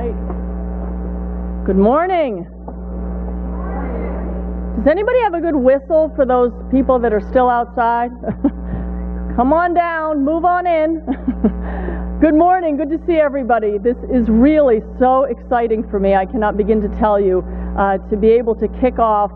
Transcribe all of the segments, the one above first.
right. Good morning. Does anybody have a good whistle for those people that are still outside? Come on down, move on in. Good morning, good to see everybody. This is really so exciting for me. I cannot begin to tell you, to be able to kick off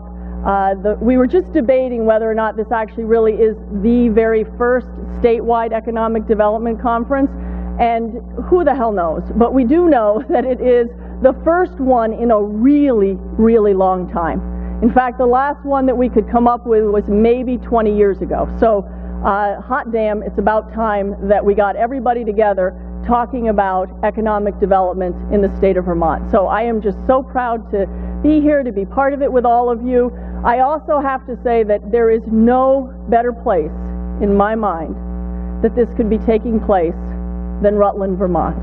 we were just debating whether or not this actually really is the very first statewide economic development conference, and who the hell knows, but we do know that it is the first one in a really, really long time. In fact, the last one that we could come up with was maybe 20 years ago. So hot damn, it's about time that we got everybody together talking about economic development in the state of Vermont. So I am just so proud to be here, to be part of it with all of you. I also have to say that there is no better place in my mind that this could be taking place than Rutland, Vermont.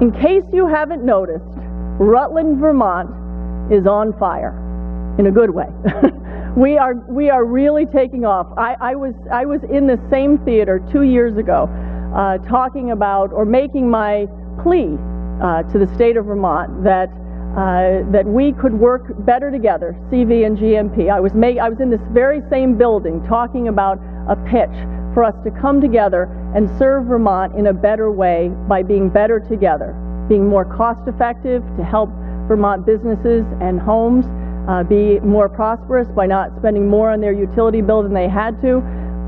In case you haven't noticed, Rutland, Vermont is on fire in a good way. We are really taking off. I was in the same theater 2 years ago talking about, or making my plea to the state of Vermont that we could work better together, CV and GMP. I was in this very same building talking about a pitch for us to come together and serve Vermont in a better way by being better together, being more cost effective to help Vermont businesses and homes be more prosperous by not spending more on their utility bill than they had to,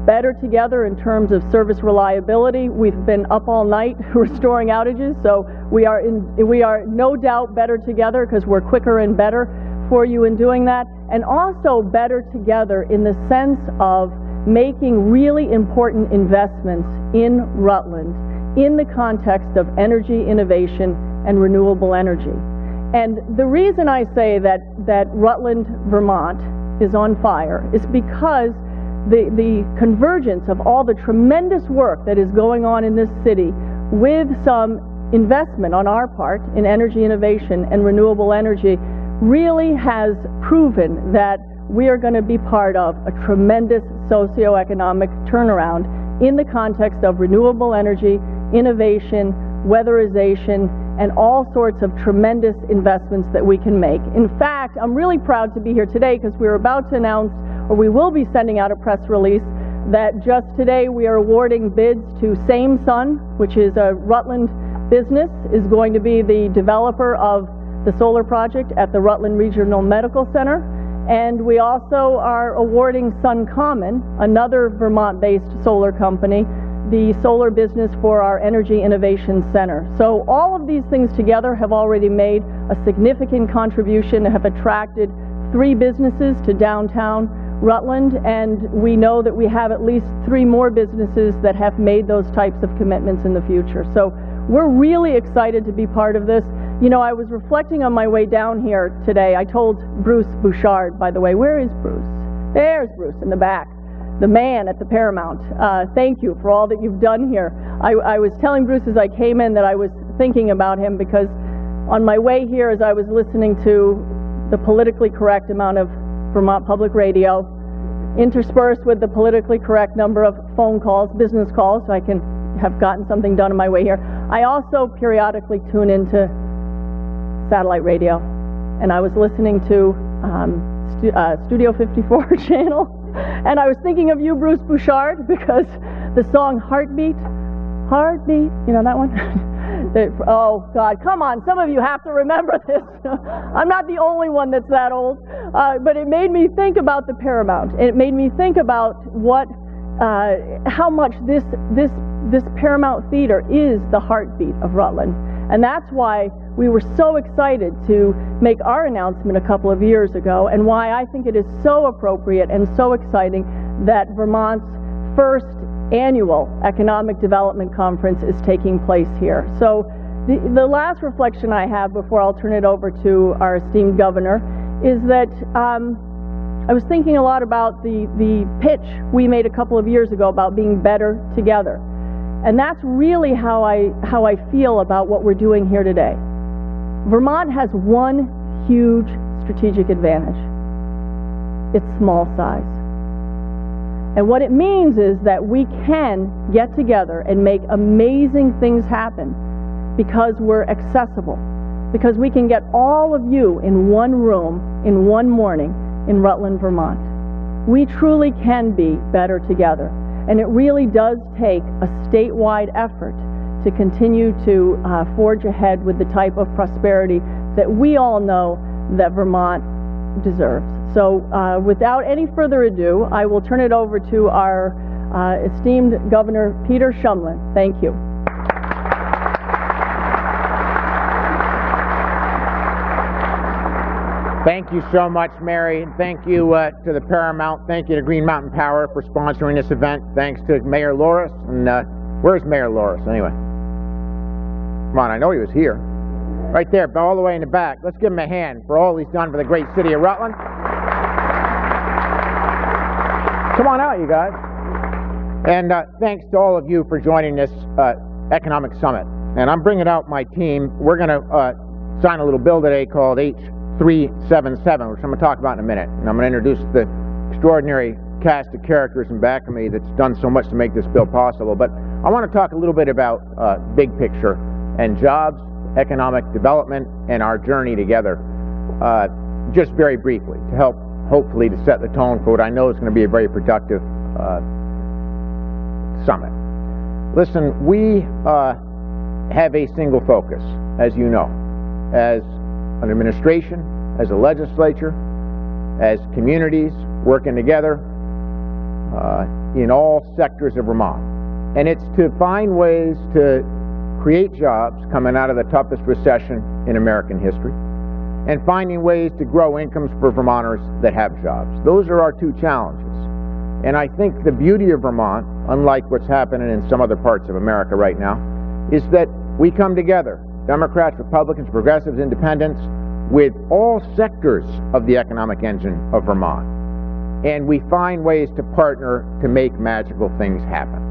better together in terms of service reliability. We've been up all night restoring outages, so we are no doubt better together because we're quicker and better for you in doing that, and also better together in the sense of making really important investments in Rutland in the context of energy innovation and renewable energy. And the reason I say that Rutland, Vermont is on fire is because the convergence of all the tremendous work that is going on in this city with some investment on our part in energy innovation and renewable energy really has proven that we are going to be part of a tremendous socioeconomic turnaround in the context of renewable energy, innovation, weatherization, and all sorts of tremendous investments that we can make. In fact, I'm really proud to be here today because we're about to announce, or we will be sending out a press release, that just today we are awarding bids to Same Sun, which is a Rutland business, is going to be the developer of the solar project at the Rutland Regional Medical Center. And we also are awarding Sun Common, another Vermont-based solar company, the solar business for our Energy Innovation Center. So all of these things together have already made a significant contribution, have attracted 3 businesses to downtown Rutland, and we know that we have at least 3 more businesses that have made those types of commitments in the future. So we're really excited to be part of this. You know, I was reflecting on my way down here today. I told Bruce Bouchard, by the way, where is Bruce? There's Bruce in the back, the man at the Paramount. Thank you for all that you've done here. I was telling Bruce as I came in that I was thinking about him because on my way here, as I was listening to the politically correct amount of Vermont Public Radio, interspersed with the politically correct number of phone calls, business calls, so I can have gotten something done on my way here. I also periodically tune into satellite radio, and I was listening to Studio 54 channel, and I was thinking of you, Bruce Bouchard, because the song Heartbeat, you know that one? Oh God, come on, some of you have to remember this. I'm not the only one that's that old, but it made me think about the Paramount. It made me think about how much this Paramount Theater is the heartbeat of Rutland. And that's why we were so excited to make our announcement a couple of years ago, and why I think it is so appropriate and so exciting that Vermont's first annual Economic Development Conference is taking place here. So the last reflection I have before I'll turn it over to our esteemed governor is that I was thinking a lot about the pitch we made a couple of years ago about being better together. And that's really how I feel about what we're doing here today. Vermont has one huge strategic advantage. It's small size. And what it means is that we can get together and make amazing things happen because we're accessible, because we can get all of you in one room in one morning in Rutland, Vermont. We truly can be better together, and it really does take a statewide effort to continue to forge ahead with the type of prosperity that we all know that Vermont deserves. So without any further ado, I will turn it over to our esteemed Governor Peter Shumlin. Thank you. Thank you so much, Mary, and thank you to the Paramount. Thank you to Green Mountain Power for sponsoring this event. Thanks to Mayor Loris. And where's Mayor Loris, anyway? Come on, I know he was here. Right there, all the way in the back. Let's give him a hand for all he's done for the great city of Rutland. Come on out, you guys. And thanks to all of you for joining this economic summit. And I'm bringing out my team. We're going to sign a little bill today called H377, which I'm going to talk about in a minute. And I'm going to introduce the extraordinary cast of characters in back of me that's done so much to make this bill possible. But I want to talk a little bit about big picture and jobs, economic development, and our journey together, just very briefly, to help hopefully to set the tone for what I know is going to be a very productive summit. Listen, we have a single focus, as you know, as an administration, as a legislature, as communities working together in all sectors of Vermont. And it's to find ways to create jobs coming out of the toughest recession in American history, and finding ways to grow incomes for Vermonters that have jobs. Those are our two challenges. And I think the beauty of Vermont, unlike what's happening in some other parts of America right now, is that we come together, Democrats, Republicans, progressives, independents, with all sectors of the economic engine of Vermont. And we find ways to partner to make magical things happen.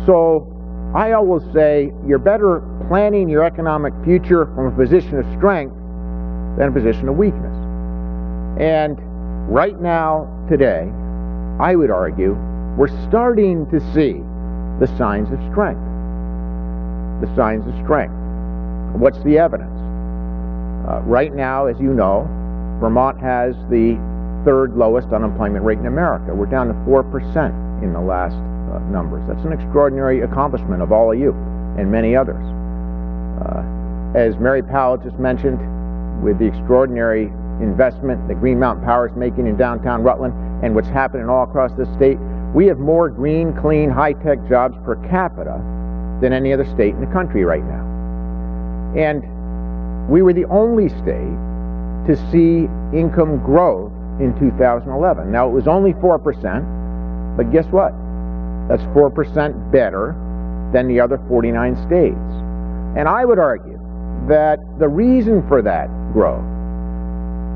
So I always say you're better planning your economic future from a position of strength than a position of weakness. And right now, today, I would argue, we're starting to see the signs of strength. The signs of strength. What's the evidence? Right now, as you know, Vermont has the third lowest unemployment rate in America. We're down to 4% in the last numbers. That's an extraordinary accomplishment of all of you and many others. As Mary Powell just mentioned, with the extraordinary investment that Green Mountain Power is making in downtown Rutland and what's happening all across the state, we have more green, clean, high-tech jobs per capita than any other state in the country right now. And we were the only state to see income growth in 2011. Now, it was only 4%, but guess what? That's 4% better than the other 49 states. And I would argue that the reason for that growth,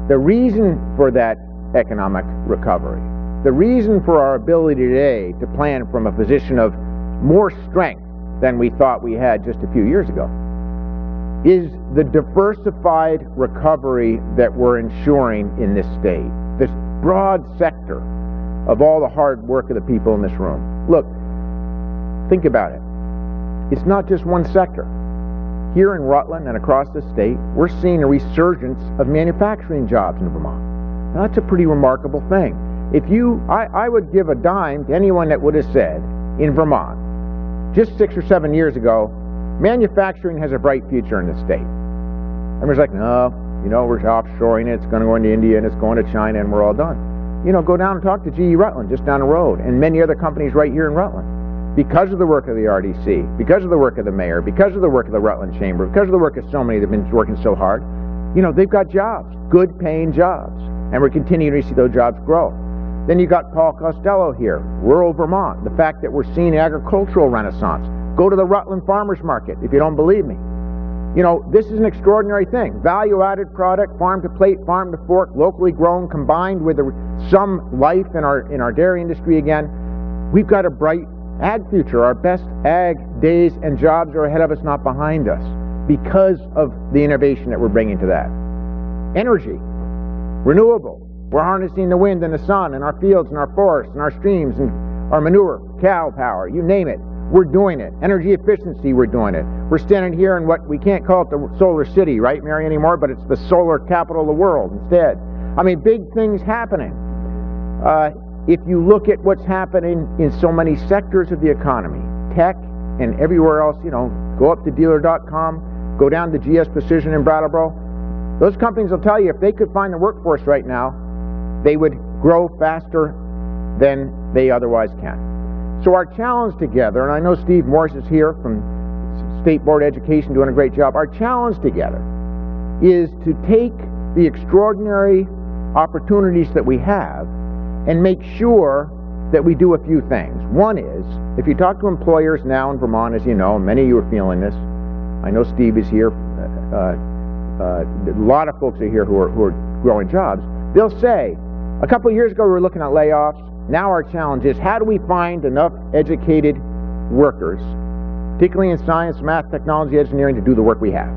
the reason for that economic recovery, the reason for our ability today to plan from a position of more strength than we thought we had just a few years ago, is the diversified recovery that we're ensuring in this state, this broad sector of all the hard work of the people in this room. Look, think about it. It's not just one sector. Here in Rutland and across the state, we're seeing a resurgence of manufacturing jobs in Vermont. Now, that's a pretty remarkable thing. I would give a dime to anyone that would have said in Vermont, just 6 or 7 years ago, manufacturing has a bright future in the state. Everyone's like, no, you know, we're offshoring it, it's going to go into India and it's going to China and we're all done. You know, go down and talk to GE Rutland just down the road and many other companies right here in Rutland. Because of the work of the RDC, because of the work of the mayor, because of the work of the Rutland Chamber, because of the work of so many that have been working so hard, you know, they've got jobs, good paying jobs, and we're continuing to see those jobs grow. Then you got Paul Costello here, rural Vermont, the fact that we're seeing an agricultural renaissance. Go to the Rutland Farmers Market if you don't believe me. You know, this is an extraordinary thing. Value-added product, farm to plate, farm to fork, locally grown, combined with some life in our dairy industry again. We've got a bright ag future. Our best ag days and jobs are ahead of us, not behind us, because of the innovation that we're bringing to that. Energy, renewable, We're harnessing the wind and the sun in our fields and our forests and our streams and our manure, cow power, you name it. We're doing it. Energy efficiency, we're doing it. We're standing here in what we can't call it the solar city, right, Mary, anymore, but it's the solar capital of the world instead. I mean, big things happening. If you look at what's happening in so many sectors of the economy, tech and everywhere else, you know, go up to dealer.com, go down to GS Precision in Brattleboro. Those companies will tell you if they could find the workforce right now, they would grow faster than they otherwise can. So our challenge together, and I know Steve Morse is here from State Board of Education doing a great job, our challenge together is to take the extraordinary opportunities that we have and make sure that we do a few things. One is, if you talk to employers now in Vermont, as you know, and many of you are feeling this, I know Steve is here, a lot of folks are here who are growing jobs, they'll say, a couple of years ago we were looking at layoffs. Now our challenge is, how do we find enough educated workers, particularly in science, math, technology, engineering, to do the work we have?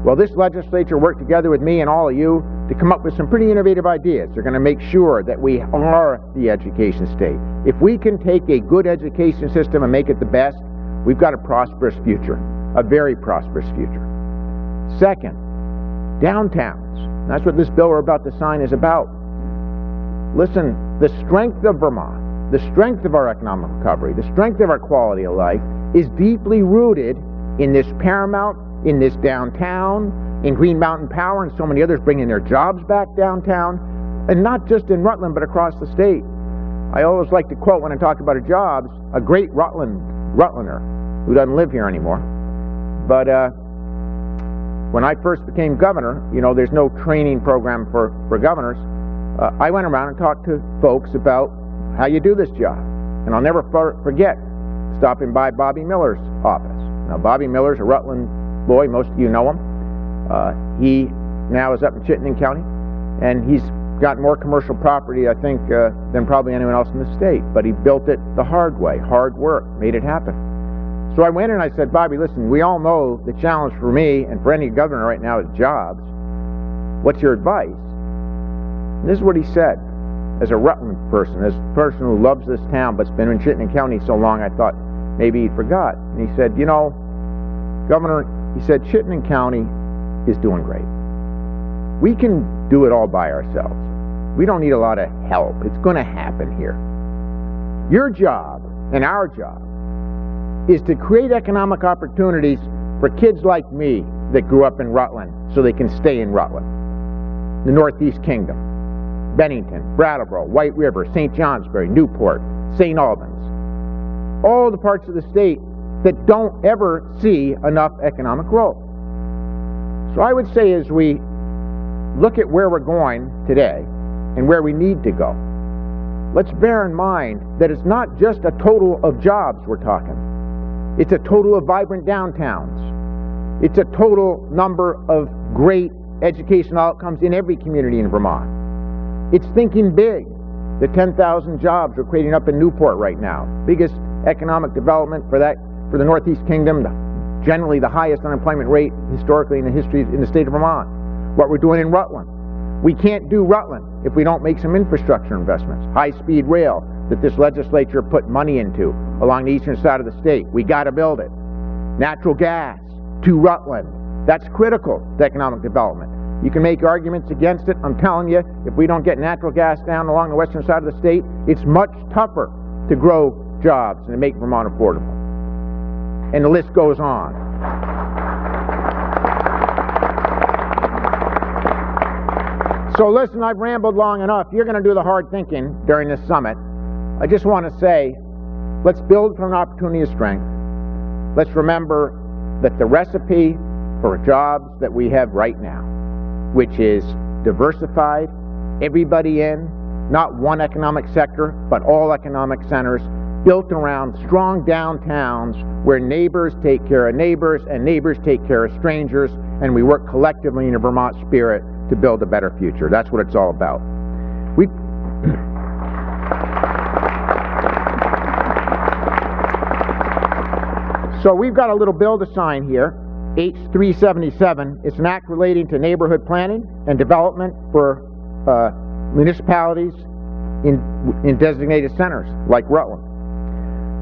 Well, this legislature worked together with me and all of you to come up with some pretty innovative ideas. They're going to make sure that we are the education state. If we can take a good education system and make it the best, we've got a prosperous future, a very prosperous future. Second, downtowns. That's what this bill we're about to sign is about. Listen, the strength of Vermont, the strength of our economic recovery, the strength of our quality of life is deeply rooted in this Paramount, in this downtown, in Green Mountain Power and so many others bringing their jobs back downtown, and not just in Rutland but across the state. I always like to quote when I talk about jobs, a great Rutlander who doesn't live here anymore. But when I first became governor, you know, there's no training program for governors. I went around and talked to folks about how you do this job. And I'll never forget stopping by Bobby Miller's office. Now, Bobby Miller's a Rutland boy. Most of you know him. He now is up in Chittenden County, and he's got more commercial property, I think, than probably anyone else in the state. But he built it the hard way, hard work, made it happen. So I went in and I said, Bobby, listen, we all know the challenge for me and for any governor right now is jobs. What's your advice? And this is what he said. As a Rutland person, as a person who loves this town but's been in Chittenden County so long, I thought maybe he forgot. And he said, you know, Governor, he said, Chittenden County is doing great. We can do it all by ourselves. We don't need a lot of help. It's going to happen here. Your job and our job is to create economic opportunities for kids like me that grew up in Rutland so they can stay in Rutland, the Northeast Kingdom, Bennington, Brattleboro, White River, St. Johnsbury, Newport, St. Albans, all the parts of the state that don't ever see enough economic growth. So I would say as we look at where we're going today and where we need to go, let's bear in mind that it's not just a total of jobs we're talking. It's a total of vibrant downtowns. It's a total number of great educational outcomes in every community in Vermont. It's thinking big. The 10,000 jobs we're creating up in Newport right now. Biggest economic development for the Northeast Kingdom, generally the highest unemployment rate historically in the state of Vermont. What we're doing in Rutland. We can't do Rutland if we don't make some infrastructure investments. High-speed rail that this legislature put money into along the eastern side of the state. We got to build it. Natural gas to Rutland. That's critical to economic development. You can make arguments against it. I'm telling you, if we don't get natural gas down along the western side of the state, it's much tougher to grow jobs and to make Vermont affordable. And the list goes on. So listen, I've rambled long enough. You're going to do the hard thinking during this summit. I just want to say, let's build from an opportunity of strength. Let's remember that the recipe for jobs that we have right now, which is diversified, everybody in, not one economic sector, but all economic centers, built around strong downtowns where neighbors take care of neighbors and neighbors take care of strangers, and we work collectively in a Vermont spirit to build a better future. That's what it's all about. So we've got a little bill to sign here, H377. It's an act relating to neighborhood planning and development for municipalities in designated centers like Rutland.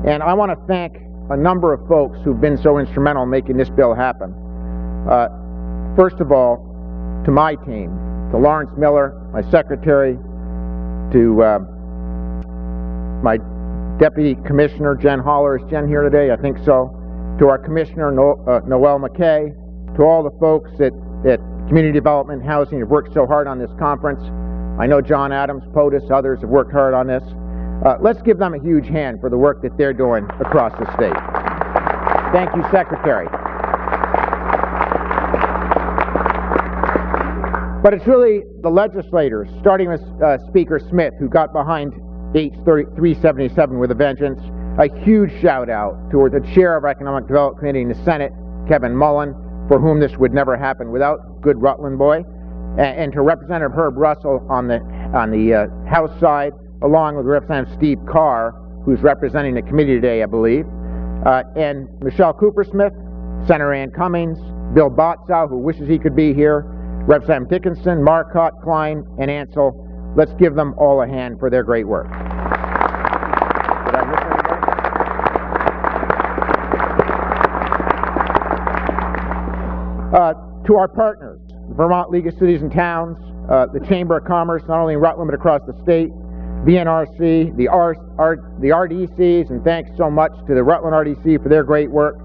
And I want to thank a number of folks who've been so instrumental in making this bill happen. First of all, to my team, to Lawrence Miller, my secretary, to my Deputy Commissioner, Jen Holler. Is Jen here today? I think so. To our Commissioner, Noel McKay, to all the folks at Community Development and Housing who've worked so hard on this conference. I know John Adams, POTUS, others have worked hard on this. Let's give them a huge hand for the work that they're doing across the state. Thank you, Secretary. But it's really the legislators, starting with Speaker Smith, who got behind H.377 with a vengeance. A huge shout out to the Chair of our Economic Development Committee in the Senate, Kevin Mullen, for whom this would never happen without good Rutland boy, and to Representative Herb Russell on the House side, along with Representative Steve Carr, who's representing the committee today, I believe, and Michelle Cooper-Smith, Senator Ann Cummings, Bill Botsow, who wishes he could be here, Representative Dickinson, Marcotte, Klein, and Ansel. Let's give them all a hand for their great work. Did I miss anybody? To our partners, the Vermont League of Cities and Towns, the Chamber of Commerce, not only in Rutland but across the state, VNRC, the RDCs, and thanks so much to the Rutland RDC for their great work,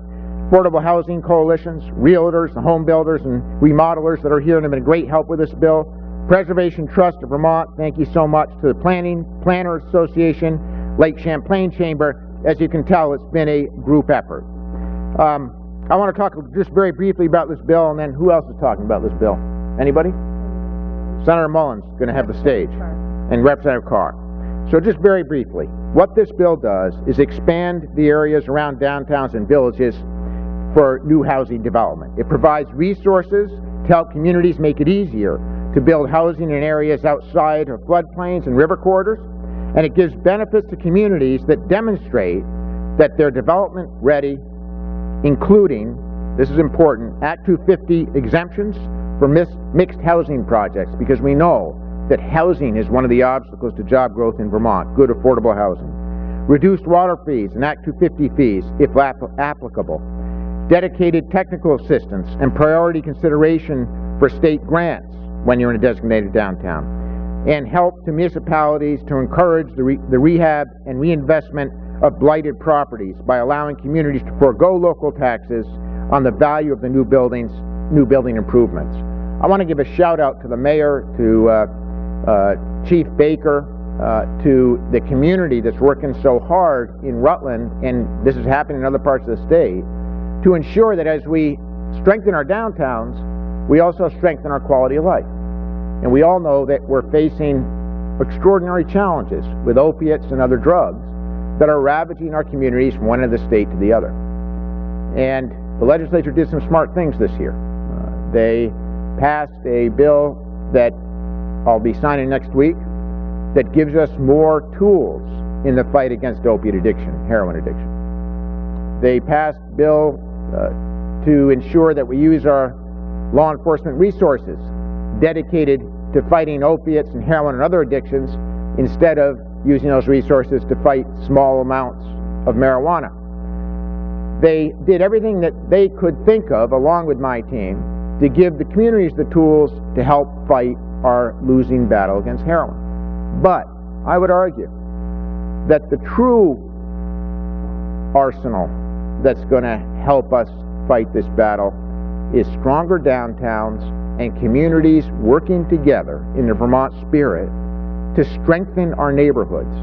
affordable housing coalitions, realtors, the home builders, and remodelers that are here and have been a great help with this bill. Preservation Trust of Vermont, thank you so much. To the Planners Association, Lake Champlain Chamber. As you can tell, it's been a group effort. I want to talk just very briefly about this bill, and then who else is talking about this bill? Anybody? Senator Mullen's going to have the stage, and Representative Carr. So just very briefly, what this bill does is expand the areas around downtowns and villages for new housing development. It provides resources to help communities make it easier to build housing in areas outside of floodplains and river corridors, and it gives benefits to communities that demonstrate that they're development ready, including, this is important, Act 250 exemptions for mixed housing projects, because we know that housing is one of the obstacles to job growth in Vermont, good affordable housing. Reduced water fees and Act 250 fees, if applicable. Dedicated technical assistance and priority consideration for state grants when you're in a designated downtown. And help to municipalities to encourage the rehab and reinvestment of blighted properties by allowing communities to forego local taxes on the value of the new building improvements. I want to give a shout out to the mayor, to Chief Baker, to the community that's working so hard in Rutland, and this is happening in other parts of the state, to ensure that as we strengthen our downtowns, we also strengthen our quality of life. And we all know that we're facing extraordinary challenges with opiates and other drugs that are ravaging our communities from one end of the state to the other. And the legislature did some smart things this year. They passed a bill that I'll be signing next week that gives us more tools in the fight against opiate addiction, heroin addiction. They passed a bill to ensure that we use our law enforcement resources dedicated to fighting opiates and heroin and other addictions instead of using those resources to fight small amounts of marijuana. They did everything that they could think of, along with my team, to give the communities the tools to help fight our losing battle against heroin. But I would argue that the true arsenal that's going to help us fight this battle is stronger downtowns and communities working together in the Vermont spirit to strengthen our neighborhoods,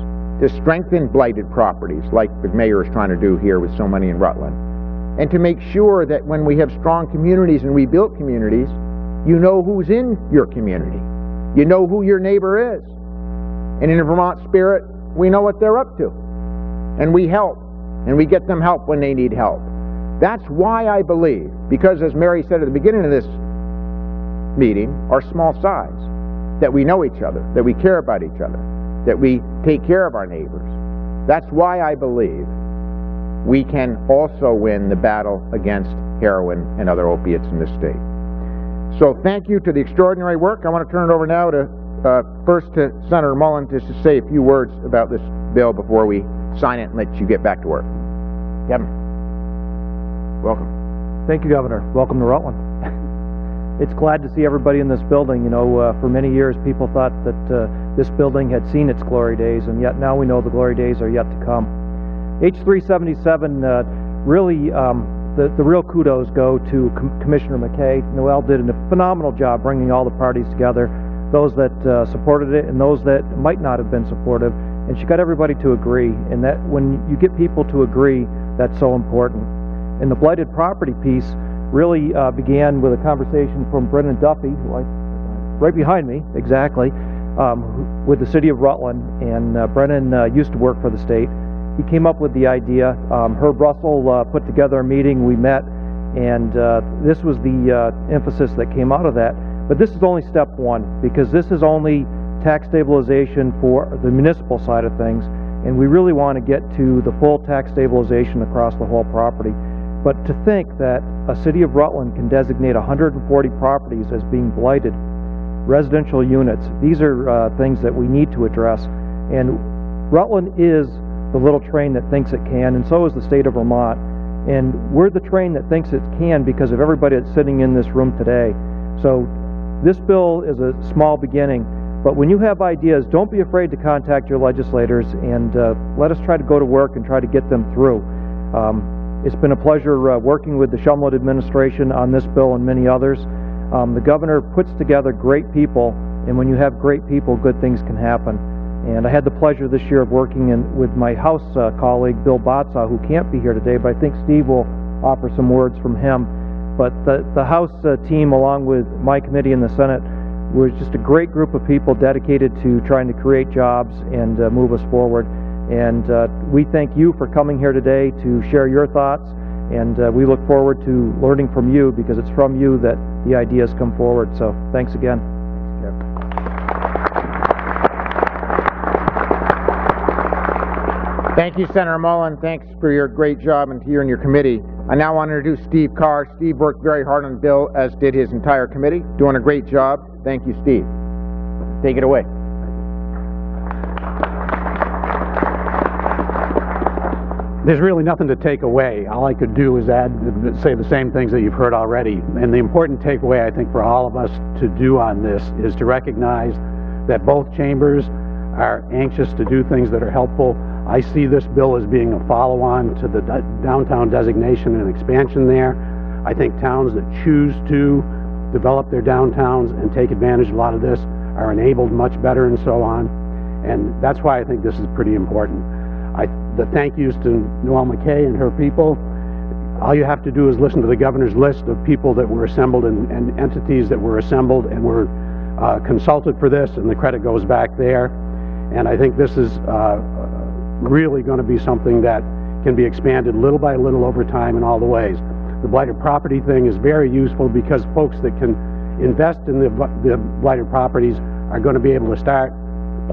to strengthen blighted properties like the mayor is trying to do here with so many in Rutland, and to make sure that when we have strong communities and rebuilt communities, you know who's in your community. You know who your neighbor is. And in the Vermont spirit, we know what they're up to. And we help. And we get them help when they need help. That's why I believe, because as Mary said at the beginning of this meeting, our small size, that we know each other, that we care about each other, that we take care of our neighbors. That's why I believe we can also win the battle against heroin and other opiates in this state. So thank you to the extraordinary work. I want to turn it over now to first to Senator Mullen just to say a few words about this bill before we sign it and let you get back to work. Kevin, welcome. Thank you, Governor. Welcome to Rutland. It's glad to see everybody in this building. You know, for many years people thought that this building had seen its glory days, and yet now we know the glory days are yet to come. H377 really, the real kudos go to Commissioner McKay. Noel did a phenomenal job bringing all the parties together, those that supported it and those that might not have been supportive, and she got everybody to agree, and that when you get people to agree, that's so important. And the blighted property piece really began with a conversation from Brennan Duffy, right behind me, exactly, with the city of Rutland, and Brennan used to work for the state. He came up with the idea. Herb Russell put together a meeting, we met, and this was the emphasis that came out of that. But this is only step one, because this is only tax stabilization for the municipal side of things, and we really want to get to the full tax stabilization across the whole property. But to think that a city of Rutland can designate 140 properties as being blighted residential units, these are things that we need to address. And Rutland is the little train that thinks it can, and so is the state of Vermont. And we're the train that thinks it can because of everybody that's sitting in this room today. So this bill is a small beginning, but when you have ideas, don't be afraid to contact your legislators, and let us try to go to work and try to get them through. It's been a pleasure working with the Shumlin administration on this bill and many others. The governor puts together great people, and when you have great people, good things can happen. And I had the pleasure this year of working with my House colleague, Bill Botsaw, who can't be here today, but I think Steve will offer some words from him. But the House team, along with my committee in the Senate, was just a great group of people dedicated to trying to create jobs and move us forward. And we thank you for coming here today to share your thoughts, and we look forward to learning from you, because it's from you that the ideas come forward. So thanks again. Thank you, Senator Mullen. Thanks for your great job, and to you and your committee. I now want to introduce Steve Carr. Steve worked very hard on the bill, as did his entire committee. Doing a great job. Thank you, Steve. Take it away. There's really nothing to take away. All I could do is say the same things that you've heard already. And the important takeaway, I think, for all of us to do on this is to recognize that both chambers are anxious to do things that are helpful. I see this bill as being a follow-on to the downtown designation and expansion there. I think towns that choose to develop their downtowns and take advantage of a lot of this are enabled much better, and so on. And that's why I think this is pretty important. The thank yous to Noel McKay and her people. All you have to do is listen to the governor's list of people that were assembled and entities that were assembled and were consulted for this, and the credit goes back there. And I think this is really going to be something that can be expanded little by little over time in all the ways. The blighted property thing is very useful, because folks that can invest in the blighted properties are going to be able to start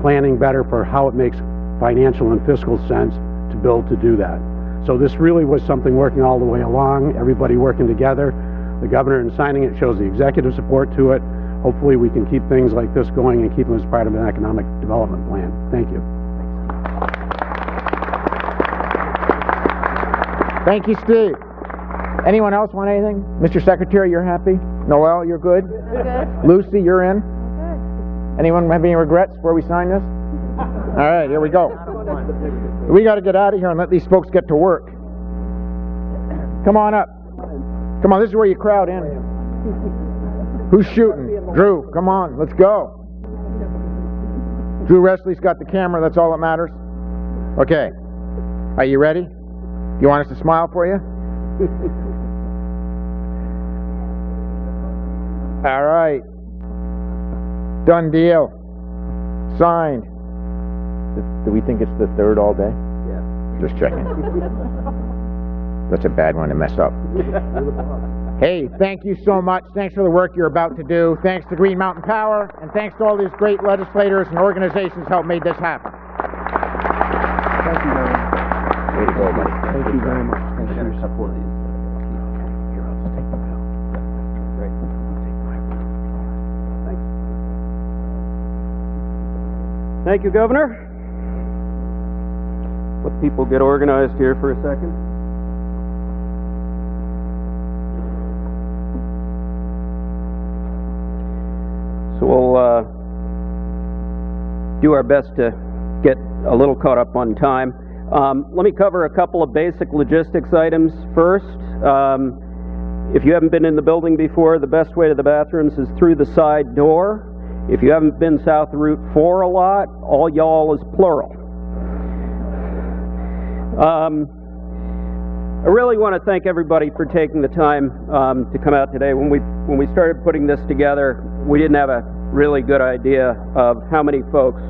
planning better for how it makes financial and fiscal sense to build to do that. So this really was something working all the way along, everybody working together. The governor, in signing it, shows the executive support to it. Hopefully we can keep things like this going and keep them as part of an economic development plan. Thank you. Thank you, Steve. Anyone else want anything? Mr. Secretary, you're happy? Noel, you're good? Good. Lucy, you're in? Good. Anyone have any regrets before we sign this? All right, here we go. We got to get out of here and let these folks get to work. Come on up. Come on, this is where you crowd in. Who's shooting? Drew, come on, let's go. Drew Wesley's got the camera, that's all that matters. Okay. Are you ready? You want us to smile for you? All right. Done deal. Signed. Do we think it's the third all day? Yeah. Just checking. That's a bad one to mess up. Hey, thank you so much. Thanks for the work you're about to do. Thanks to Green Mountain Power, and thanks to all these great legislators and organizations who helped make this happen. Thank you very much. Way to go, buddy. Thank you very much. Thank you for your support. Thank you, Governor. Let people get organized here for a second. So we'll do our best to get a little caught up on time. Let me cover a couple of basic logistics items first. If you haven't been in the building before, the best way to the bathrooms is through the side door. If you haven't been south of Route 4 a lot, all y'all is plural. I really want to thank everybody for taking the time to come out today. When we started putting this together, we didn't have a really good idea of how many folks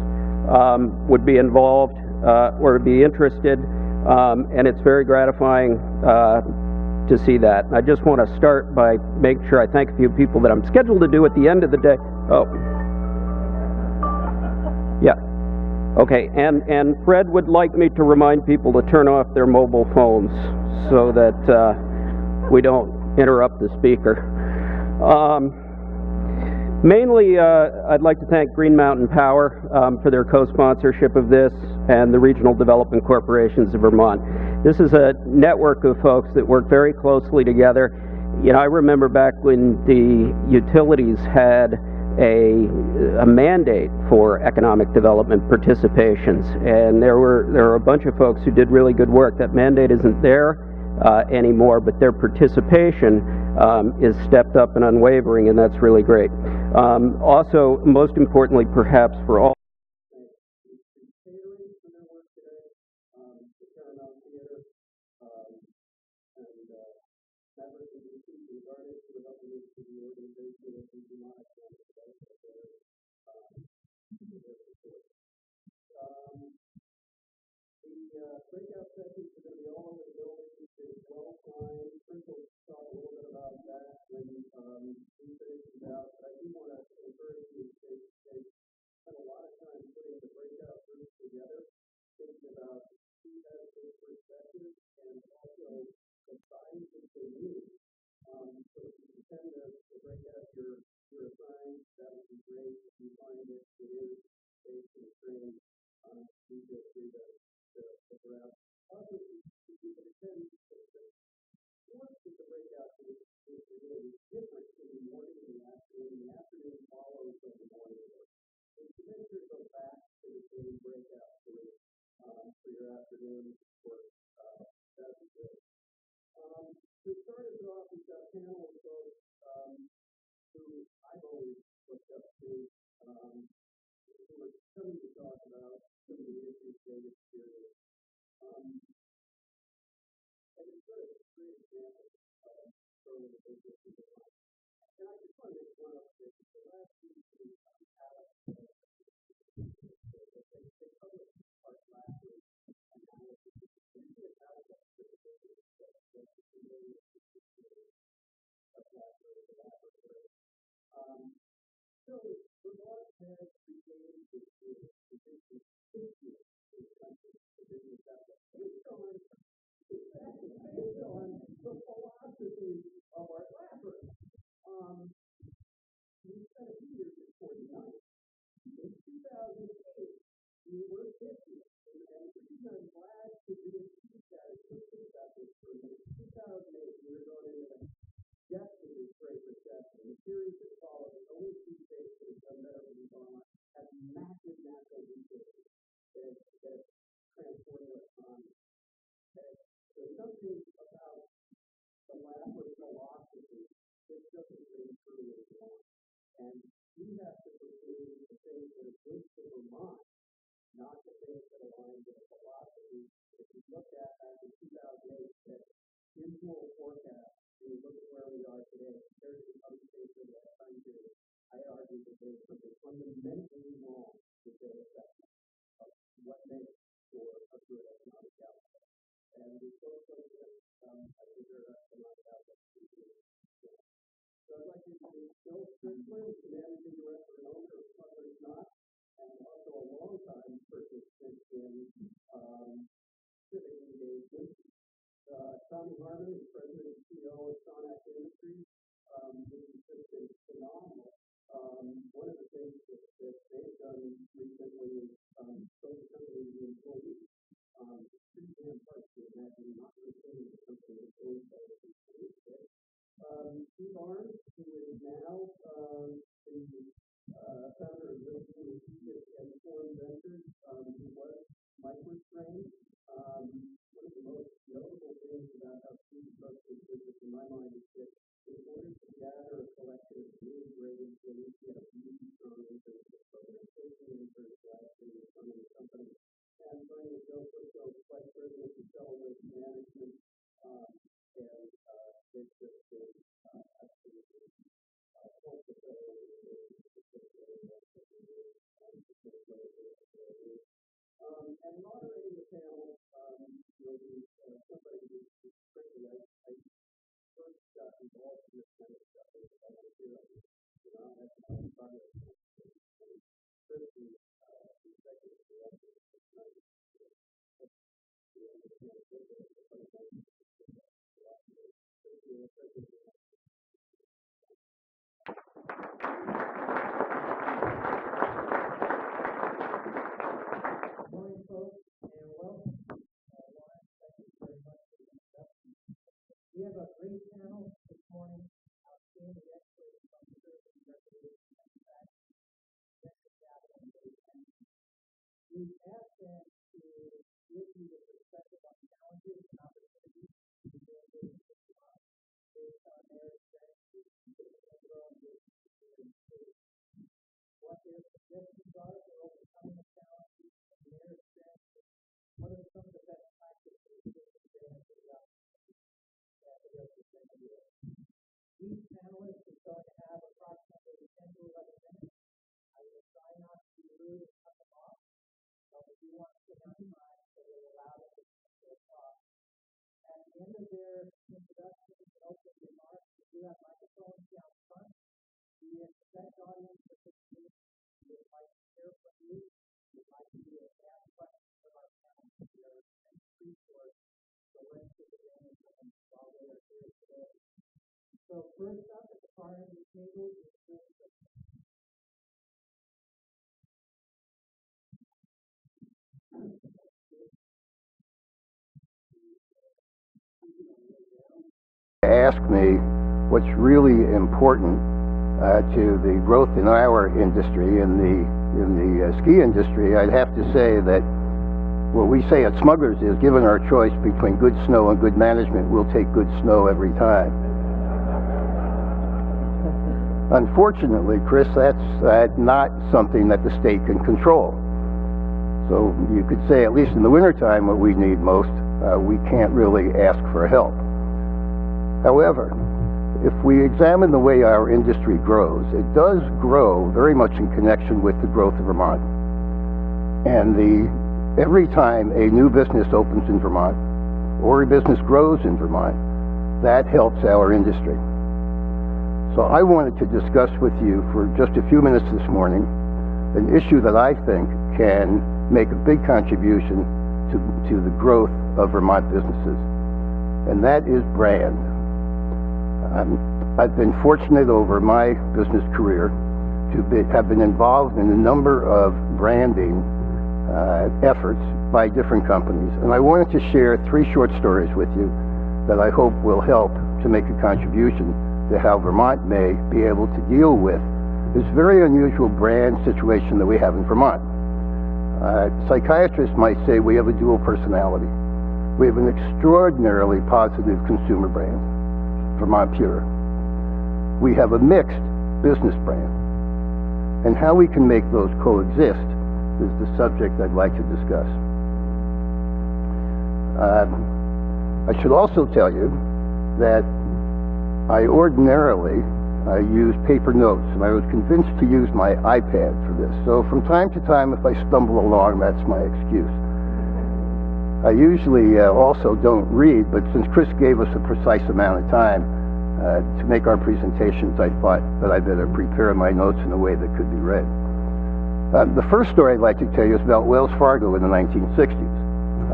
would be involved or be interested, and it's very gratifying to see that. I just want to start by making sure I thank a few people that I'm scheduled to do at the end of the day. Oh. Yeah. Okay, and Fred would like me to remind people to turn off their mobile phones so that we don't interrupt the speaker. Mainly, I'd like to thank Green Mountain Power for their co-sponsorship of this and the Regional Development Corporations of Vermont. This is a network of folks that work very closely together. You know, I remember back when the utilities had a mandate for economic development participations, and there were a bunch of folks who did really good work. That mandate isn't there anymore, but their participation is stepped up and unwavering, and that's really great. Also, most importantly, perhaps for all, breakout sessions are going to be all over the building. It's well timed. Chris will talk a little bit about that when he finishes out. But I do want to encourage you to spend a lot of time putting the breakout groups together, thinking about who has good perspectives and also the signs that they need. So if you can send the breakout your assigned, that would be great. If you find it is based on the training, please feel free to grab. Also, if you can send once the breakout is really different in the morning and the afternoon. The afternoon follows the morning work. So you can make sure to go back to the same breakout for your afternoon work. That would be good. To start us off, we've got a panel of folks who I've always looked up to, who are coming to talk about some of the issues they've experienced. And it's sort of a great example of growing the business in the life. And I just want to make one other thing. The last week, we had they published our last week analysis. And we had that for the business that was familiar with the history of laboratory. So, Vermont has regained its position 50th in the country for business ethics based on the philosophy of our laboratory. We spent a few years at 49. In 2008, we were 50th. And the reason I'm glad to reachieve that is to think about this for a minute. In 2008, we were going into the depths of this great recession. The series that followed, the only two states that have done better than Vermont have massive natural resources that transform their economy. There's something about the laboratory philosophy that doesn't ring true in Vermont. And we have to pursue the things that are good for Vermont, not the things that align with the philosophy. If you look at back in 2008, that visual forecast, and you look at where we are today, compared to other states in that time period, I argue that there's something fundamentally wrong with their assessment of what makes for a good economic outcome. And we still think that I think there are economic outcomes to do. So I'd like to introduce Bill Strickland, the managing director and owner of Rutland Not, and also a long-time participant in civic engagement. Tommy Harmon is president and CEO of Sonac Industries. This has just been phenomenal. One of the things that they've done recently is have a great panel this morning. Outstanding experts on service and recreation manufacturing, venture capital, and waste management. We've asked them to give you the perspective on challenges and opportunities in doing business with Vermont based on their experiences and growing businesses here in the state. What their suggestions are for overcoming the challenges and their experiences. What are some of the best practices to take advantage of the opportunities that they represent here? Each panelist is going to have approximately 10 to 11 minutes. I will try not to be rude and cut them off, but we do want to stay on time so we'll allow them to finish their talk. At the end of their introductions and opening remarks, we do have microphones down front. We expect audience participants who would like to hear from you, who would like to ask questions of our panelists here, and resource the link to the Zoom room while they are here today. So first up at the far end of the table is Chris. Ask me what's really important to the growth in our industry, in the ski industry, I'd have to say that what we say at Smugglers is, given our choice between good snow and good management, we'll take good snow every time. Unfortunately, Chris, that's not something that the state can control. So you could say, at least in the wintertime, what we need most, we can't really ask for help. However, if we examine the way our industry grows, it does grow very much in connection with the growth of Vermont. And every time a new business opens in Vermont, or a business grows in Vermont, that helps our industry. So I wanted to discuss with you for just a few minutes this morning an issue that I think can make a big contribution to the growth of Vermont businesses, and that is brand. I've been fortunate over my business career to have been involved in a number of branding efforts by different companies, and I wanted to share 3 short stories with you that I hope will help to make a contribution to how Vermont may be able to deal with this very unusual brand situation that we have in Vermont. Psychiatrists might say we have a dual personality. We have an extraordinarily positive consumer brand, Vermont Pure. We have a mixed business brand. And how we can make those coexist is the subject I'd like to discuss. I should also tell you that I ordinarily use paper notes, and I was convinced to use my iPad for this. So from time to time, if I stumble along, that's my excuse. I usually also don't read, but since Chris gave us a precise amount of time to make our presentations, I thought that I better prepare my notes in a way that could be read. The first story I'd like to tell you is about Wells Fargo in the 1960s.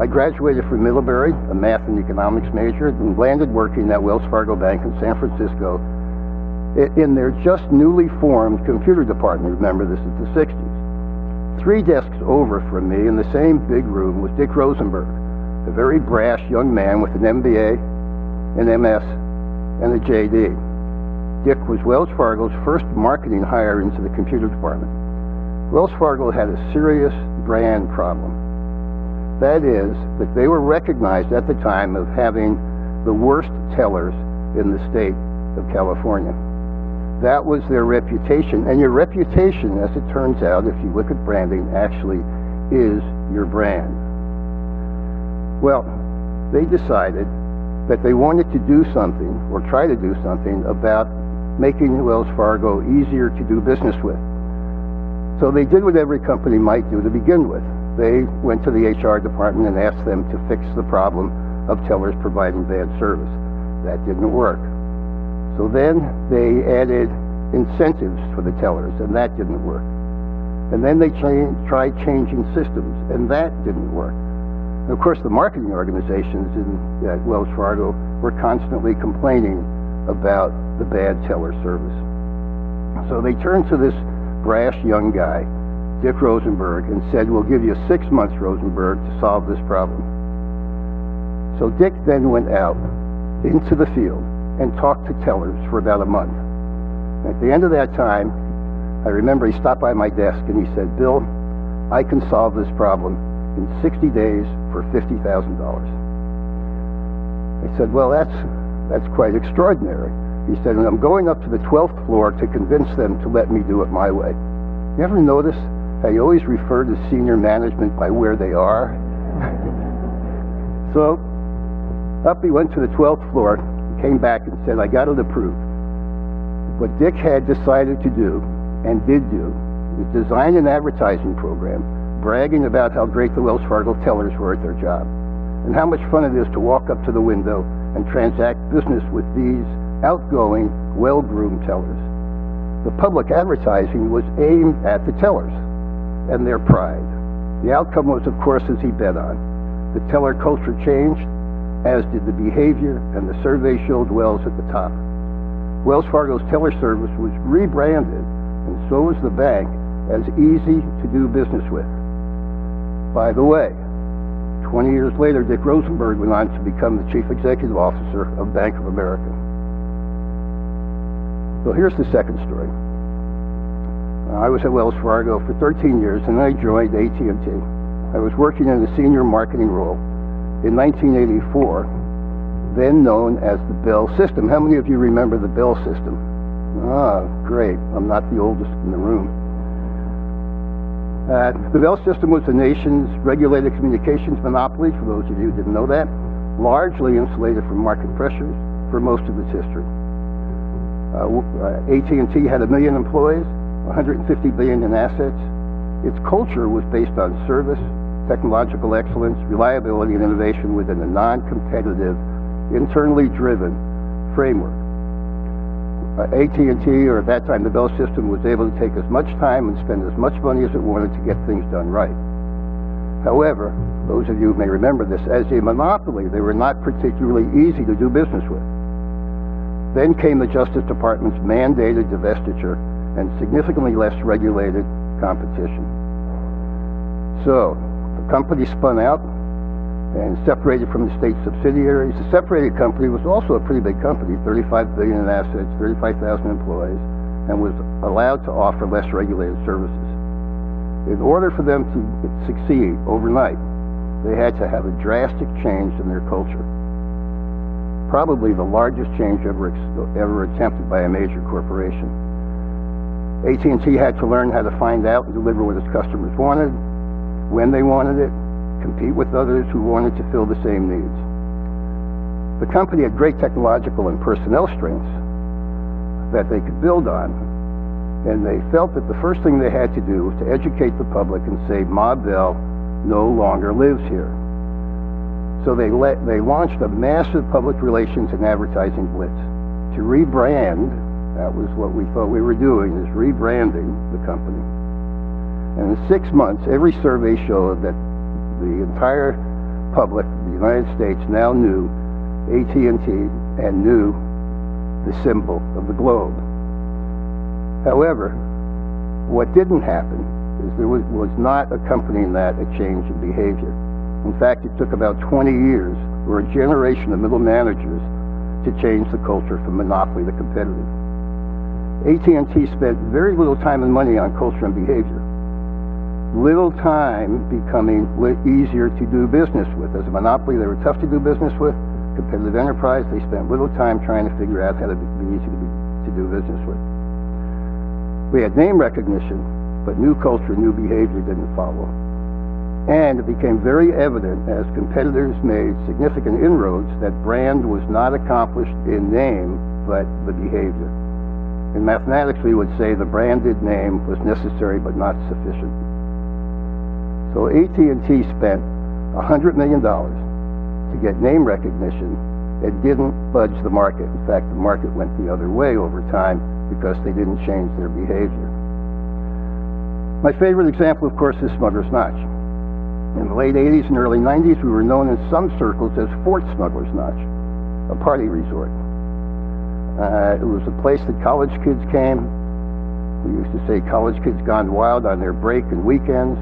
I graduated from Middlebury, a math and economics major, and landed working at Wells Fargo Bank in San Francisco in their just newly formed computer department. Remember, this is the 60s. 3 desks over from me in the same big room was Dick Rosenberg, a very brash young man with an MBA, an MS, and a JD. Dick was Wells Fargo's first marketing hire into the computer department. Wells Fargo had a serious brand problem. That is, that they were recognized at the time of having the worst tellers in the state of California. That was their reputation, and your reputation, as it turns out, if you look at branding, actually is your brand. Well, they decided that they wanted to do something, or try to do something, about making Wells Fargo easier to do business with. So they did what every company might do to begin with. They went to the HR department and asked them to fix the problem of tellers providing bad service. That didn't work. So then they added incentives for the tellers, and that didn't work. And then they tried changing systems, and that didn't work. And of course, the marketing organizations at Wells Fargo were constantly complaining about the bad teller service. So they turned to this brash young guy, Dick Rosenberg, and said, "We'll give you 6 months, Rosenberg, to solve this problem." So Dick then went out into the field and talked to tellers for about a month. At the end of that time, I remember he stopped by my desk and he said, "Bill, I can solve this problem in 60 days for $50,000. I said, "Well, that's quite extraordinary." He said, "And I'm going up to the 12th floor to convince them to let me do it my way." You ever notice how you always refer to senior management by where they are? So up he went to the 12th floor, came back and said, "I got it approved." What Dick had decided to do, and did do, is design an advertising program bragging about how great the Wells Fargo tellers were at their job, and how much fun it is to walk up to the window and transact business with these outgoing, well-groomed tellers. The public advertising was aimed at the tellers and their pride. The outcome was, of course, as he bet on. The teller culture changed, as did the behavior, and the survey showed Wells at the top. Wells Fargo's teller service was rebranded, and so was the bank, as easy to do business with. By the way, 20 years later, Dick Rosenberg went on to become the chief executive officer of Bank of America. So here's the second story. I was at Wells Fargo for 13 years, and then I joined AT&T. I was working in a senior marketing role in 1984, then known as the Bell System. How many of you remember the Bell System? Ah, great. I'm not the oldest in the room. The Bell System was the nation's regulated communications monopoly, for those of you who didn't know that, largely insulated from market pressures for most of its history. AT&T had 1 million employees, $150 billion in assets. Its culture was based on service, technological excellence, reliability, and innovation within a non-competitive, internally driven framework. AT&T, or at that time the Bell System, was able to take as much time and spend as much money as it wanted to get things done right. However, those of you who may remember this, as a monopoly, they were not particularly easy to do business with. Then came the Justice Department's mandated divestiture and significantly less regulated competition. So, the company spun out and separated from the state subsidiaries. The separated company was also a pretty big company, $35 billion in assets, 35,000 employees, and was allowed to offer less regulated services. In order for them to succeed overnight, they had to have a drastic change in their culture. Probably the largest change ever attempted by a major corporation. AT&T had to learn how to find out and deliver what its customers wanted, when they wanted it, compete with others who wanted to fill the same needs. The company had great technological and personnel strengths that they could build on, and they felt that the first thing they had to do was to educate the public and say, Ma Bell no longer lives here. So they launched a massive public relations and advertising blitz to rebrand. That was what we thought we were doing, is rebranding the company. And in 6 months, every survey showed that the entire public, the United States, now knew AT&T and knew the symbol of the globe. However, what didn't happen is there was not accompanying that a change in behavior. In fact, it took about 20 years or a generation of middle managers to change the culture from monopoly to competitive. AT&T spent very little time and money on culture and behavior. Little time becoming easier to do business with. As a monopoly, they were tough to do business with. Competitive enterprise, they spent little time trying to figure out how to be easy to do business with. We had name recognition, but new culture, new behavior didn't follow. And it became very evident as competitors made significant inroads that brand was not accomplished in name, but the behavior. In mathematics, we would say the branded name was necessary but not sufficient. So AT&T spent $100 million to get name recognition. It didn't budge the market. In fact, the market went the other way over time because they didn't change their behavior. My favorite example, of course, is Smuggler's Notch. In the late 80s and early 90s, we were known in some circles as Fort Smuggler's Notch, a party resort. It was a place that college kids came. We used to say college kids gone wild on their break and weekends.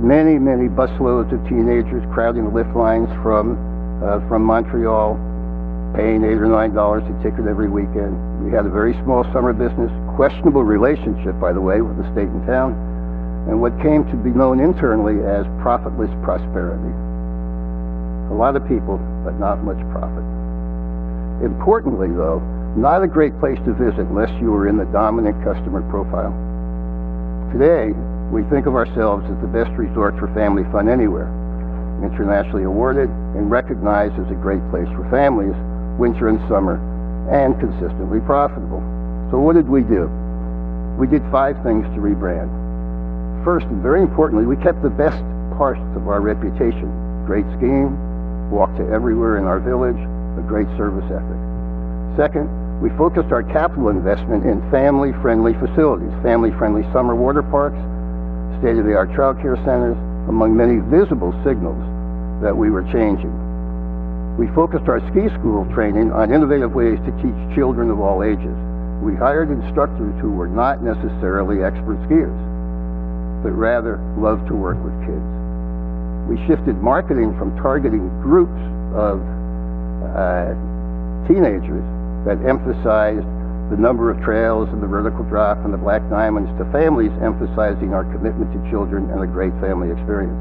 Many busloads of teenagers crowding the lift lines from Montreal. paying $8 or $9 a ticket every weekend. We had a very small summer business, questionable relationship, by the way, with the state and town, and what came to be known internally as profitless prosperity. A lot of people, but not much profit. Importantly, though, not a great place to visit unless you are in the dominant customer profile. Today, we think of ourselves as the best resort for family fun anywhere, internationally awarded and recognized as a great place for families, winter and summer, and consistently profitable. So what did we do? We did 5 things to rebrand. First, and very importantly, we kept the best parts of our reputation. Great skiing, walk to everywhere in our village, a great service ethic. Second, we focused our capital investment in family-friendly facilities, family-friendly summer water parks, state-of-the-art child care centers, among many visible signals that we were changing. We focused our ski school training on innovative ways to teach children of all ages. We hired instructors who were not necessarily expert skiers, but rather loved to work with kids. We shifted marketing from targeting groups of teenagers that emphasized the number of trails and the vertical drop and the black diamonds to families emphasizing our commitment to children and a great family experience.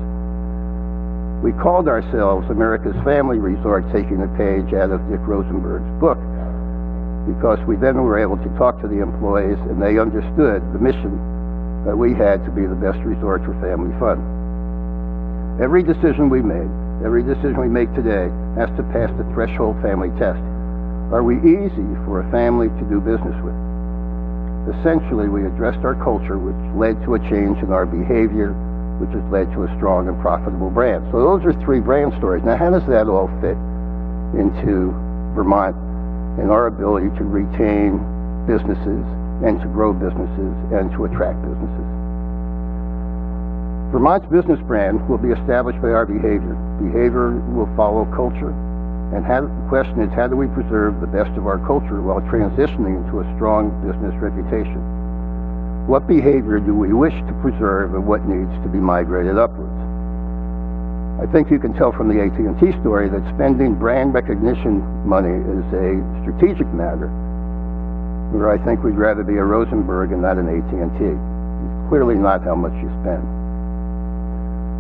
We called ourselves America's Family Resort, taking a page out of Dick Rosenberg's book, because we then were able to talk to the employees and they understood the mission that we had to be the best resort for family fun. Every decision we made, every decision we make today has to pass the threshold family test. Are we easy for a family to do business with? Essentially, we addressed our culture, which led to a change in our behavior, which has led to a strong and profitable brand. So those are 3 brand stories. Now, how does that all fit into Vermont and our ability to retain businesses and to grow businesses and to attract businesses? Vermont's business brand will be established by our behavior. Behavior will follow culture. And the question is, how do we preserve the best of our culture while transitioning into a strong business reputation? What behavior do we wish to preserve and what needs to be migrated upwards? I think you can tell from the AT&T story that spending brand recognition money is a strategic matter, where I think we'd rather be a Rosenberg and not an AT&T. It's clearly not how much you spend.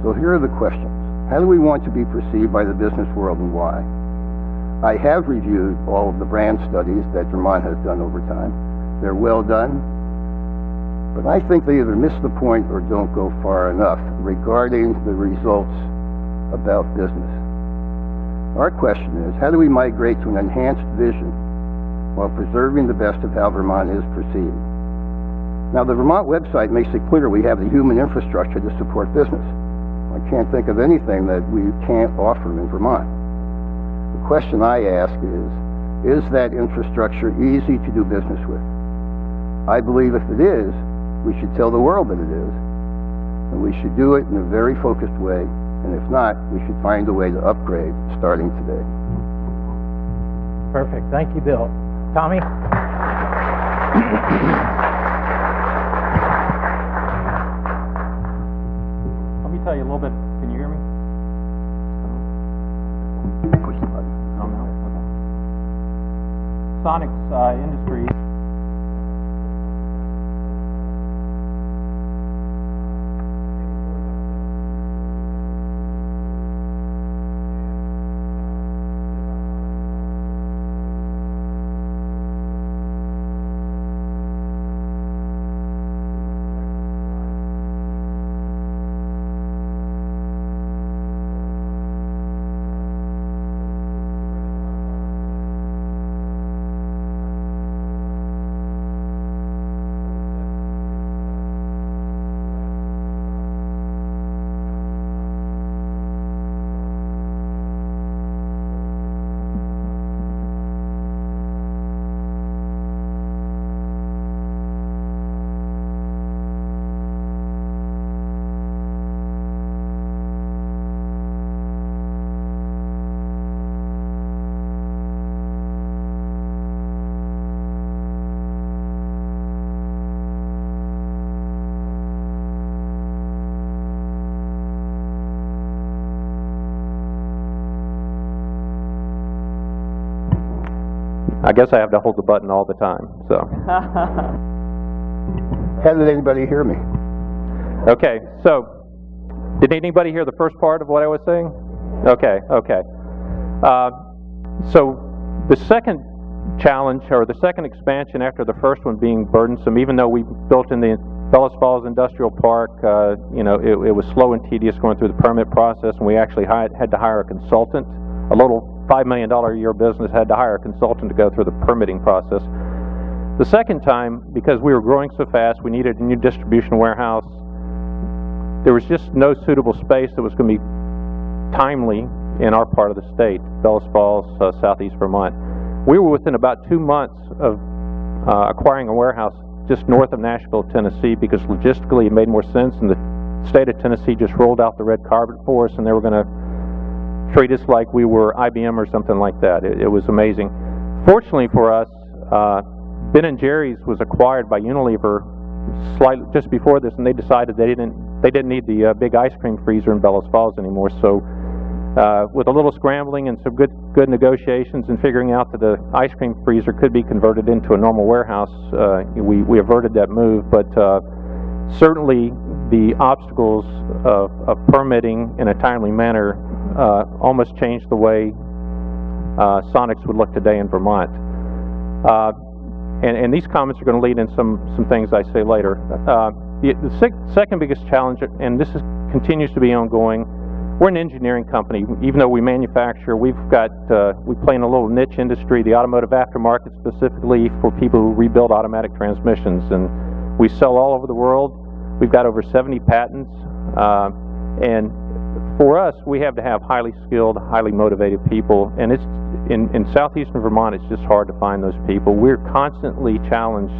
So here are the questions. How do we want to be perceived by the business world and why? I have reviewed all of the brand studies that Vermont has done over time. They're well done, but I think they either miss the point or don't go far enough regarding the results about business. Our question is, how do we migrate to an enhanced vision while preserving the best of how Vermont is perceived? Now, the Vermont website makes it clear we have the human infrastructure to support business. I can't think of anything that we can't offer in Vermont. The question I ask is that infrastructure easy to do business with? I believe if it is, we should tell the world that it is, and we should do it in a very focused way, and if not, we should find a way to upgrade starting today. Perfect. Thank you, Bill. Tommy? Let me tell you a little bit. Can you hear me? Push the button. Oh, no. Okay. Sonic's Industries. I guess I have to hold the button all the time, so. How did anybody hear me? Okay, so, did anybody hear the first part of what I was saying? Okay. So, the second challenge, or the second expansion after the first one being burdensome, even though we built in the Bellas Falls Industrial Park, it was slow and tedious going through the permit process, and we actually had to hire a consultant. A little $5 million a year business had to hire a consultant to go through the permitting process. The second time, because we were growing so fast, we needed a new distribution warehouse. There was just no suitable space that was going to be timely in our part of the state, Bellas Falls, southeast Vermont. We were within about 2 months of acquiring a warehouse just north of Nashville, Tennessee, because logistically it made more sense, and the state of Tennessee just rolled out the red carpet for us, and they were going to treat us like we were IBM or something like that. It was amazing. Fortunately for us, Ben & Jerry's was acquired by Unilever slightly just before this, and they decided they didn't need the big ice cream freezer in Bellas Falls anymore. So with a little scrambling and some good negotiations and figuring out that the ice cream freezer could be converted into a normal warehouse, we averted that move. But certainly the obstacles of permitting in a timely manner almost changed the way Sonics would look today in Vermont. And these comments are going to lead in some things I say later. The second biggest challenge, and this continues to be ongoing, we're an engineering company. Even though we manufacture, we play in a little niche industry, the automotive aftermarket, specifically for people who rebuild automatic transmissions. And we sell all over the world. We've got over 70 patents. And for us, we have to have highly skilled, highly motivated people. And it's in southeastern Vermont, it's just hard to find those people. We're constantly challenged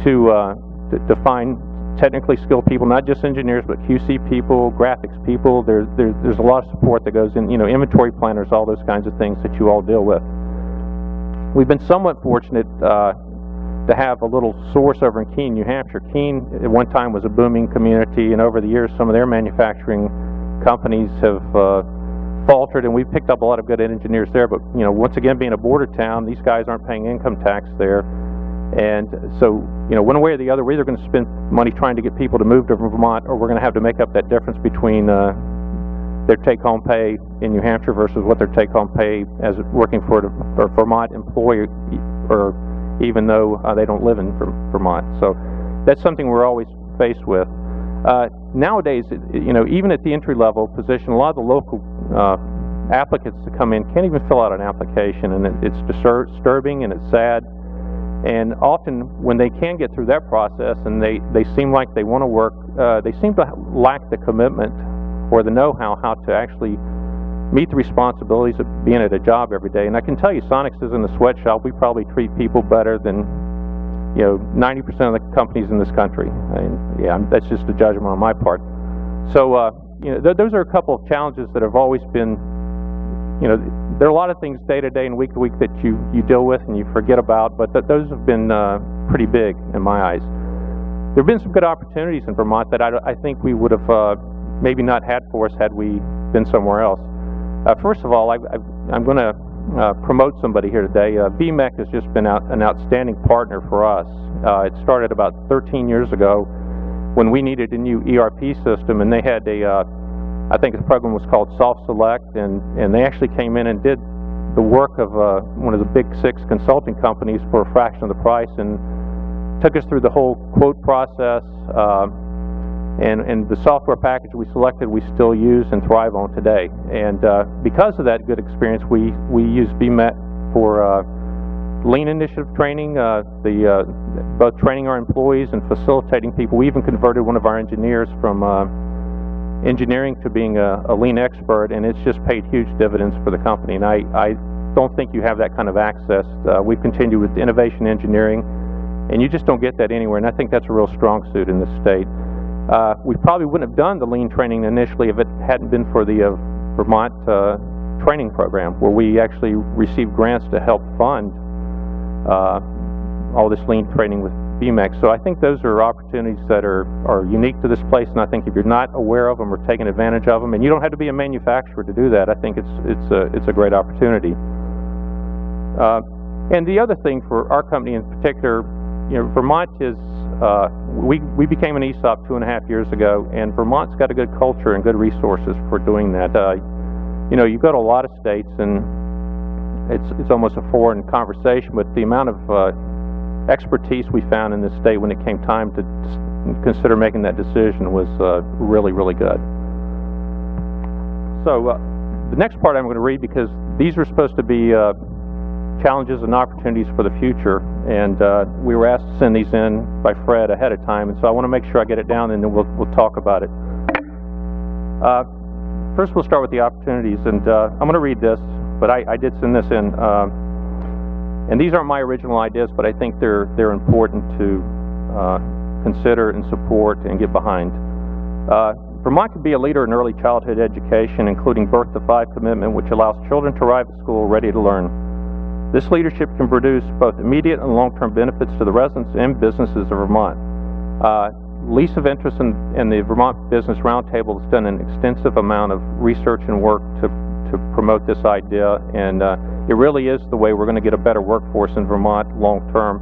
to find technically skilled people, not just engineers, but QC people, graphics people. There's a lot of support that goes in, inventory planners, all those kinds of things that you all deal with. We've been somewhat fortunate to have a little source over in Keene, New Hampshire. Keene at one time was a booming community, and over the years some of their manufacturing companies have faltered, and we've picked up a lot of good engineers there. But once again, being a border town, these guys aren't paying income tax there. And so, one way or the other, we're either going to spend money trying to get people to move to Vermont, or we're going to have to make up that difference between their take-home pay in New Hampshire versus what their take-home pay as working for a Vermont employer, or even though they don't live in Vermont. So that's something we're always faced with. Nowadays, even at the entry-level position, a lot of the local applicants that come in can't even fill out an application, and it's disturbing and it's sad. And often when they can get through that process and they seem like they want to work, they seem to lack the commitment or the know-how how to actually meet the responsibilities of being at a job every day. And I can tell you, Sonics isn't a sweatshop. We probably treat people better than 90% of the companies in this country. That's just a judgment on my part. So those are a couple of challenges that have always been, there are a lot of things day to day and week to week that you deal with and you forget about, but those have been pretty big in my eyes. There have been some good opportunities in Vermont that I think we would have maybe not had for us had we been somewhere else. First of all, I'm going to promote somebody here today. VMEC has just been an outstanding partner for us. It started about 13 years ago when we needed a new ERP system, and they had I think the program was called Soft Select, and they actually came in and did the work of one of the big 6 consulting companies for a fraction of the price, and took us through the whole quote process, and the software package we selected we still use and thrive on today. And because of that good experience, we use VMET for Lean Initiative training, both training our employees and facilitating people. We even converted one of our engineers from engineering to being a lean expert, and it's just paid huge dividends for the company. And I don't think you have that kind of access. We've continued with innovation engineering, and you just don't get that anywhere, and I think that's a real strong suit in this state. We probably wouldn't have done the lean training initially if it hadn't been for the Vermont training program, where we actually received grants to help fund all this lean training with VMEC. So I think those are opportunities that are unique to this place, and I think if you're not aware of them or taking advantage of them, and you don't have to be a manufacturer to do that, I think it's a great opportunity. And the other thing for our company in particular, you know, Vermont is, we became an ESOP 2.5 years ago, and Vermont's got a good culture and good resources for doing that. You know, you go to a lot of states, and it's almost a foreign conversation, but the amount of expertise we found in this state when it came time to consider making that decision was really, really good. So the next part I'm going to read, because these are supposed to be challenges and opportunities for the future, and we were asked to send these in by Fred ahead of time, and so I want to make sure I get it down, and then we'll talk about it. First we'll start with the opportunities, and I'm going to read this, but I did send this in, and these aren't my original ideas, but I think they're important to consider and support and get behind. Vermont could be a leader in early childhood education, including Birth to 5 commitment, which allows children to arrive at school ready to learn. This leadership can produce both immediate and long-term benefits to the residents and businesses of Vermont. Lease of Interest in the Vermont Business Roundtable has done an extensive amount of research and work to promote this idea, and it really is the way we're going to get a better workforce in Vermont long-term.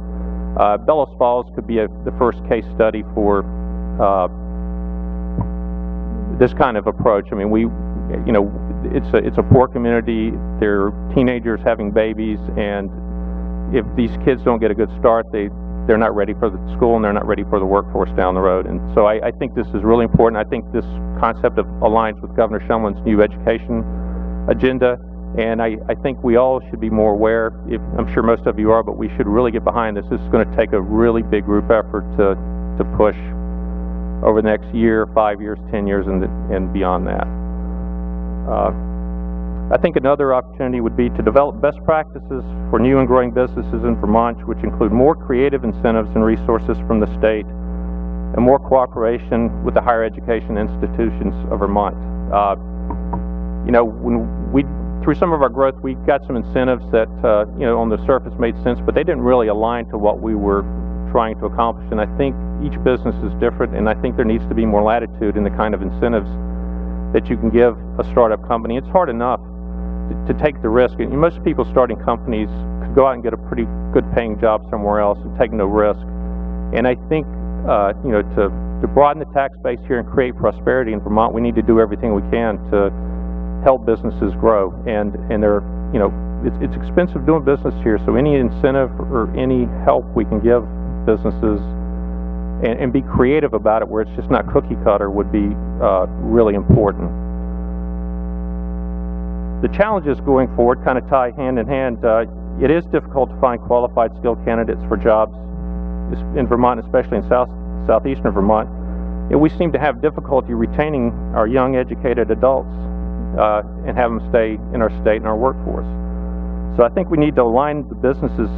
Bellows Falls could be the first case study for this kind of approach. I mean, you know, it's a poor community. There are teenagers having babies, and if these kids don't get a good start, they're not ready for the school, and they're not ready for the workforce down the road. And so I think this is really important. I think this concept aligns with Governor Shumlin's new education agenda, and I think we all should be more aware. I'm sure most of you are, but we should really get behind this. This is going to take a really big group effort to push over the next year, 5 years, 10 years, and beyond that. I think another opportunity would be to develop best practices for new and growing businesses in Vermont, which include more creative incentives and resources from the state, and more cooperation with the higher education institutions of Vermont. You know, through some of our growth, we got some incentives that, you know, on the surface made sense, but they didn't really align to what we were trying to accomplish. And I think each business is different, and I think there needs to be more latitude in the kind of incentives that you can give a startup company. It's hard enough to take the risk. And most people starting companies could go out and get a pretty good paying job somewhere else and take no risk. And I think, you know, to broaden the tax base here and create prosperity in Vermont, we need to do everything we can to help businesses grow. And they're, you know, it's expensive doing business here, so any incentive or any help we can give businesses and be creative about it, where it's just not cookie cutter, would be really important. The challenges going forward kind of tie hand in hand. It is difficult to find qualified, skilled candidates for jobs in Vermont, especially in southeastern Vermont. And we seem to have difficulty retaining our young, educated adults and have them stay in our state and our workforce. So I think we need to align the businesses'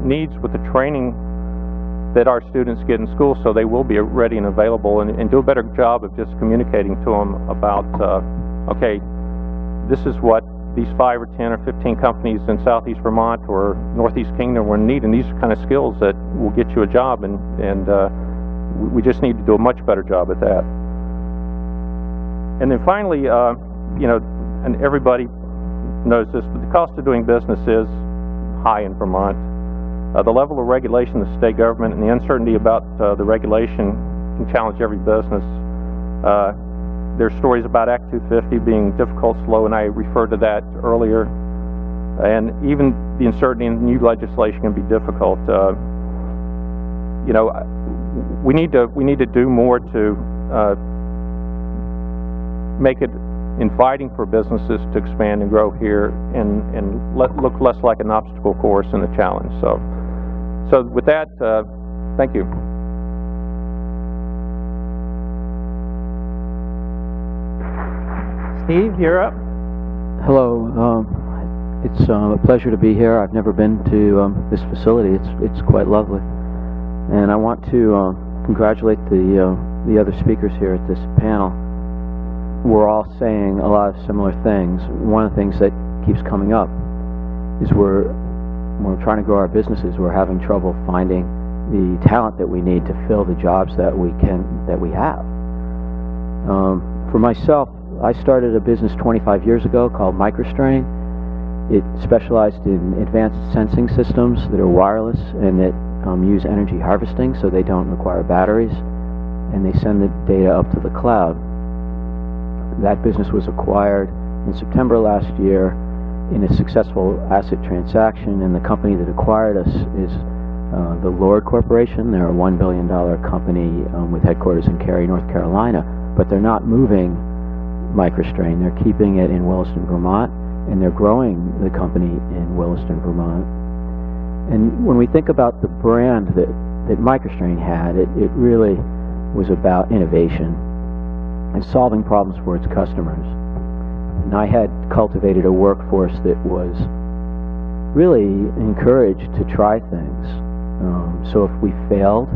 needs with the training that our students get in school, so they will be ready and available, and do a better job of just communicating to them about, okay, this is what these 5 or 10 or 15 companies in southeast Vermont or northeast Kingdom will need, and these are kind of skills that will get you a job, and we just need to do a much better job at that. And then finally, you know, and everybody knows this, but the cost of doing business is high in Vermont. The level of regulation of the state government and the uncertainty about the regulation can challenge every business. There's stories about Act 250 being difficult, slow, and I referred to that earlier. And even the uncertainty in new legislation can be difficult. You know, we need to do more to make it inviting for businesses to expand and grow here, and look less like an obstacle course and a challenge. So with that, thank you. Steve, you're up. Hello. It's a pleasure to be here. I've never been to this facility. It's quite lovely, and I want to congratulate the other speakers here at this panel. We're all saying a lot of similar things. One of the things that keeps coming up is when we're trying to grow our businesses, we're having trouble finding the talent that we need to fill the jobs that we have. For myself, I started a business 25 years ago called MicroStrain, It specialized in advanced sensing systems that are wireless and that use energy harvesting, so they don't require batteries, and they send the data up to the cloud. That business was acquired in September last year in a successful asset transaction, and the company that acquired us is the Lord Corporation. They're a $1 billion company with headquarters in Cary, North Carolina, but they're not moving MicroStrain. They're keeping it in Williston, Vermont, and they're growing the company in Williston, Vermont. And when we think about the brand that MicroStrain had, it really was about innovation and solving problems for its customers. And I had cultivated a workforce that was really encouraged to try things. So if we failed,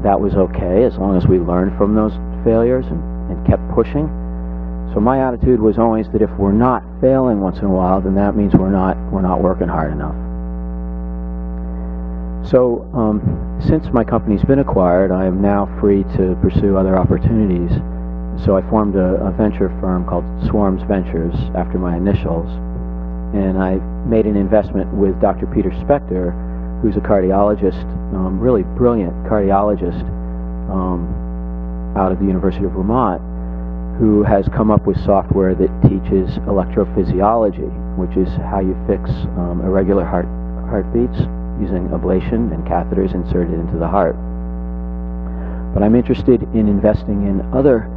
that was okay, as long as we learned from those failures and kept pushing. So my attitude was always that if we're not failing once in a while, then that means we're not working hard enough. So since my company's been acquired, I am now free to pursue other opportunities. So I formed a venture firm called Swarms Ventures after my initials, and I made an investment with Dr. Peter Spector, who's a cardiologist, really brilliant cardiologist out of the University of Vermont, who has come up with software that teaches electrophysiology, which is how you fix irregular heartbeats using ablation and catheters inserted into the heart. But I'm interested in investing in other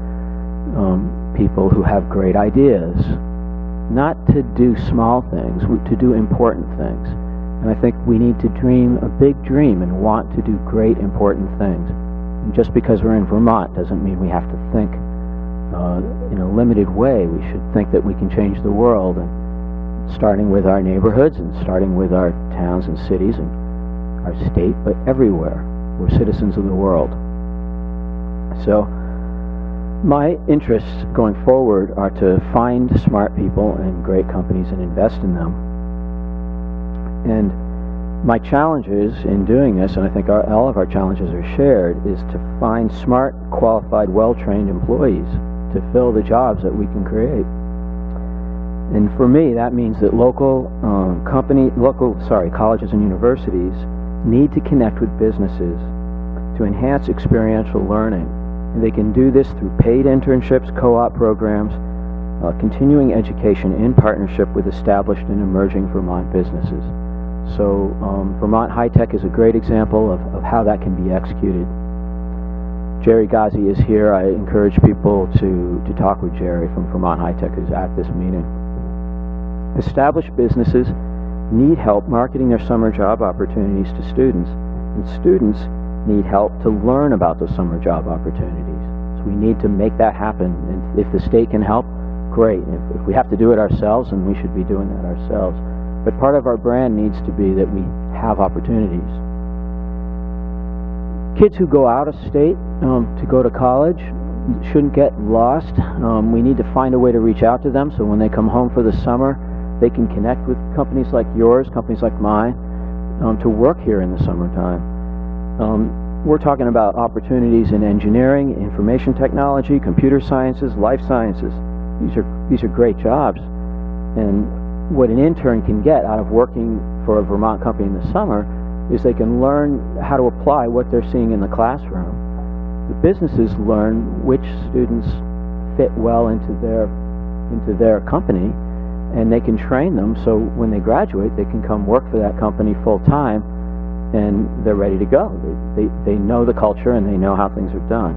people who have great ideas, not to do small things, to do important things. And I think we need to dream a big dream and want to do great, important things. And just because we're in Vermont doesn't mean we have to think in a limited way. We should think that we can change the world, and starting with our neighborhoods and starting with our towns and cities and our state, but everywhere. We're citizens of the world. So my interests going forward are to find smart people and great companies and invest in them. And my challenges in doing this, and I think all of our challenges are shared, is to find smart, qualified, well-trained employees to fill the jobs that we can create. And for me, that means that colleges and universities need to connect with businesses to enhance experiential learning. And they can do this through paid internships, co-op programs, continuing education in partnership with established and emerging Vermont businesses. So Vermont High Tech is a great example of how that can be executed. Jerry Ghazi is here. I encourage people to talk with Jerry from Vermont High Tech, who's at this meeting. Established businesses need help marketing their summer job opportunities to students, and students need help to learn about those summer job opportunities. So we need to make that happen, and if the state can help, great. If we have to do it ourselves, then we should be doing that ourselves. But part of our brand needs to be that we have opportunities. Kids who go out of state to go to college shouldn't get lost. We need to find a way to reach out to them so when they come home for the summer, they can connect with companies like yours, companies like mine, to work here in the summertime. We're talking about opportunities in engineering, information technology, computer sciences, life sciences. These are great jobs. And what an intern can get out of working for a Vermont company in the summer is they can learn how to apply what they're seeing in the classroom. The businesses learn which students fit well into their company, and they can train them so when they graduate they can come work for that company full time and they're ready to go. They know the culture and they know how things are done.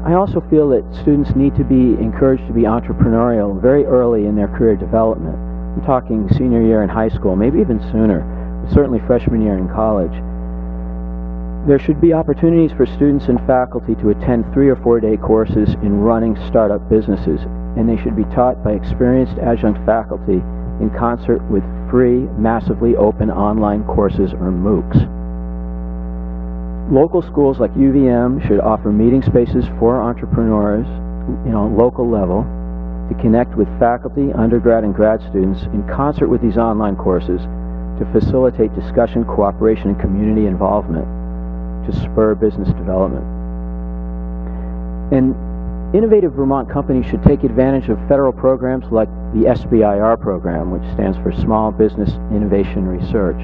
I also feel that students need to be encouraged to be entrepreneurial very early in their career development. I'm talking senior year in high school, maybe even sooner, but certainly freshman year in college. There should be opportunities for students and faculty to attend 3 or 4 day courses in running startup businesses, and they should be taught by experienced adjunct faculty in concert with free, massively open online courses or MOOCs. Local schools like UVM should offer meeting spaces for entrepreneurs, on a local level, to connect with faculty, undergrad, and grad students in concert with these online courses to facilitate discussion, cooperation, and community involvement to spur business development. And Innovative Vermont companies should take advantage of federal programs like the SBIR program, which stands for Small Business Innovation Research.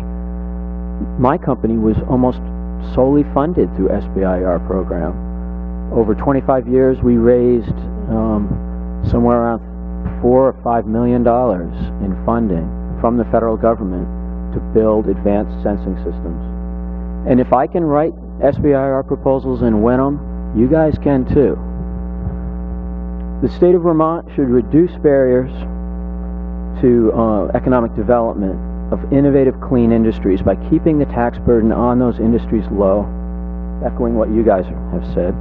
My company was almost solely funded through SBIR program. Over 25 years, we raised somewhere around $4 or $5 million in funding from the federal government to build advanced sensing systems. And if I can write SBIR proposals and win them, you guys can too. The state of Vermont should reduce barriers to economic development of innovative clean industries by keeping the tax burden on those industries low, echoing what you guys have said,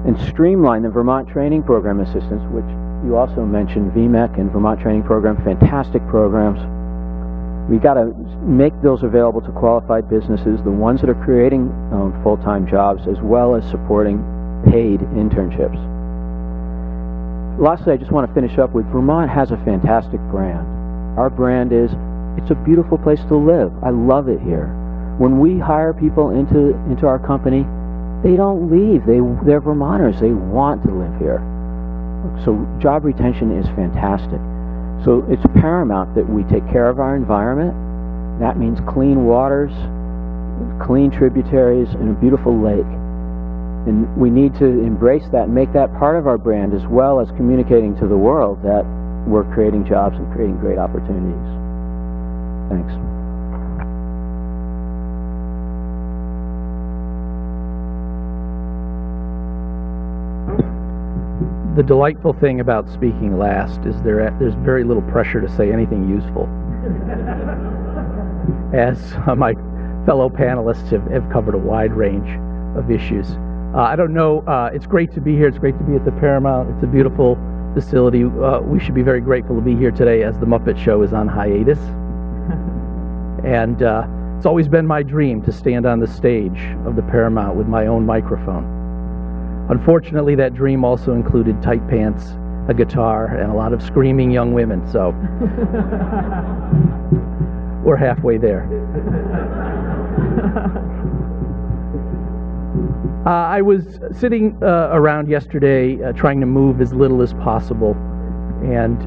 and streamline the Vermont Training Program Assistance, which you also mentioned, VMEC and Vermont Training Program, fantastic programs. We got to make those available to qualified businesses, the ones that are creating full-time jobs, as well as supporting paid internships. Lastly, I just want to finish up with Vermont has a fantastic brand. Our brand is, it's a beautiful place to live. I love it here. When we hire people into our company, they don't leave. They're Vermonters. They want to live here. So job retention is fantastic. So it's paramount that we take care of our environment. That means clean waters, clean tributaries, and a beautiful lake. And we need to embrace that and make that part of our brand, as well as communicating to the world that we're creating jobs and creating great opportunities. Thanks. The delightful thing about speaking last is there's very little pressure to say anything useful. As my fellow panelists have covered a wide range of issues. I don't know, it's great to be here. It's great to be at the Paramount. It's a beautiful facility. We should be very grateful to be here today as the Muppet Show is on hiatus. And it's always been my dream to stand on the stage of the Paramount with my own microphone. Unfortunately, that dream also included tight pants, a guitar, and a lot of screaming young women, so we're halfway there. I was sitting around yesterday trying to move as little as possible and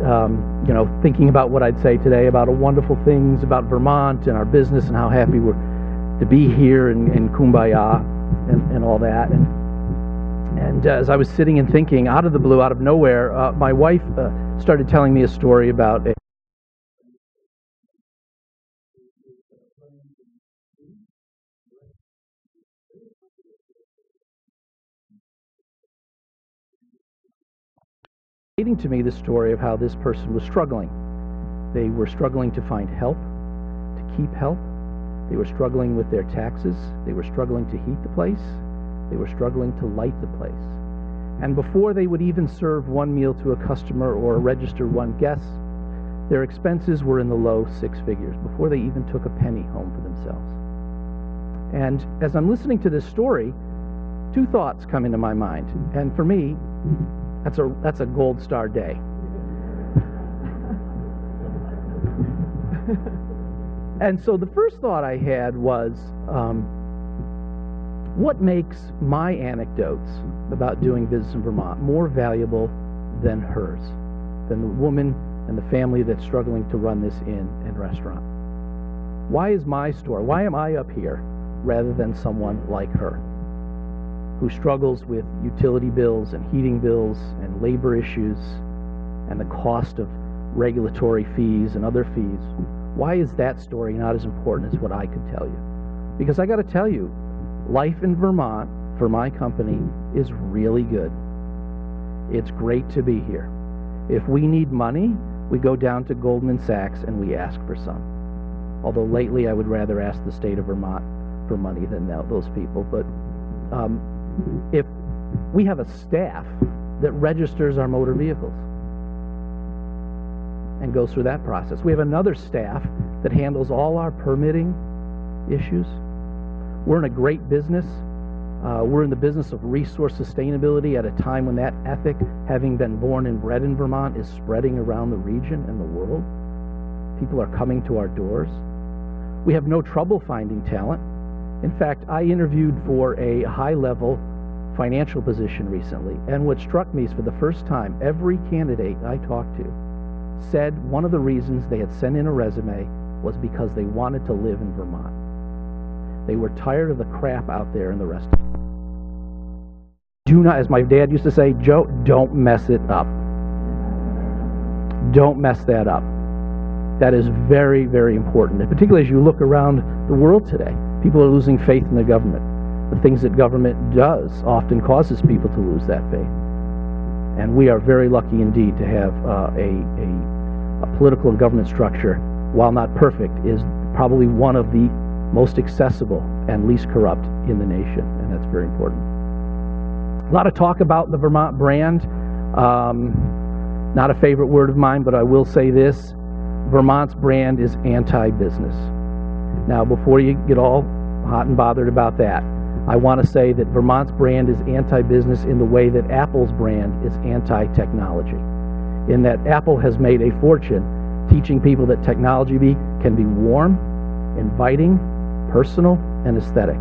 thinking about what I'd say today about wonderful things about Vermont and our business and how happy we're to be here in Kumbaya and all that. And as I was sitting and thinking, out of the blue, out of nowhere, my wife started telling me a story about to me the story of how this person was struggling. They were struggling to find help, to keep help. They were struggling with their taxes. They were struggling to heat the place. They were struggling to light the place. And before they would even serve one meal to a customer or register one guest, their expenses were in the low six figures before they even took a penny home for themselves. And as I'm listening to this story, two thoughts come into my mind. And for me, that's a gold star day. And so the first thought I had was, what makes my anecdotes about doing business in Vermont more valuable than hers, than the woman and the family that's struggling to run this inn and restaurant? Why is my story, why am I up here rather than someone like her, who struggles with utility bills and heating bills and labor issues and the cost of regulatory fees and other fees? Why is that story not as important as what I could tell you? Because I got to tell you, life in Vermont for my company is really good. It's great to be here. If we need money, we go down to Goldman Sachs and we ask for some. Although lately I would rather ask the state of Vermont for money than those people. But if we have a staff that registers our motor vehicles and goes through that process. We have another staff that handles all our permitting issues. We're in a great business. We're in the business of resource sustainability at a time when that ethic, having been born and bred in Vermont, is spreading around the region and the world. People are coming to our doors. We have no trouble finding talent. In fact, I interviewed for a high-level financial position recently, and what struck me is for the first time, every candidate I talked to said one of the reasons they had sent in a resume was because they wanted to live in Vermont. They were tired of the crap out there in the rest of it. Do not, as my dad used to say, Joe, don't mess it up. Don't mess that up. That is very, very important, and particularly as you look around the world today. People are losing faith in the government. The things that government does often causes people to lose that faith. And we are very lucky indeed to have a political and government structure, while not perfect, is probably one of the most accessible and least corrupt in the nation, and that's very important. A lot of talk about the Vermont brand. Not a favorite word of mine, but I will say this. Vermont's brand is anti-business. Now, before you get all hot and bothered about that, I want to say that Vermont's brand is anti-business in the way that Apple's brand is anti-technology. In that Apple has made a fortune teaching people that technology can be warm, inviting, personal, and aesthetic.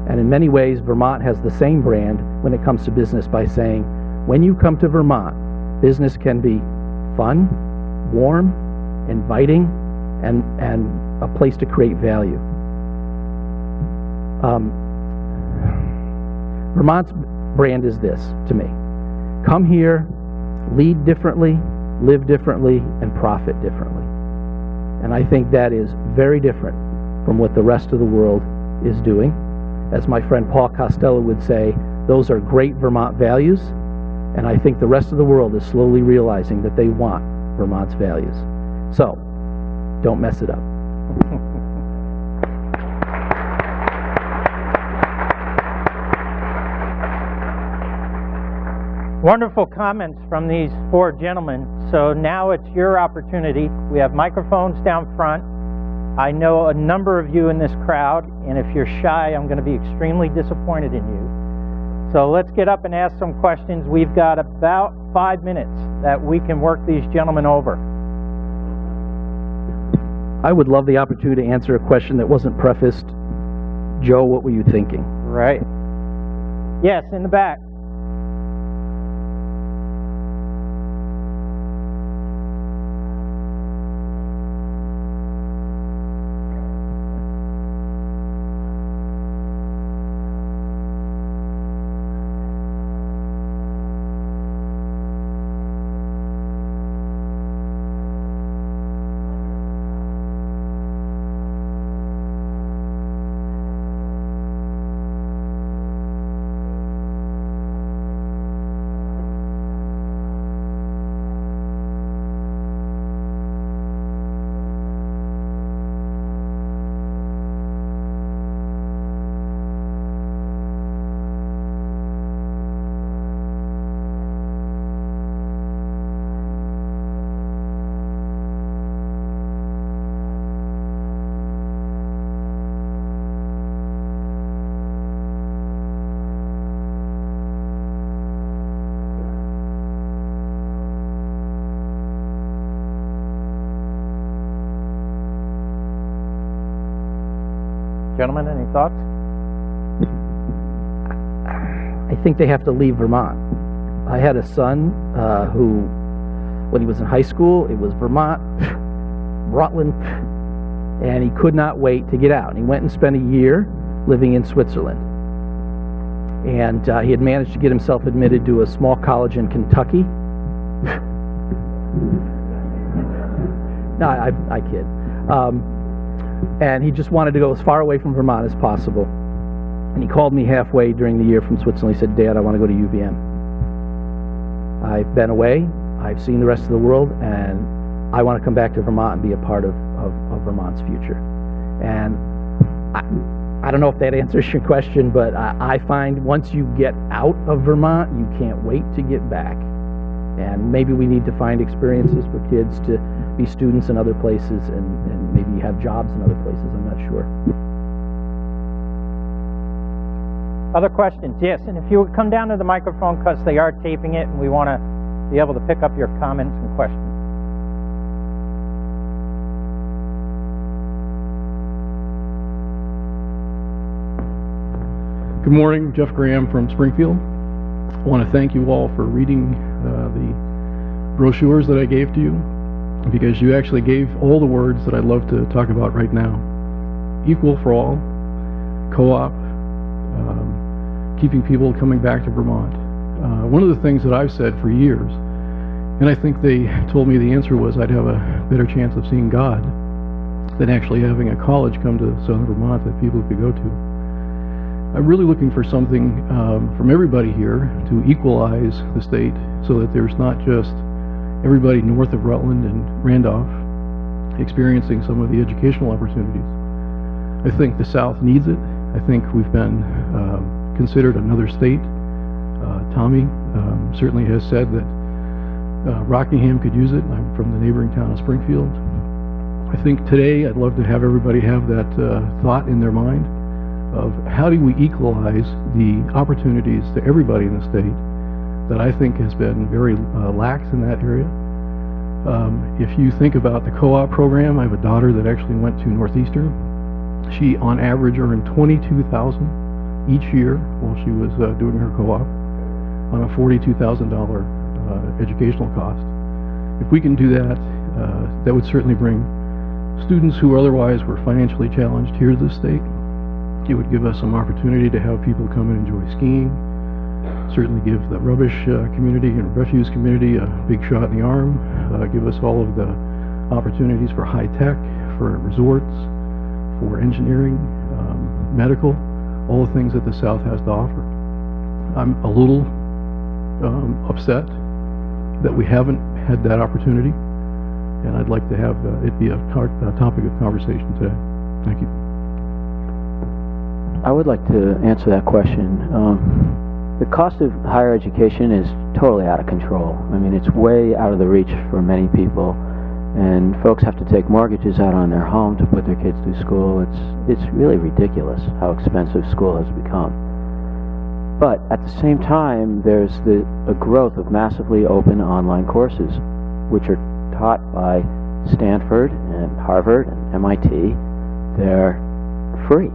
And in many ways, Vermont has the same brand when it comes to business by saying, when you come to Vermont, business can be fun, warm, inviting, and a place to create value. Vermont's brand is this to me. Come here, lead differently, live differently, and profit differently. And I think that is very different from what the rest of the world is doing. As my friend Paul Costello would say, those are great Vermont values, and I think the rest of the world is slowly realizing that they want Vermont's values. So, don't mess it up. Wonderful comments from these four gentlemen. So now it's your opportunity. We have microphones down front. I know a number of you in this crowd, and if you're shy, I'm going to be extremely disappointed in you. So let's get up and ask some questions. We've got about 5 minutes that we can work these gentlemen over. I would love the opportunity to answer a question that wasn't prefaced. Joe, what were you thinking? Right. Yes, in the back. Gentlemen, any thoughts? I think they have to leave Vermont. I had a son who, when he was in high school, it was Vermont, Rutland, and he could not wait to get out. And he went and spent a year living in Switzerland. And he had managed to get himself admitted to a small college in Kentucky. No, I kid. And he just wanted to go as far away from Vermont as possible. And he called me halfway during the year from Switzerland. He said, Dad, I want to go to UVM. I've been away, I've seen the rest of the world, and I want to come back to Vermont and be a part of Vermont's future. And I don't know if that answers your question, but I find once you get out of Vermont, you can't wait to get back. And maybe we need to find experiences for kids to be students in other places and maybe have jobs in other places. I'm not sure. Other questions? Yes, and if you would come down to the microphone because they are taping it and we want to be able to pick up your comments and questions. Good morning, Jeff Graham from Springfield. I want to thank you all for reading the brochures that I gave to you, because you actually gave all the words that I'd love to talk about right now. Equal for all, co-op, keeping people coming back to Vermont. One of the things that I've said for years, and I think they told me the answer was I'd have a better chance of seeing God than actually having a college come to southern Vermont that people could go to. I'm really looking for something from everybody here to equalize the state so that there's not just everybody north of Rutland and Randolph experiencing some of the educational opportunities. I think the South needs it. I think we've been considered another state. Tommy certainly has said that Rockingham could use it. I'm from the neighboring town of Springfield. I think today I'd love to have everybody have that thought in their mind of how do we equalize the opportunities to everybody in the state that I think has been very lax in that area. If you think about the co-op program, I have a daughter that actually went to Northeastern. She on average earned $22,000 each year while she was doing her co-op on a $42,000 educational cost. If we can do that, that would certainly bring students who otherwise were financially challenged here to the state. It would give us some opportunity to have people come and enjoy skiing, certainly give the rubbish community and refuse community a big shot in the arm, give us all of the opportunities for high tech, for resorts, for engineering, medical, all the things that the South has to offer. I'm a little upset that we haven't had that opportunity, and I'd like to have it be a topic of conversation today. Thank you. I would like to answer that question. The cost of higher education is totally out of control. I mean, it's way out of the reach for many people, and folks have to take mortgages out on their home to put their kids through school. It's really ridiculous how expensive school has become. But at the same time, there's a growth of massively open online courses, which are taught by Stanford and Harvard and MIT. They're free,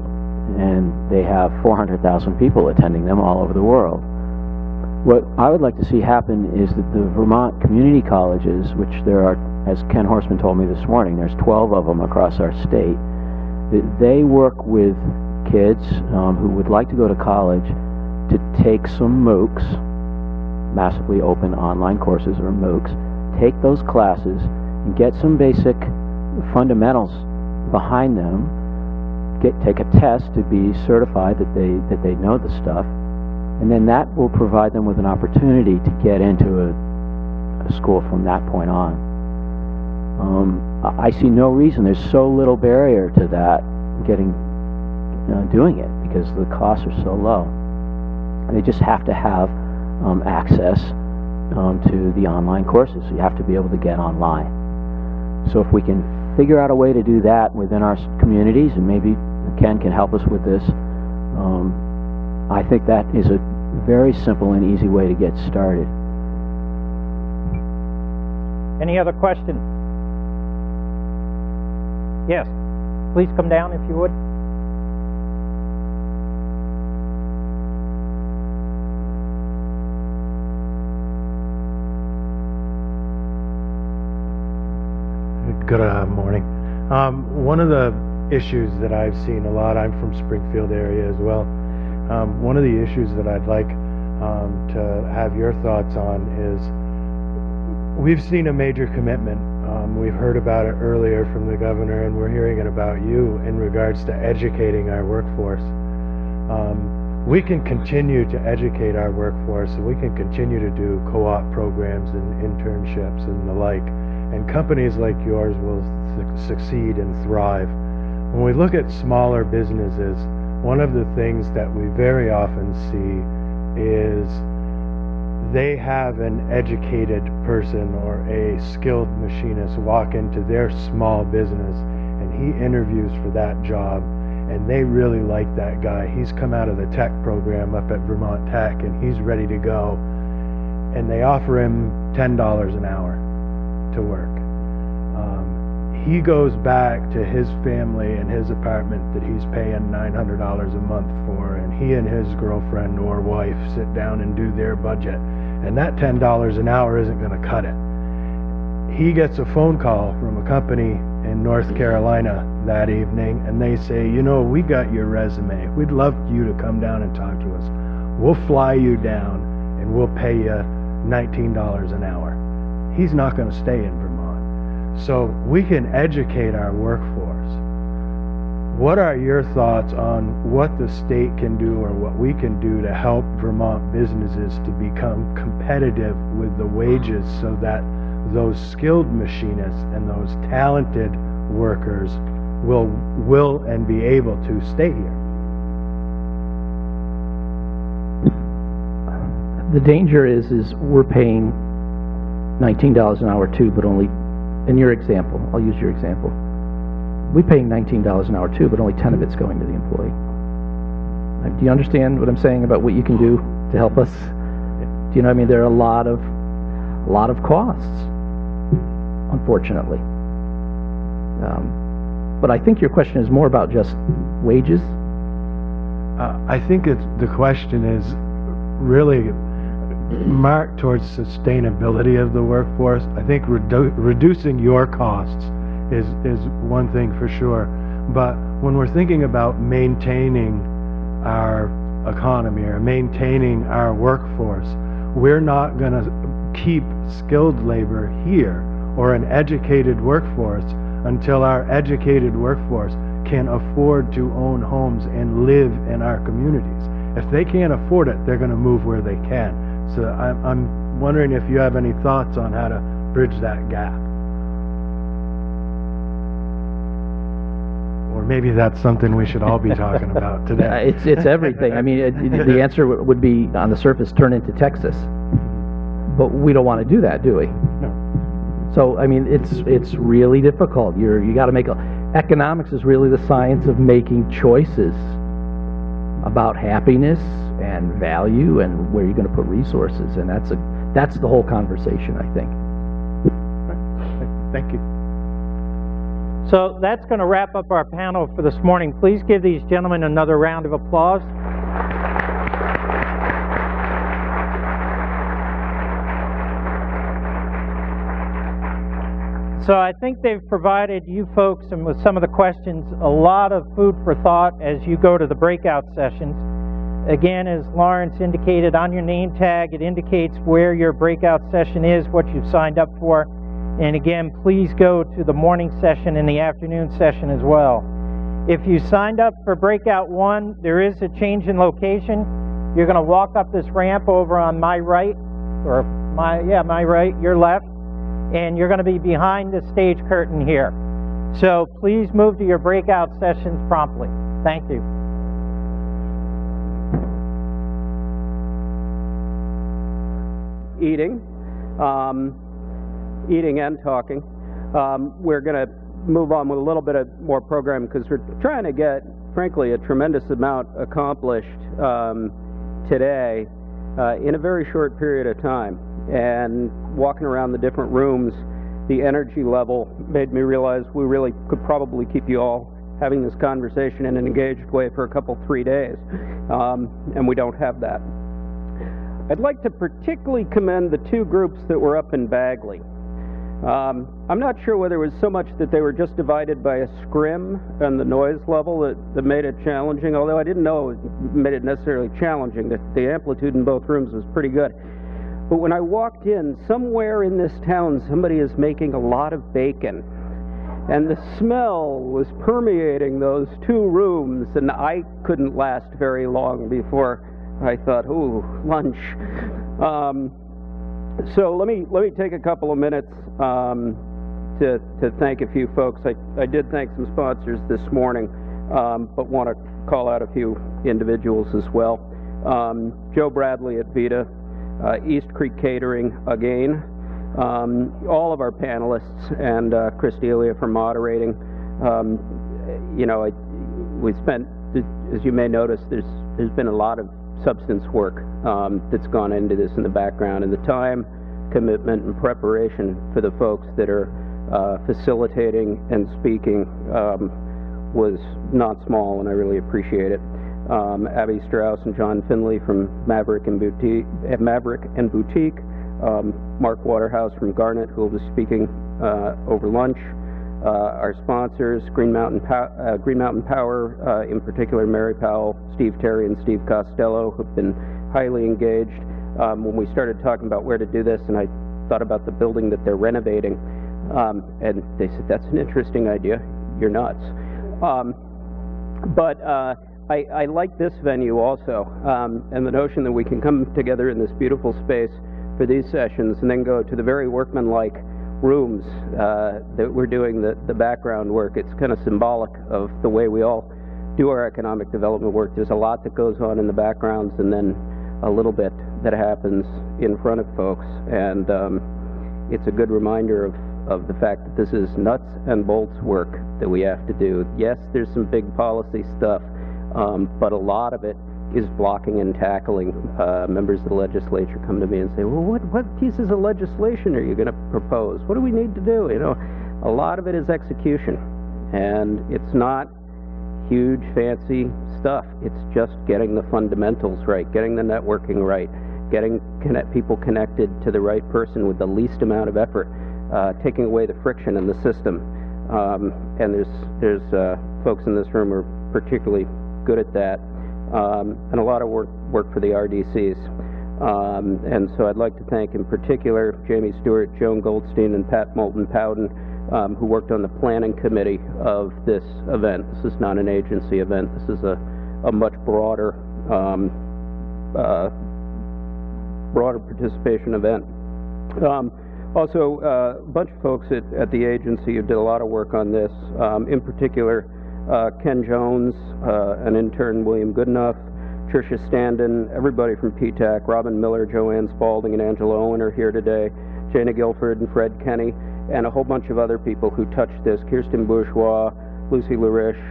and they have 400,000 people attending them all over the world. What I would like to see happen is that the Vermont community colleges, which there are, as Ken Horstman told me this morning, there's 12 of them across our state, that they work with kids who would like to go to college to take some MOOCs, massively open online courses or MOOCs, take those classes and get some basic fundamentals behind them, take a test to be certified that they know the stuff, and then that will provide them with an opportunity to get into a school from that point on. I see no reason, there's so little barrier to that doing it, because the costs are so low. They just have to have access to the online courses. You have to be able to get online. So if we can figure out a way to do that within our communities, and maybe Ken can help us with this, I think that is a very simple and easy way to get started. Any other questions? Yes. Please come down if you would. Good morning. One of the issues that I've seen a lot, I'm from Springfield area as well, one of the issues that I'd like to have your thoughts on is we've seen a major commitment. We've heard about it earlier from the governor, and we're hearing it about you in regards to educating our workforce. We can continue to educate our workforce, and we can continue to do co-op programs and internships and the like, and companies like yours will succeed and thrive. When we look at smaller businesses, one of the things that we very often see is they have an educated person or a skilled machinist walk into their small business, and he interviews for that job, and they really like that guy. He's come out of the tech program up at Vermont Tech, and he's ready to go, and they offer him $10 an hour to work. he goes back to his family and his apartment that he's paying $900 a month for, and he and his girlfriend or wife sit down and do their budget, and that $10 an hour isn't going to cut it. He gets a phone call from a company in North Carolina that evening, and they say, you know, we got your resume. We'd love you to come down and talk to us. We'll fly you down, and we'll pay you $19 an hour. He's not going to stay in Vermont. So we can educate our workforce. What are your thoughts on what the state can do or what we can do to help Vermont businesses to become competitive with the wages so that those skilled machinists and those talented workers will and be able to stay here? The danger is we're paying $19 an hour too, but only, in your example, I'll use your example. We're paying $19 an hour too, but only 10 of it's going to the employee. Do you understand what I'm saying about what you can do to help us? Do you know what I mean? There are a lot of costs, unfortunately. But I think your question is more about just wages. I think the question is really marked towards sustainability of the workforce. I think reducing your costs is one thing for sure. But when we're thinking about maintaining our economy or maintaining our workforce, we're not going to keep skilled labor here or an educated workforce until our educated workforce can afford to own homes and live in our communities. If they can't afford it, they're going to move where they can. So I'm wondering if you have any thoughts on how to bridge that gap. Or maybe that's something we should all be talking about today. It's everything. I mean, the answer would be, on the surface, turn into Texas. But we don't want to do that, do we? No. So, I mean, it's really difficult. You got to make economics is really the science of making choices about happiness and value and where you're going to put resources, and that's the whole conversation, I think. Thank you. So that's going to wrap up our panel for this morning. Please give these gentlemen another round of applause. So I think they've provided you folks, and with some of the questions, a lot of food for thought as you go to the breakout sessions. Again, as Lawrence indicated, on your name tag, it indicates where your breakout session is, what you've signed up for. And again, please go to the morning session and the afternoon session as well. If you signed up for breakout 1, there is a change in location. You're going to walk up this ramp over on my right, or my right, your left, and you're going to be behind the stage curtain here. So please move to your breakout sessions promptly. Thank you. Eating and talking. We're going to move on with a little bit of more program because we're trying to get, frankly, a tremendous amount accomplished today in a very short period of time. And walking around the different rooms, the energy level made me realize we really could probably keep you all having this conversation in an engaged way for 3 days, and we don't have that. I'd like to particularly commend the 2 groups that were up in Bagley. I'm not sure whether it was so much that they were just divided by a scrim and the noise level that made it challenging, although I didn't know it made it necessarily challenging. The amplitude in both rooms was pretty good. But when I walked in, somewhere in this town, somebody is making a lot of bacon. And the smell was permeating those 2 rooms, and I couldn't last very long before I thought, ooh, lunch. So let me take a couple of minutes to thank a few folks. I did thank some sponsors this morning, but want to call out a few individuals as well. Joe Bradley at Vita, East Creek Catering again, all of our panelists, and Chris Delia for moderating. We spent, as you may notice, there's been a lot of substance work that's gone into this in the background, and the time, commitment, and preparation for the folks that are facilitating and speaking was not small, and I really appreciate it. Abby Strauss and John Finley from Maverick and Boutique, Mark Waterhouse from Garnet, who will be speaking over lunch. Our sponsors, Green Mountain Power, in particular Mary Powell, Steve Terry, and Steve Costello, who've been highly engaged. When we started talking about where to do this, and I thought about the building that they're renovating, and they said, that's an interesting idea, you're nuts. But I like this venue also, and the notion that we can come together in this beautiful space for these sessions and then go to the very workmanlike rooms that we're doing the background work. It's kind of symbolic of the way we all do our economic development work. There's a lot that goes on in the backgrounds and then a little bit that happens in front of folks, and it's a good reminder of the fact that this is nuts and bolts work that we have to do. Yes, there's some big policy stuff, but a lot of it is blocking and tackling. Members of the legislature come to me and say, well, what pieces of legislation are you going to propose? What do we need to do? You know, a lot of it is execution, and it's not huge fancy stuff. It's just getting the fundamentals right, getting the networking right, getting people connected to the right person with the least amount of effort, taking away the friction in the system. And there's folks in this room who are particularly good at that, and a lot of work for the RDCs. And so I'd like to thank in particular Jamie Stewart, Joan Goldstein, and Pat Moulton-Powden, who worked on the planning committee of this event. This is not an agency event. This is a much broader participation event. Also, a bunch of folks at the agency who did a lot of work on this, in particular Ken Jones, an intern, William Goodenough, Tricia Standen, everybody from PTAC, Robin Miller, Joanne Spalding, and Angela Owen are here today, Jana Guilford and Fred Kenny, and a whole bunch of other people who touched this, Kirsten Bourgeois, Lucy Larish,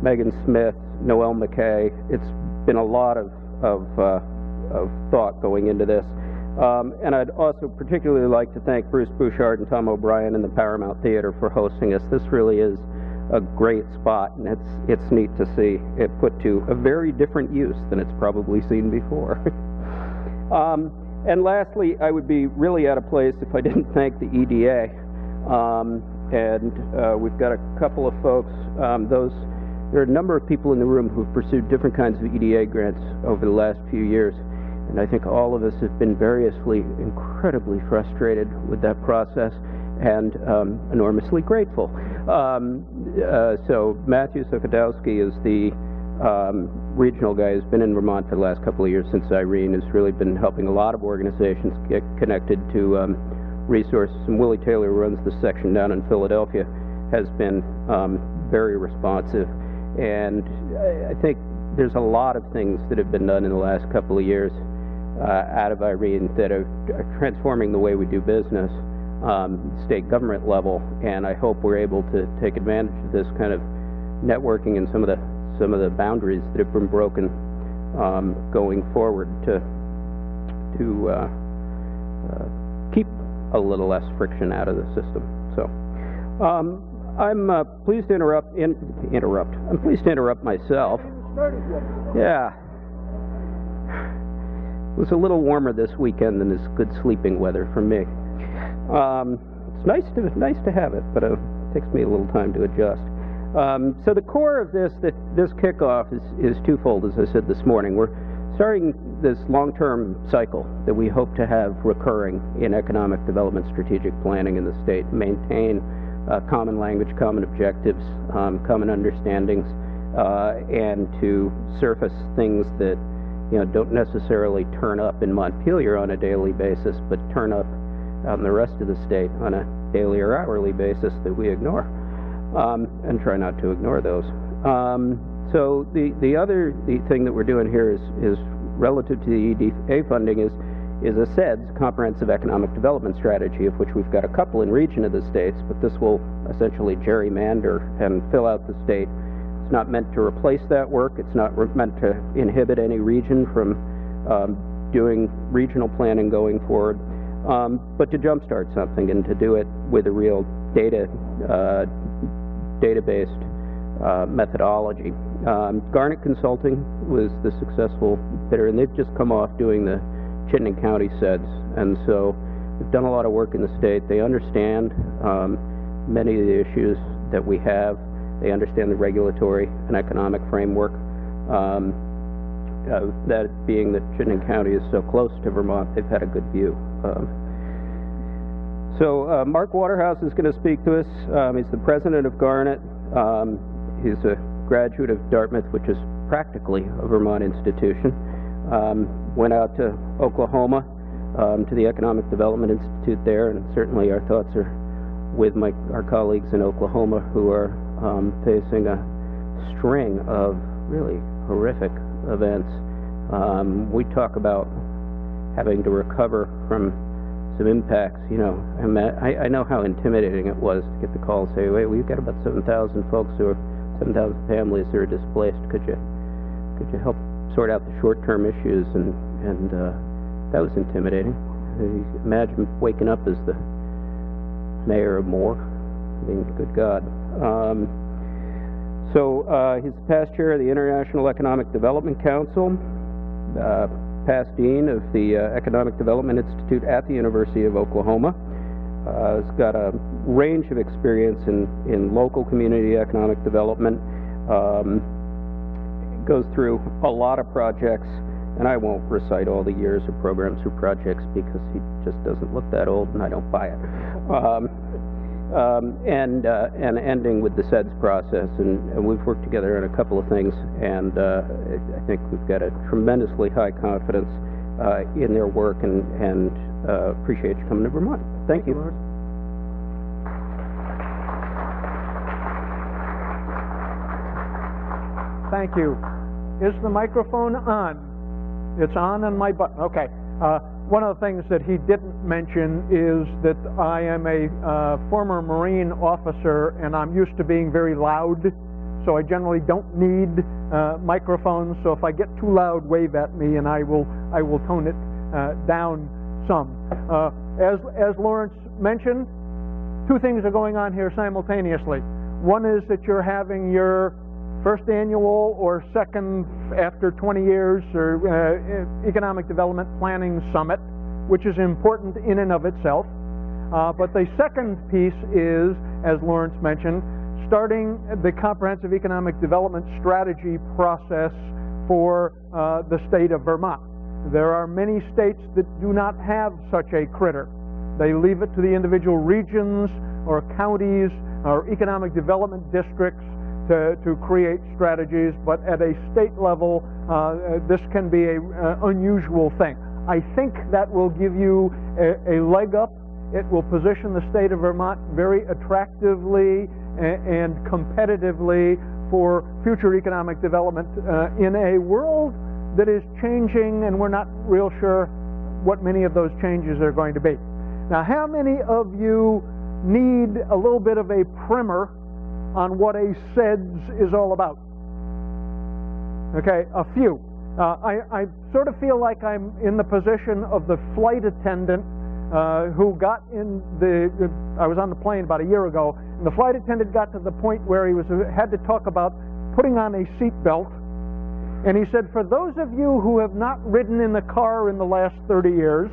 Megan Smith, Noelle McKay. It's been a lot of thought going into this. And I'd also particularly like to thank Bruce Bouchard and Tom O'Brien and the Paramount Theater for hosting us. This really is a great spot, and it's neat to see it put to a very different use than it's probably seen before. And lastly, I would be really out of place if I didn't thank the EDA. We've got a couple of folks, there are a number of people in the room who've pursued different kinds of EDA grants over the last few years, and I think all of us have been variously incredibly frustrated with that process and enormously grateful. So Matthew Sokadowski is the regional guy who's been in Vermont for the last couple of years since Irene, has really been helping a lot of organizations get connected to resources. And Willie Taylor, who runs the section down in Philadelphia, has been very responsive. And I think there's a lot of things that have been done in the last couple of years out of Irene that are transforming the way we do business, state government level, and I hope we're able to take advantage of this kind of networking and some of the boundaries that have been broken going forward to keep a little less friction out of the system. So I'm pleased to I'm pleased to interrupt myself. Yeah. It was a little warmer this weekend than is good sleeping weather for me. It's nice to have it, but it takes me a little time to adjust. So the core of this kickoff is twofold, as I said this morning. We're starting this long-term cycle that we hope to have recurring in economic development strategic planning in the state, maintain common language, common objectives, common understandings, and to surface things that don't necessarily turn up in Montpelier on a daily basis, but turn up out in the rest of the state on a daily or hourly basis that we ignore, and try not to ignore those. So the other thing that we're doing here is relative to the EDA funding is a SEDS, Comprehensive Economic Development Strategy, of which we've got a couple in region of the states, but this will essentially gerrymander and fill out the state. It's not meant to replace that work. It's not meant to inhibit any region from doing regional planning going forward. but to jumpstart something and to do it with a real data-based methodology. Garnet Consulting was the successful bidder, and they've just come off doing the Chittenden County SEDS, and so they've done a lot of work in the state. They understand many of the issues that we have. They understand the regulatory and economic framework. That being that Chittenden County is so close to Vermont, they've had a good view. So Mark Waterhouse is going to speak to us. He's the president of Garnet. He's a graduate of Dartmouth, which is practically a Vermont institution. Went out to Oklahoma, to the Economic Development Institute there, and certainly our thoughts are with our colleagues in Oklahoma who are facing a string of really horrific events. We talk about having to recover from some impacts. You know, I know how intimidating it was to get the call and say, wait, we've got about 7,000 folks who are 7,000 families who are displaced. Could you help sort out the short-term issues? And that was intimidating. Imagine waking up as the mayor of Moore. I mean, good God. So he's the past chair of the International Economic Development Council, past dean of the Economic Development Institute at the University of Oklahoma. He's got a range of experience in local community economic development. Goes through a lot of projects, and I won't recite all the years of programs or projects because he just doesn't look that old, and I don't buy it. And ending with the SEDS process, and we've worked together on a couple of things, and I think we've got a tremendously high confidence in their work, and appreciate you coming to Vermont. Thank you. Thank you. Is the microphone on? It's on my button. Okay. One of the things that he didn't mention is that I am a former Marine officer, and I'm used to being very loud, so I generally don't need microphones. So if I get too loud, wave at me, and I will tone it down some. As Lawrence mentioned, two things are going on here simultaneously. One is that you're having your first annual or second after 20 years or Economic Development Planning Summit, which is important in and of itself. But the second piece is, as Lawrence mentioned, starting the Comprehensive Economic Development Strategy process for the state of Vermont. There are many states that do not have such a critter. They leave it to the individual regions or counties or economic development districts to create strategies, but at a state level, this can be an unusual thing. I think that will give you a leg up. It will position the state of Vermont very attractively and competitively for future economic development in a world that is changing, and we're not real sure what many of those changes are going to be. Now, how many of you need a little bit of a primer on what a SEDS is all about? Okay, a few. I sort of feel like I'm in the position of the flight attendant who got in I was on the plane about a year ago, and the flight attendant got to the point where he had to talk about putting on a seat belt, and he said, for those of you who have not ridden in the car in the last 30 years,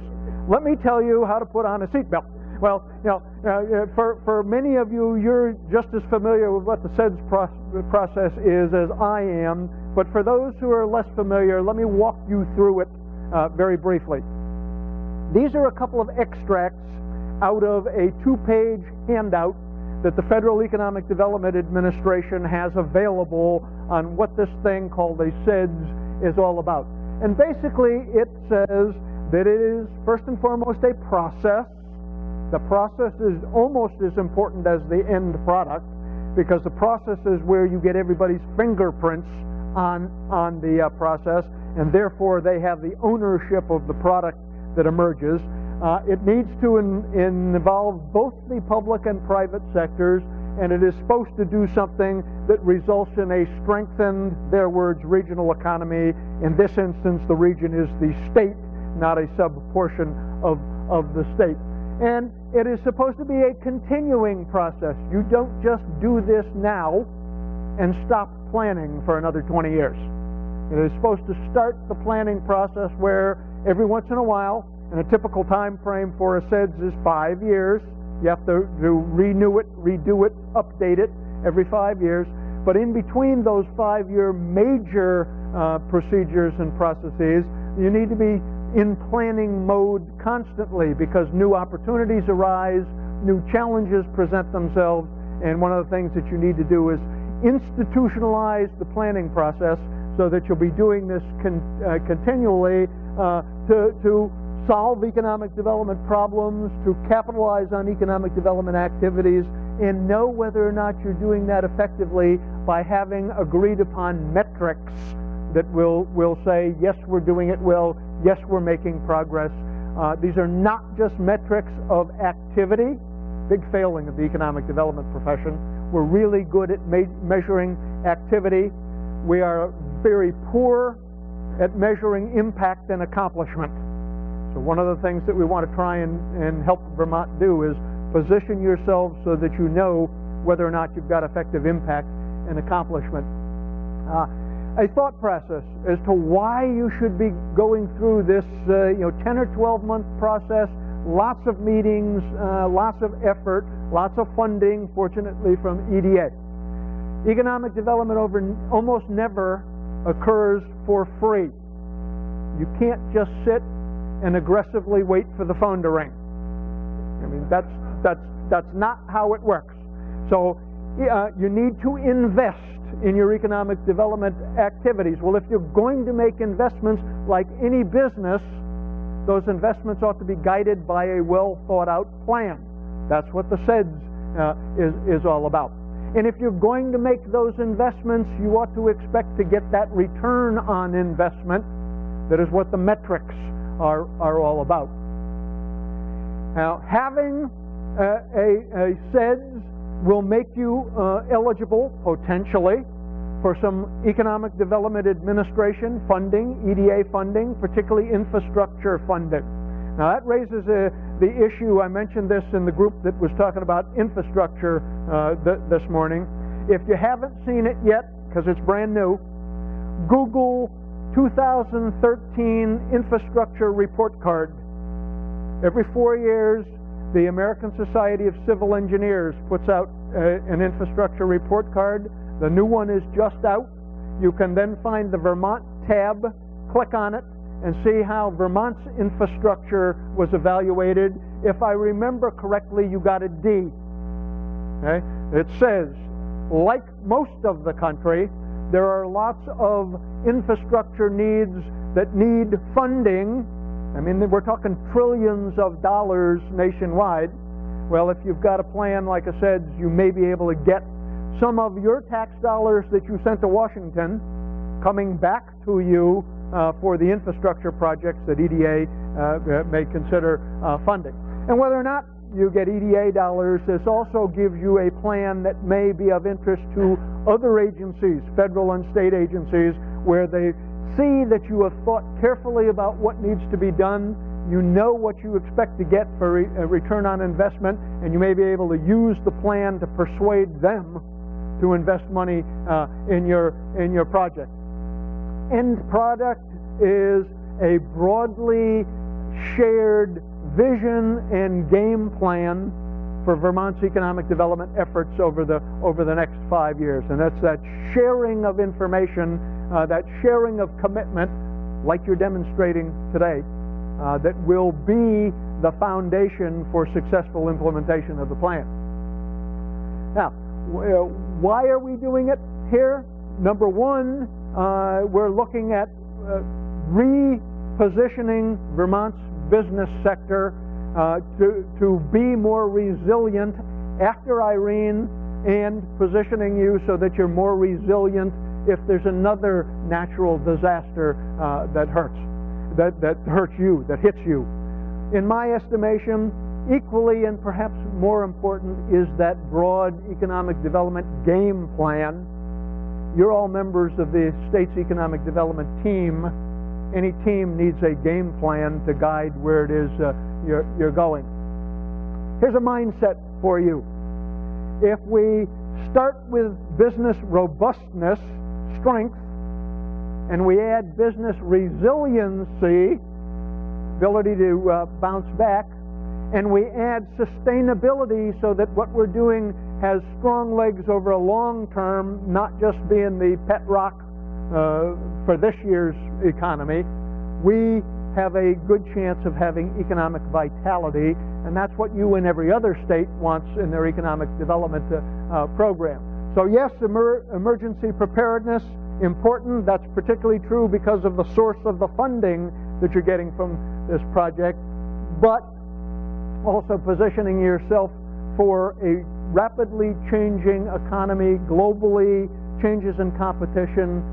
let me tell you how to put on a seat belt. Well, you know, for many of you, you're just as familiar with what the SEDS process is as I am, but for those who are less familiar, let me walk you through it very briefly. These are a couple of extracts out of a 2-page handout that the Federal Economic Development Administration has available on what this thing called a SEDS is all about. And basically, it says that it is, first and foremost, a process. The process is almost as important as the end product, because the process is where you get everybody's fingerprints on the process, and therefore they have the ownership of the product that emerges. It needs to involve both the public and private sectors, and it is supposed to do something that results in a strengthened, their words, regional economy. In this instance, the region is the state, not a sub-portion of of the state. And it is supposed to be a continuing process. You don't just do this now and stop planning for another 20 years. It is supposed to start the planning process where every once in a while, and a typical time frame for a SEDS is 5 years. You have to renew it, redo it, update it every 5 years. But in between those 5-year major procedures and processes, you need to be in planning mode constantly because new opportunities arise, new challenges present themselves, and one of the things that you need to do is institutionalize the planning process so that you'll be doing this continually to solve economic development problems, to capitalize on economic development activities, and know whether or not you're doing that effectively by having agreed upon metrics that will say, yes, we're doing it well, yes, we're making progress. These are not just metrics of activity, big failing of the economic development profession. We're really good at measuring activity. We are very poor at measuring impact and accomplishment. So one of the things that we want to try and help Vermont do is position yourselves so that you know whether or not you've got effective impact and accomplishment. A thought process as to why you should be going through this 10 or 12 month process, lots of meetings, lots of effort, lots of funding, fortunately from EDA. Economic development almost never occurs for free. You can't just sit and aggressively wait for the phone to ring. I mean, that's not how it works. So you need to invest in your economic development activities. Well, if you're going to make investments like any business, those investments ought to be guided by a well thought out plan. That's what the SEDS is all about. And if you're going to make those investments, you ought to expect to get that return on investment. That is what the metrics are all about. Now, having a SEDS will make you eligible, potentially, for some Economic Development Administration funding, EDA funding, particularly infrastructure funding. Now that raises the issue, I mentioned this in the group that was talking about infrastructure this morning. If you haven't seen it yet, because it's brand new, Google 2013 Infrastructure Report Card. Every 4 years, the American Society of Civil Engineers puts out an infrastructure report card. The new one is just out. You can then find the Vermont tab, click on it, and see how Vermont's infrastructure was evaluated. If I remember correctly, you got a D. Okay? It says, like most of the country, there are lots of infrastructure needs that need funding. I mean, we're talking trillions of dollars nationwide. Well, if you've got a plan, like I said, you may be able to get some of your tax dollars that you sent to Washington coming back to you for the infrastructure projects that EDA may consider funding. And whether or not you get EDA dollars, this also gives you a plan that may be of interest to other agencies, federal and state agencies, where they see that you have thought carefully about what needs to be done. You know what you expect to get for a return on investment, and you may be able to use the plan to persuade them to invest money in your project. End product is a broadly shared vision and game plan for Vermont's economic development efforts over the next 5 years, and that's that sharing of information, that sharing of commitment, like you're demonstrating today, that will be the foundation for successful implementation of the plan. Now, why are we doing it here? Number one, we're looking at repositioning Vermont's business sector to be more resilient after Irene, and positioning you so that you're more resilient if there's another natural disaster that hurts you, that hits you. In my estimation, equally and perhaps more important is that broad economic development game plan. You're all members of the state's economic development team. Any team needs a game plan to guide where it is you're going. Here's a mindset for you. If we start with business robustness, strength, and we add business resiliency, ability to bounce back, and we add sustainability so that what we're doing has strong legs over a long term, not just being the pet rock for this year's economy, we have a good chance of having economic vitality, and that's what you and every other state wants in their economic development program. So yes, emergency preparedness, important. That's particularly true because of the source of the funding that you're getting from this project, but also positioning yourself for a rapidly changing economy globally, changes in competition,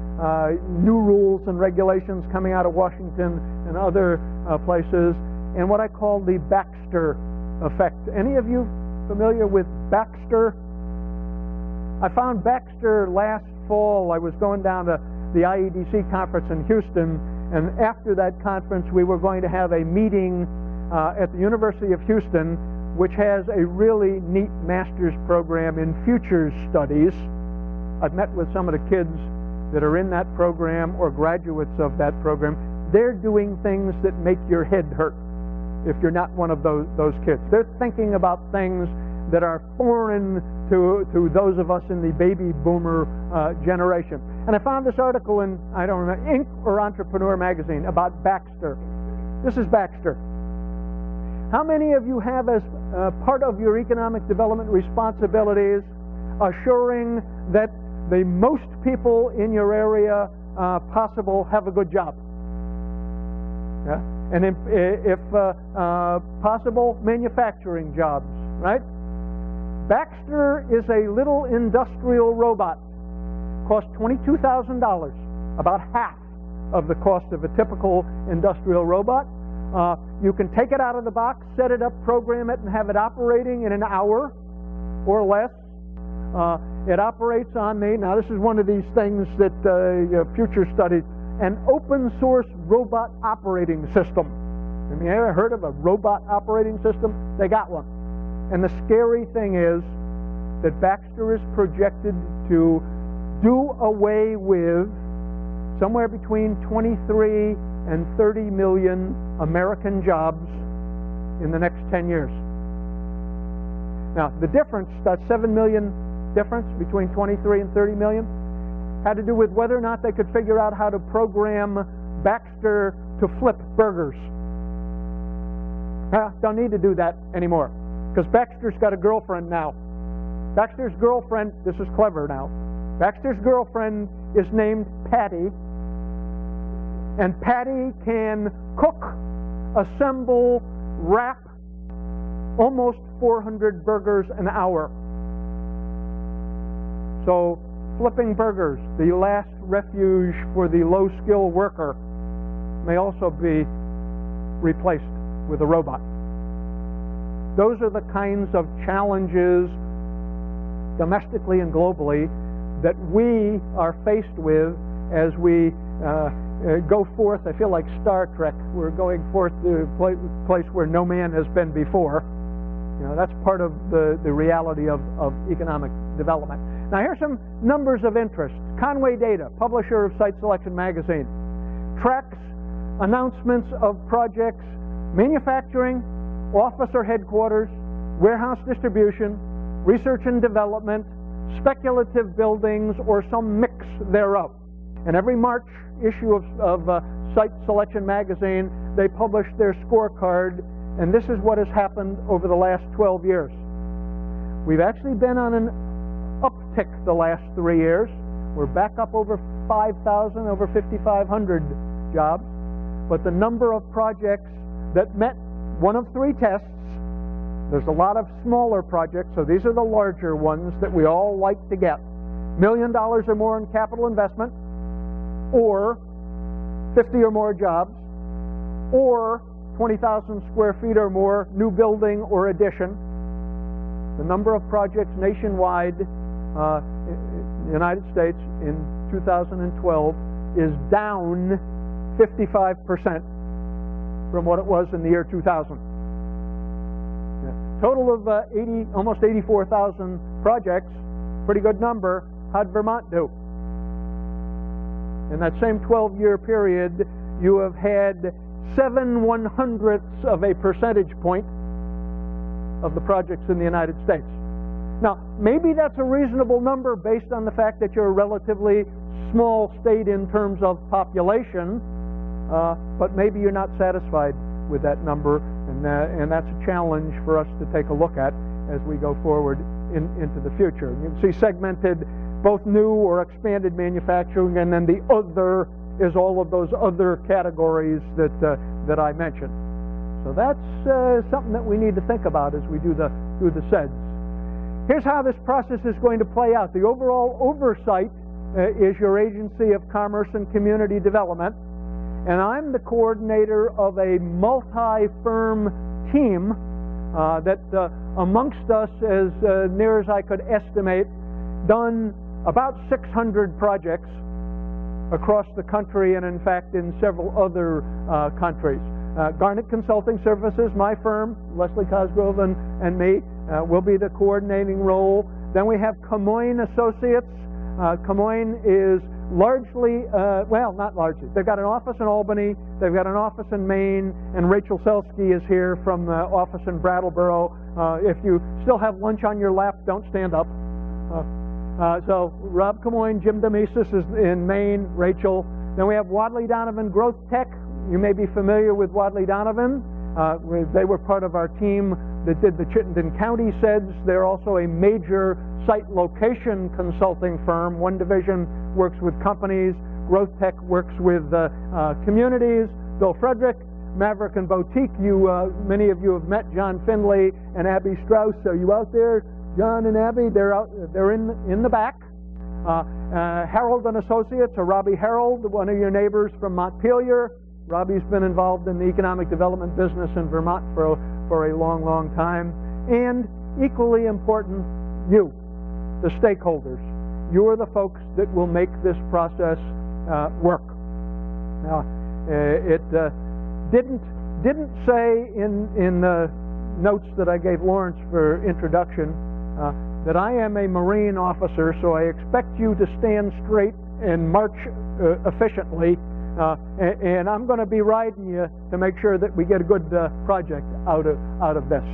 new rules and regulations coming out of Washington and other places, and what I call the Baxter effect. Any of you familiar with Baxter? I found Baxter last fall. I was going down to the IEDC conference in Houston, and after that conference we were going to have a meeting at the University of Houston, which has a really neat master's program in futures studies. I've met with some of the kids that are in that program or graduates of that program. They're doing things that make your head hurt if you're not one of those kids. They're thinking about things that are foreign to those of us in the baby boomer generation. And I found this article in, I don't remember, Inc. or Entrepreneur magazine about Baxter. This is Baxter. How many of you have as part of your economic development responsibilities assuring that the most people in your area possible have a good job? Yeah? And if possible, manufacturing jobs, right? Baxter is a little industrial robot. Costs $22,000, about half of the cost of a typical industrial robot. You can take it out of the box, set it up, program it, and have it operating in an hour or less. It operates on now this is one of these things that future studies, an open source robot operating system. Have you ever heard of a robot operating system? They got one. And the scary thing is that Baxter is projected to do away with somewhere between 23 and 30 million American jobs in the next 10 years. Now, the difference, that 7 million difference between 23 and 30 million, had to do with whether or not they could figure out how to program Baxter to flip burgers. Don't need to do that anymore, because Baxter's got a girlfriend now. Baxter's girlfriend, this is clever now, Baxter's girlfriend is named Patty, and Patty can cook, assemble, wrap almost 400 burgers an hour. So flipping burgers, the last refuge for the low-skill worker, may also be replaced with a robot. Those are the kinds of challenges domestically and globally that we are faced with as we go forth. I feel like Star Trek. We're going forth to a place where no man has been before. You know, that's part of the reality of economic development. Now, here's some numbers of interest. Conway Data, publisher of Site Selection Magazine, tracks announcements of projects, manufacturing, office or headquarters, warehouse distribution, research and development, speculative buildings, or some mix thereof. And every March issue of Site Selection Magazine, they publish their scorecard, and this is what has happened over the last 12 years. We've actually been on an uptick the last 3 years. We're back up over 5,000, over 5,500 jobs. But the number of projects that met one of 3 tests, there's a lot of smaller projects, so these are the larger ones that we all like to get. $1 million or more in capital investment, or 50 or more jobs, or 20,000 square feet or more new building or addition. The number of projects nationwide in the United States in 2012 is down 55% from what it was in the year 2000. total of almost 84,000 projects, pretty good number. How'd Vermont do? In that same 12-year period, you have had 7/100ths of a percentage point of the projects in the United States. Now, maybe that's a reasonable number based on the fact that you're a relatively small state in terms of population, but maybe you're not satisfied with that number, and that's a challenge for us to take a look at as we go forward into the future. You can see segmented both new or expanded manufacturing, and then the other is all of those other categories that I mentioned. So that's something that we need to think about as we do the SEDS. Here's how this process is going to play out. The overall oversight is your Agency of Commerce and Community Development, and I'm the coordinator of a multi-firm team that amongst us, as near as I could estimate, done about 600 projects across the country, and in fact in several other countries. Garnet Consulting Services, my firm, Leslie Cosgrove and me, will be the coordinating role. Then we have Camoin Associates. Camoin is largely, well, not largely. They've got an office in Albany, they've got an office in Maine, and Rachel Selsky is here from the office in Brattleboro. If you still have lunch on your lap, don't stand up. So Rob Camoin, Jim Demesis is in Maine, Rachel. Then we have Wadley Donovan Growth Tech. You may be familiar with Wadley Donovan. They were part of our team that did the Chittenden County SEDS. They're also a major site location consulting firm. One division works with companies. Growth Tech works with communities. Bill Frederick, Maverick and Boutique. Many of you have met John Findlay and Abby Strauss. Are you out there, John and Abby? They're in the back. Harold and Associates, or Robbie Harold, one of your neighbors from Montpelier. Robbie's been involved in the economic development business in Vermont for a long, long time. And equally important, you, the stakeholders. You're the folks that will make this process work. Now, it didn't say in the notes that I gave Lawrence for introduction that I am a Marine officer, so I expect you to stand straight and march efficiently. And I'm going to be riding you to make sure that we get a good project out of this.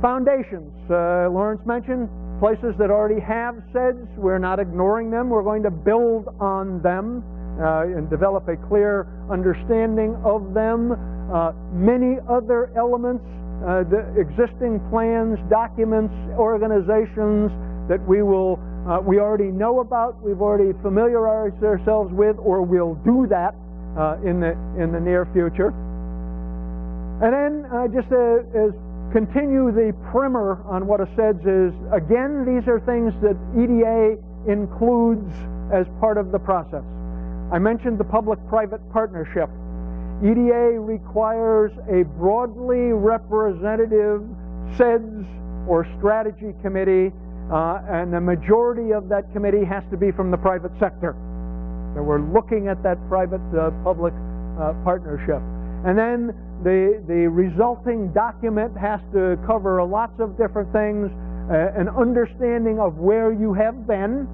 Foundations. Lawrence mentioned places that already have SEDS. We're not ignoring them. We're going to build on them and develop a clear understanding of them. Many other elements, the existing plans, documents, organizations that we already know about, we've already familiarized ourselves with, or will do that in the near future. And then just as continue the primer on what a SEDS is, again, these are things that EDA includes as part of the process. I mentioned the public-private partnership. EDA requires a broadly representative SEDS or strategy committee, and the majority of that committee has to be from the private sector. So we're looking at that private-public partnership. And then the resulting document has to cover lots of different things, an understanding of where you have been,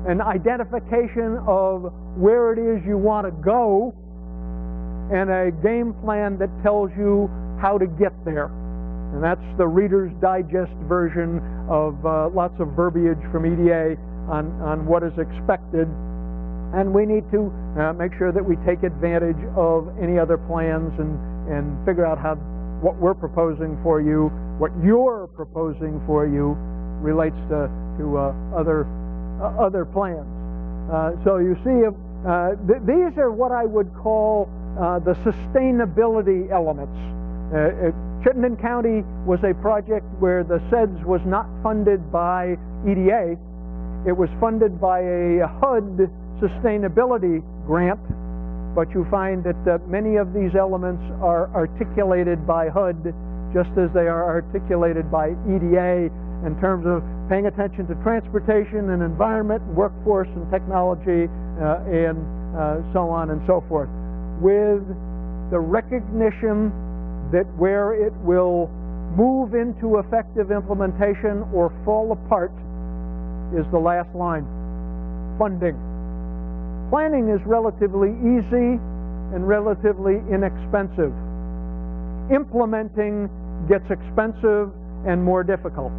an identification of where it is you want to go, and a game plan that tells you how to get there. And that's the Reader's Digest version of lots of verbiage from EDA on what is expected. And we need to make sure that we take advantage of any other plans and figure out what we're proposing for you, what you're proposing for you relates to other plans. So you see, these are what I would call the sustainability elements. Chittenden County was a project where the SEDS was not funded by EDA. It was funded by a HUD sustainability grant, but you find that many of these elements are articulated by HUD just as they are articulated by EDA in terms of paying attention to transportation and environment, workforce and technology, and so on and so forth, with the recognition that where it will move into effective implementation or fall apart is the last line: funding. Planning is relatively easy and relatively inexpensive. Implementing gets expensive and more difficult.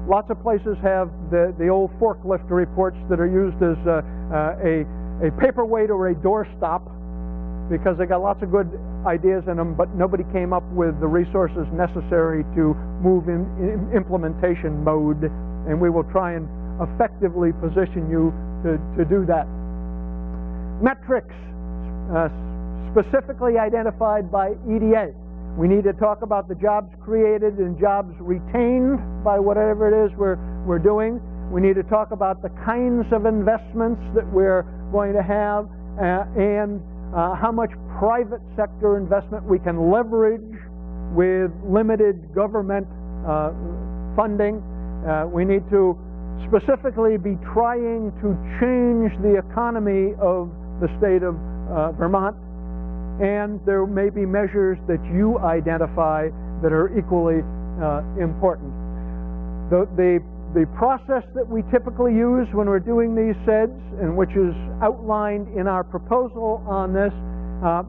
Lots of places have the old forklift reports that are used as a paperweight or a doorstop, because they got lots of good ideas in them, but nobody came up with the resources necessary to move in implementation mode, and we will try and effectively position you to do that. Metrics specifically identified by EDA. We need to talk about the jobs created and jobs retained by whatever it is we're doing. We need to talk about the kinds of investments that we're going to have and how much private sector investment we can leverage with limited government funding. We need to specifically be trying to change the economy of the state of Vermont, and there may be measures that you identify that are equally important. The process that we typically use when we're doing these SEDS, and which is outlined in our proposal on this,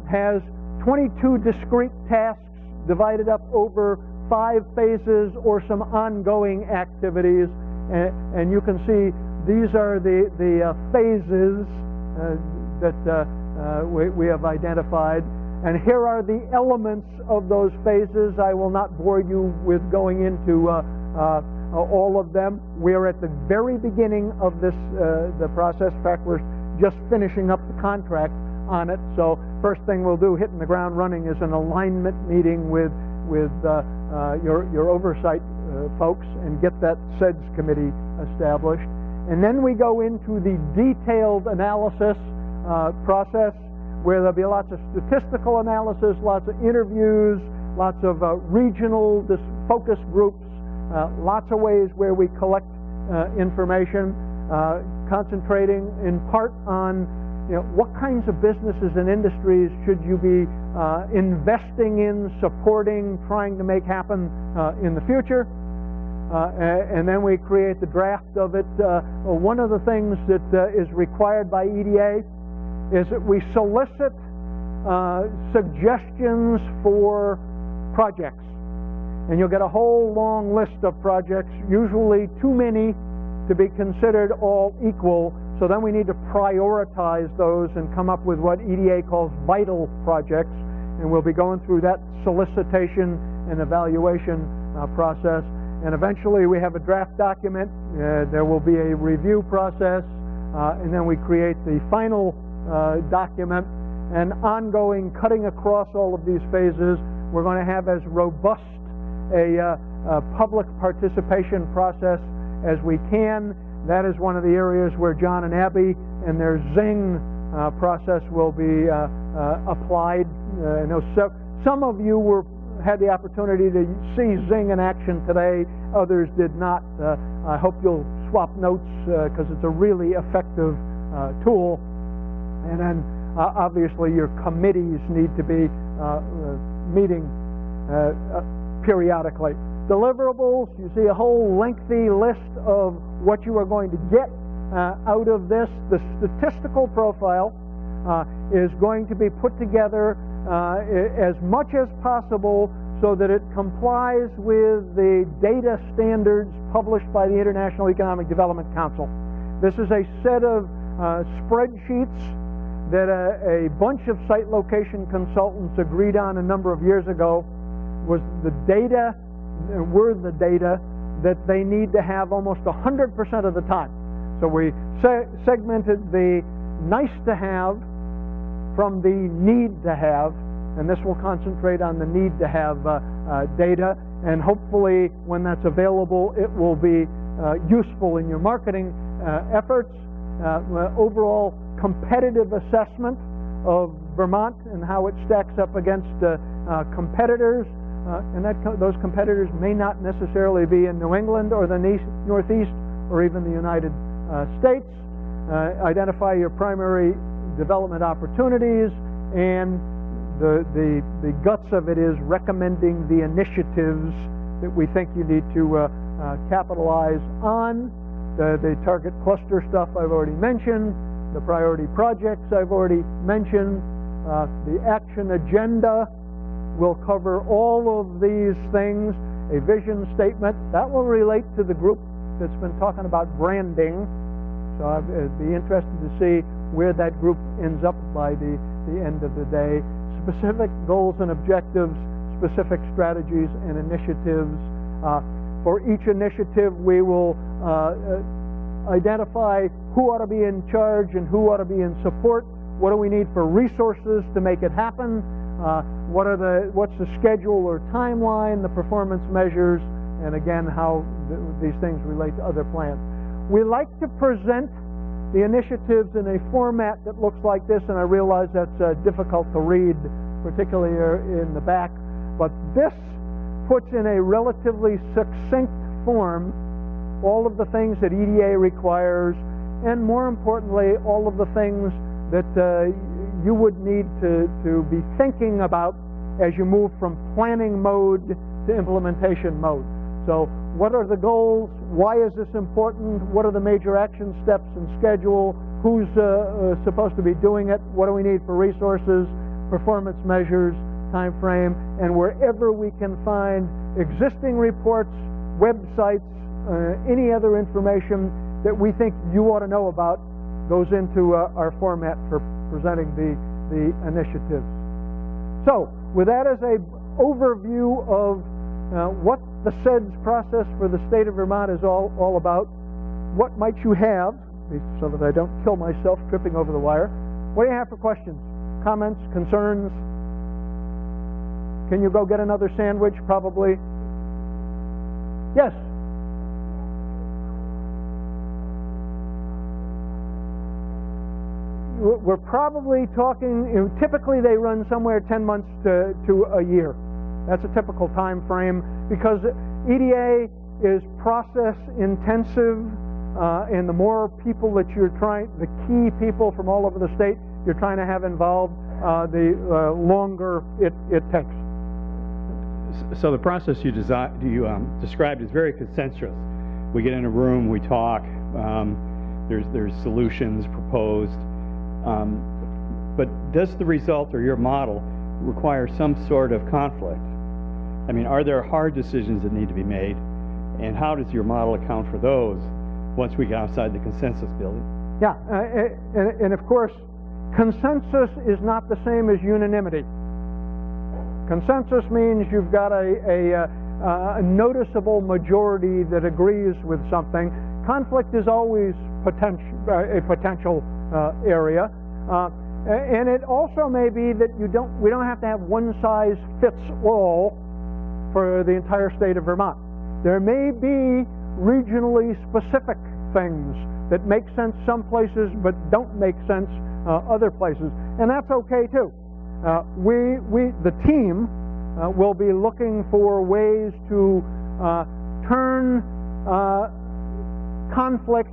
has 22 discrete tasks divided up over 5 phases or some ongoing activities, and you can see these are the phases that we have identified, and here are the elements of those phases. I will not bore you with going into all of them. We are at the very beginning of this the process. In fact, we're just finishing up the contract on it. So first thing we'll do, hitting the ground running, is an alignment meeting with your oversight folks and get that SEDS committee established. And then we go into the detailed analysis process, where there'll be lots of statistical analysis, lots of interviews, lots of regional focus groups, lots of ways where we collect information, concentrating in part on what kinds of businesses and industries should you be investing in, supporting, trying to make happen in the future. And then we create the draft of it. One of the things that is required by EDA is that we solicit suggestions for projects. And you'll get a whole long list of projects, usually too many to be considered all equal. So then we need to prioritize those and come up with what EDA calls vital projects. And we'll be going through that solicitation and evaluation process. And eventually we have a draft document. There will be a review process. And then we create the final document. And ongoing, cutting across all of these phases, we're going to have as robust a public participation process as we can. That is one of the areas where John and Abby and their Zing process will be applied. I know some of you had the opportunity to see Zing in action today. Others did not. I hope you'll swap notes because it's a really effective tool. And then obviously your committees need to be meeting periodically. Deliverables, you see a whole lengthy list of what you are going to get out of this. The statistical profile is going to be put together as much as possible so that it complies with the data standards published by the International Economic Development Council. This is a set of spreadsheets that a bunch of site location consultants agreed on a number of years ago. Was the data that they need to have almost 100% of the time. So we segmented the nice to have from the need to have, and this will concentrate on the need to have data, and hopefully when that's available it will be useful in your marketing efforts. Overall competitive assessment of Vermont and how it stacks up against competitors. And those competitors may not necessarily be in New England or the Northeast or even the United States. Identify your primary development opportunities and the guts of it is recommending the initiatives that we think you need to capitalize on. The target cluster stuff I've already mentioned, the priority projects I've already mentioned, the action agenda will cover all of these things. A vision statement, that will relate to the group that's been talking about branding. So I'd be interested to see where that group ends up by the end of the day. Specific goals and objectives, specific strategies and initiatives. For each initiative, we will identify who ought to be in charge and who ought to be in support. What do we need for resources to make it happen? What's the schedule or timeline, the performance measures, and again, how these things relate to other plans. We like to present the initiatives in a format that looks like this, and I realize that's difficult to read, particularly in the back, but this puts in a relatively succinct form all of the things that EDA requires, and more importantly, all of the things that you would need to be thinking about as you move from planning mode to implementation mode. So what are the goals? Why is this important? What are the major action steps and schedule? Who's supposed to be doing it? What do we need for resources, performance measures, time frame, and wherever we can find existing reports, websites, any other information that we think you ought to know about goes into our format for presenting the initiatives. So, with that as an overview of what the SEDS process for the state of Vermont is all about, what might you have, so that I don't kill myself tripping over the wire, what do you have for questions, comments, concerns? Can you go get another sandwich, probably? Yes? We're probably talking, typically they run somewhere 10 months to a year. That's a typical time frame because EDA is process intensive, and the more people that you're trying, the key people from all over the state you're trying to have involved, the longer it takes. So the process you described is very consensual. We get in a room, we talk, there's solutions proposed. But does the result or your model require some sort of conflict? I mean, are there hard decisions that need to be made? And how does your model account for those once we get outside the consensus building? Yeah, and of course, consensus is not the same as unanimity. Consensus means you've got a noticeable majority that agrees with something. Conflict is always a potential area, and it also may be that we don't have to have one size fits all for the entire state of Vermont. There may be regionally specific things that make sense some places but don't make sense other places, and that's okay too. The team will be looking for ways to turn conflict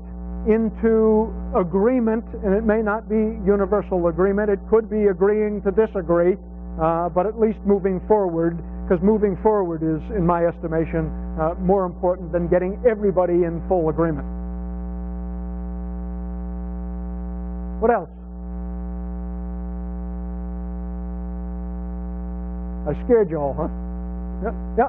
into agreement, and it may not be universal agreement. It could be agreeing to disagree, but at least moving forward, because moving forward is, in my estimation, more important than getting everybody in full agreement. What else? I scared you all, huh? Yeah.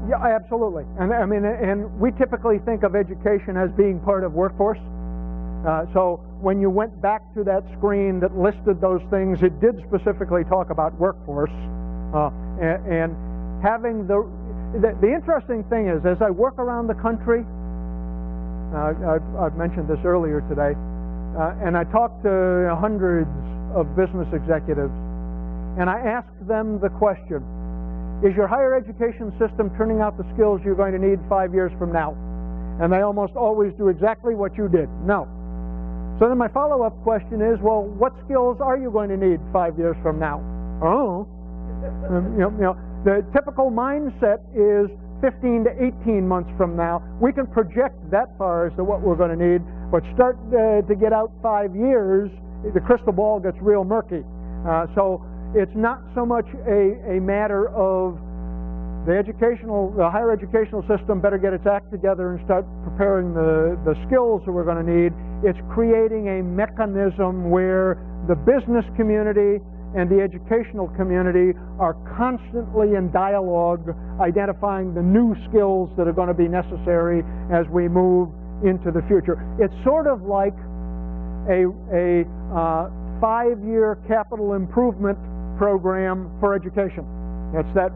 Yeah, absolutely. And I mean, and we typically think of education as being part of workforce. So when you went back to that screen that listed those things, it did specifically talk about workforce. And having the interesting thing is, as I work around the country, I've mentioned this earlier today, and I talk to hundreds of business executives, and I ask them the question, is your higher education system turning out the skills you're going to need 5 years from now? And they almost always do exactly what you did. No. So then my follow-up question is, well, what skills are you going to need 5 years from now? Oh, the typical mindset is 15 to 18 months from now. We can project that far as to what we're going to need, but start to get out 5 years, the crystal ball gets real murky. So it's not so much a matter of the higher educational system better get its act together and start preparing the skills that we're going to need. It's creating a mechanism where the business community and the educational community are constantly in dialogue, identifying the new skills that are going to be necessary as we move into the future. It's sort of like a 5-year capital improvement program for education. It's that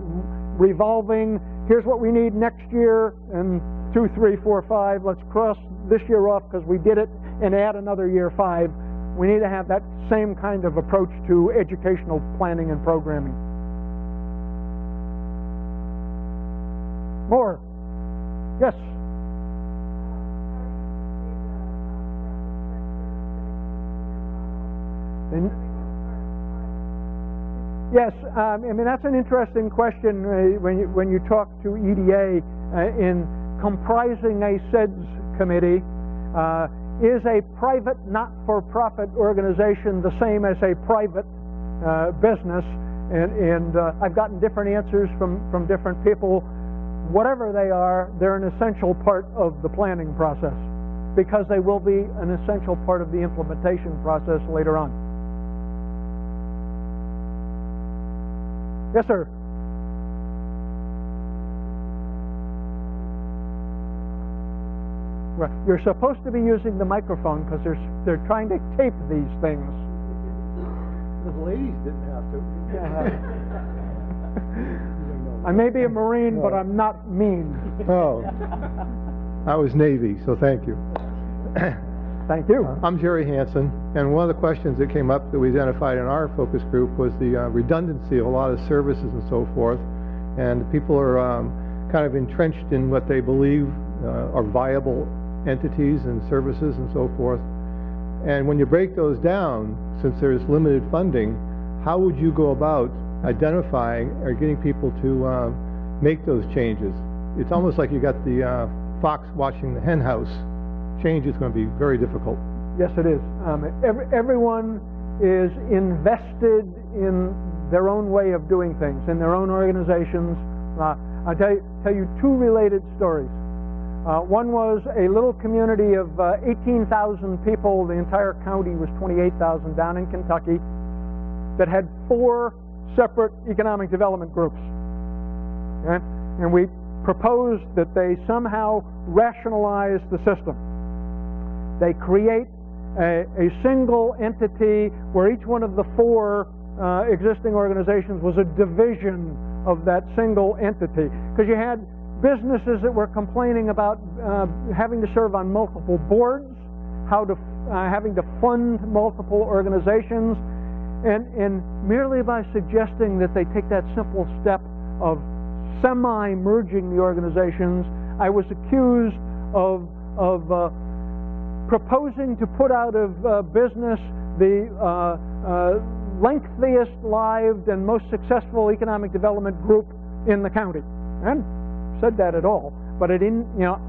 revolving, here's what we need next year, and 2, 3, 4, 5, let's cross this year off because we did it, and add another year 5. We need to have that same kind of approach to educational planning and programming. More? Yes? Yes, I mean, that's an interesting question when you talk to EDA in comprising a SEDS committee. Is a private not-for-profit organization the same as a private business? And I've gotten different answers from different people. Whatever they are, they're an essential part of the planning process because they will be an essential part of the implementation process later on. Yes, sir. You're supposed to be using the microphone because they're trying to tape these things. The ladies didn't have to. I may be a Marine, but I'm not mean. Oh, I was Navy, so thank you. Thank you. I'm Jerry Hansen, and one of the questions that came up that we identified in our focus group was the redundancy of a lot of services and so forth, and people are kind of entrenched in what they believe are viable entities and services and so forth. And when you break those down, since there's limited funding, how would you go about identifying or getting people to make those changes? It's almost like you got the fox watching the hen house. Change is going to be very difficult. Yes, it is. Everyone is invested in their own way of doing things, in their own organizations. I'll tell you 2 related stories. One was a little community of 18,000 people. The entire county was 28,000 down in Kentucky that had 4 separate economic development groups. Okay? And we proposed that they somehow rationalize the system. They create a single entity where each one of the 4 existing organizations was a division of that single entity. Because you had businesses that were complaining about having to serve on multiple boards, having to fund multiple organizations, and merely by suggesting that they take that simple step of semi-merging the organizations, I was accused of proposing to put out of business the lengthiest lived and most successful economic development group in the county. And said that at all, but it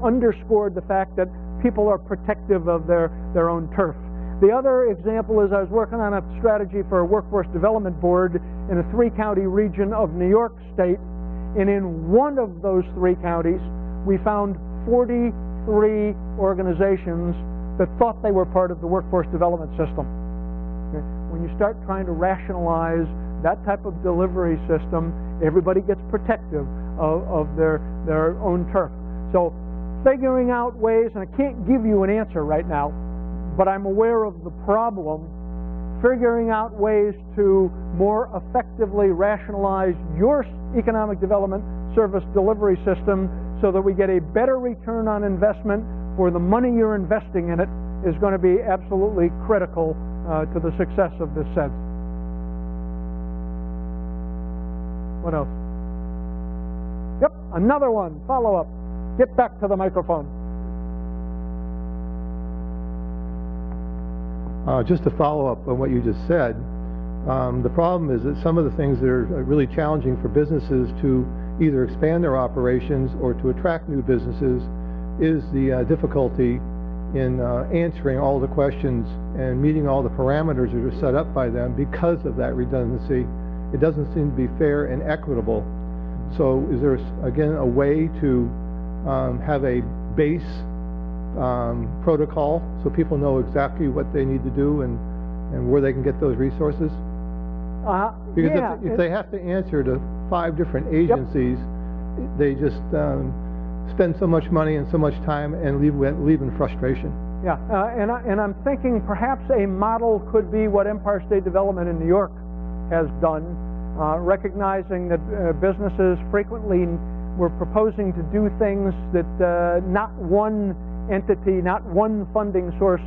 underscored the fact that people are protective of their own turf. The other example is I was working on a strategy for a workforce development board in a 3-county region of New York State, and in one of those 3 counties we found 43 organizations that thought they were part of the workforce development system. Okay? When you start trying to rationalize that type of delivery system, everybody gets protective of their own turf. So figuring out ways, and I can't give you an answer right now, but I'm aware of the problem, figuring out ways to more effectively rationalize your economic development service delivery system so that we get a better return on investment for the money you're investing in it is going to be absolutely critical to the success of this SEDS. What else? Yep, another one. Follow up. Get back to the microphone. Just to follow up on what you just said, the problem is that some of the things that are really challenging for businesses to either expand their operations or to attract new businesses is the difficulty in answering all the questions and meeting all the parameters that are set up by them because of that redundancy. It doesn't seem to be fair and equitable. So is there, again, a way to have a base protocol so people know exactly what they need to do and where they can get those resources? Because yeah, if they have to answer to 5 different agencies, they just spend so much money and so much time and leave in frustration. Yeah, and I'm thinking perhaps a model could be what Empire State Development in New York has done, recognizing that businesses frequently were proposing to do things that not one entity, not one funding source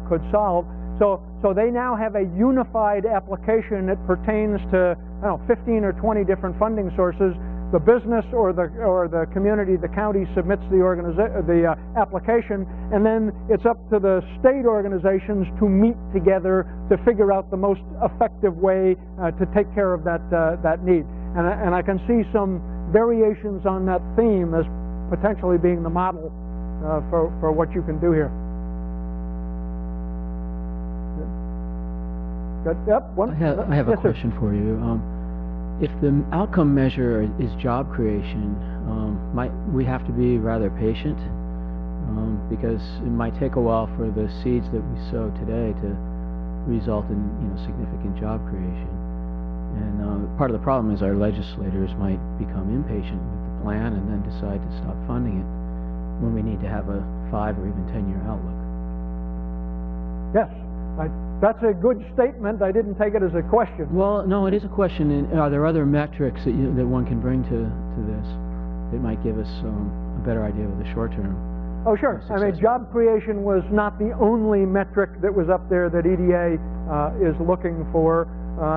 could solve. So they now have a unified application that pertains to, I don't know, 15 or 20 different funding sources. The business or the community, the county submits the application, and then it's up to the state organizations to meet together to figure out the most effective way to take care of that need. And I can see some variations on that theme as potentially being the model for what you can do here. Yep, I have a question for you. If the outcome measure is job creation, we have to be rather patient because it might take a while for the seeds that we sow today to result in significant job creation. And part of the problem is our legislators might become impatient with the plan and then decide to stop funding it when we need to have a 5 or even 10-year outlook. Yes. That's a good statement. I didn't take it as a question. Well, no, it is a question. And are there other metrics that one can bring to this that might give us a better idea of the short term? Oh, sure. I mean, job creation was not the only metric that was up there that EDA is looking for.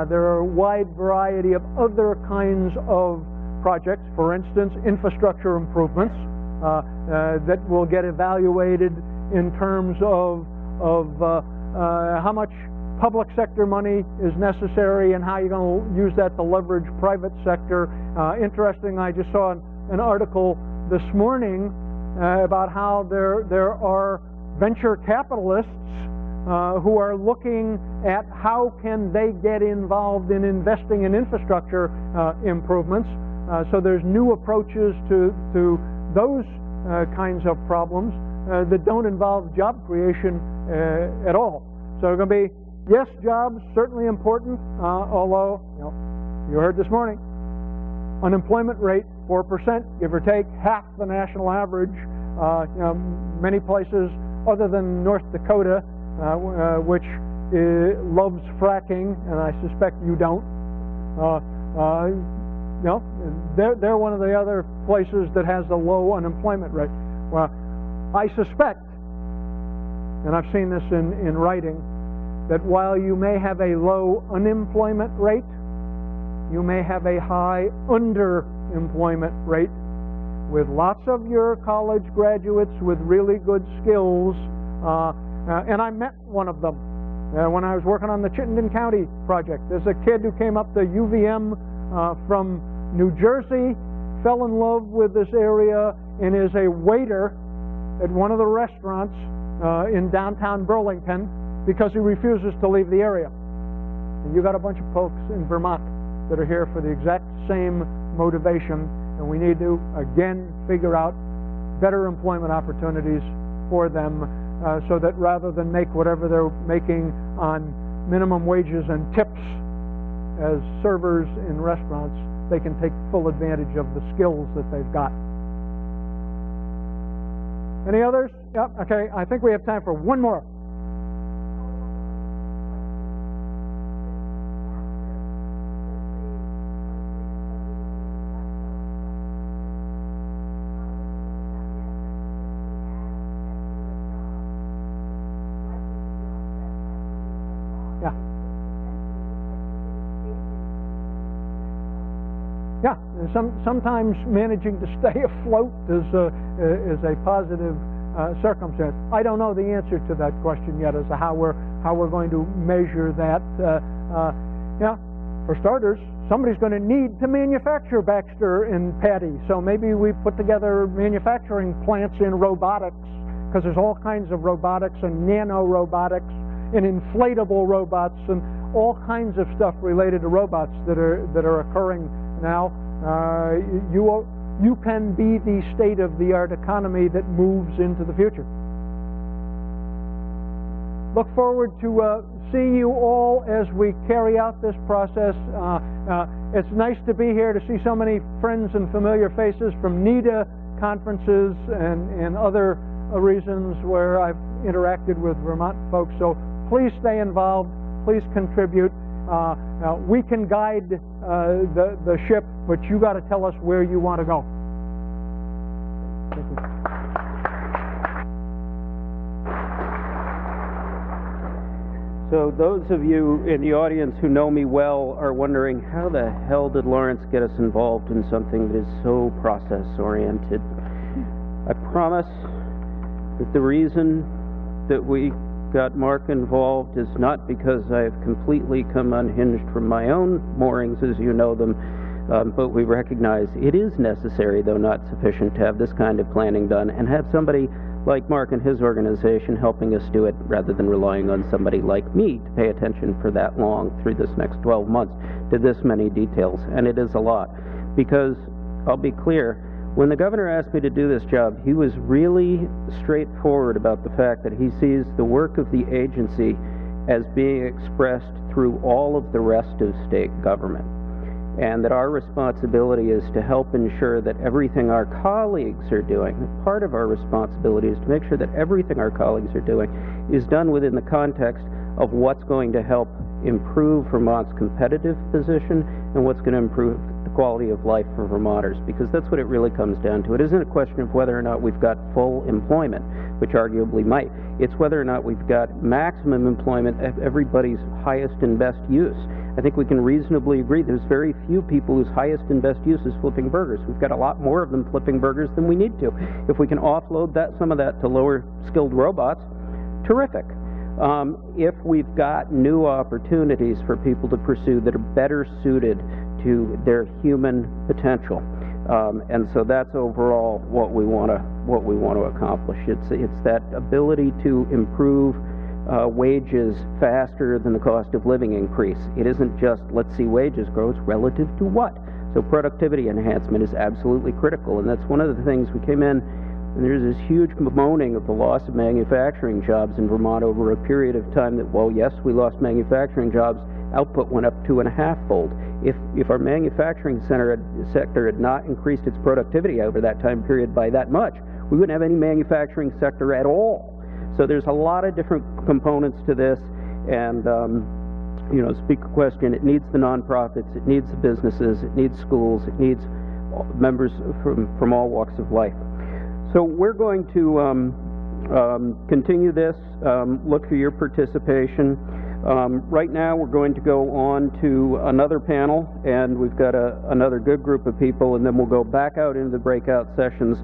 There are a wide variety of other kinds of projects. For instance, infrastructure improvements that will get evaluated in terms of how much public sector money is necessary and how you're going to use that to leverage private sector. Interesting, I just saw an article this morning about how there are venture capitalists who are looking at how can they get involved in investing in infrastructure improvements. So there's new approaches to those kinds of problems that don't involve job creation at all. So it's going to be, yes, jobs, certainly important, although, you heard this morning, unemployment rate, 4%, give or take, half the national average. Many places other than North Dakota, which loves fracking, and I suspect you don't, they're one of the other places that has a low unemployment rate. Well, I suspect, and I've seen this in writing, that while you may have a low unemployment rate, you may have a high underemployment rate with lots of your college graduates with really good skills, and I met one of them when I was working on the Chittenden County project. There's a kid who came up to UVM from New Jersey, fell in love with this area, and is a waiter at one of the restaurants in downtown Burlington because he refuses to leave the area. And you got a bunch of folks in Vermont that are here for the exact same motivation, and we need to again figure out better employment opportunities for them so that rather than make whatever they're making on minimum wages and tips as servers in restaurants, they can take full advantage of the skills that they've got. Any others? Yep, okay, I think we have time for one more. Yeah, sometimes managing to stay afloat is a positive circumstance. I don't know the answer to that question yet as to how we're going to measure that. Yeah, for starters, somebody's going to need to manufacture Baxter and Patty, so maybe we put together manufacturing plants in robotics, because there's all kinds of robotics and nano-robotics and inflatable robots and all kinds of stuff related to robots that are occurring now. You can be the state-of-the-art economy that moves into the future. Look forward to seeing you all as we carry out this process. It's nice to be here to see so many friends and familiar faces from NEDA conferences and other reasons where I've interacted with Vermont folks. So please stay involved. Please contribute. We can guide the ship, but you got to tell us where you want to go. Thank you. So those of you in the audience who know me well are wondering, how the hell did Lawrence get us involved in something that is so process-oriented? I promise that the reason that we got Mark involved is not because I've completely come unhinged from my own moorings as you know them, but we recognize it is necessary, though not sufficient, to have this kind of planning done and have somebody like Mark and his organization helping us do it rather than relying on somebody like me to pay attention for that long through this next 12 months to this many details. And it is a lot, because I'll be clear, when the governor asked me to do this job, he was really straightforward about the fact that he sees the work of the agency as being expressed through all of the rest of state government, and that our responsibility is to help ensure that everything our colleagues are doing, part of our responsibility is to make sure that everything our colleagues are doing is done within the context of what's going to help improve Vermont's competitive position and what's going to improve the quality of life for Vermonters, because that's what it really comes down to. It isn't a question of whether or not we've got full employment, which arguably might. It's whether or not we've got maximum employment at everybody's highest and best use. I think we can reasonably agree there's very few people whose highest and best use is flipping burgers. We've got a lot more of them flipping burgers than we need to. If we can offload some of that to lower skilled robots, terrific. If we've got new opportunities for people to pursue that are better suited to their human potential, and so that's overall what we want to accomplish. It's that ability to improve wages faster than the cost of living increase. It isn't just let's see wages grow, it's relative to what. So productivity enhancement is absolutely critical, and that's one of the things we came in, and there's this huge bemoaning of the loss of manufacturing jobs in Vermont over a period of time that, well, yes, we lost manufacturing jobs, output went up 2.5-fold. If our manufacturing sector had not increased its productivity over that time period by that much, we wouldn't have any manufacturing sector at all. So there's a lot of different components to this, and speaker question, it needs the nonprofits, it needs the businesses, it needs schools, it needs members from all walks of life. So we're going to continue this, look for your participation. Right now we're going to go on to another panel, and we've got another good group of people, and then we'll go back out into the breakout sessions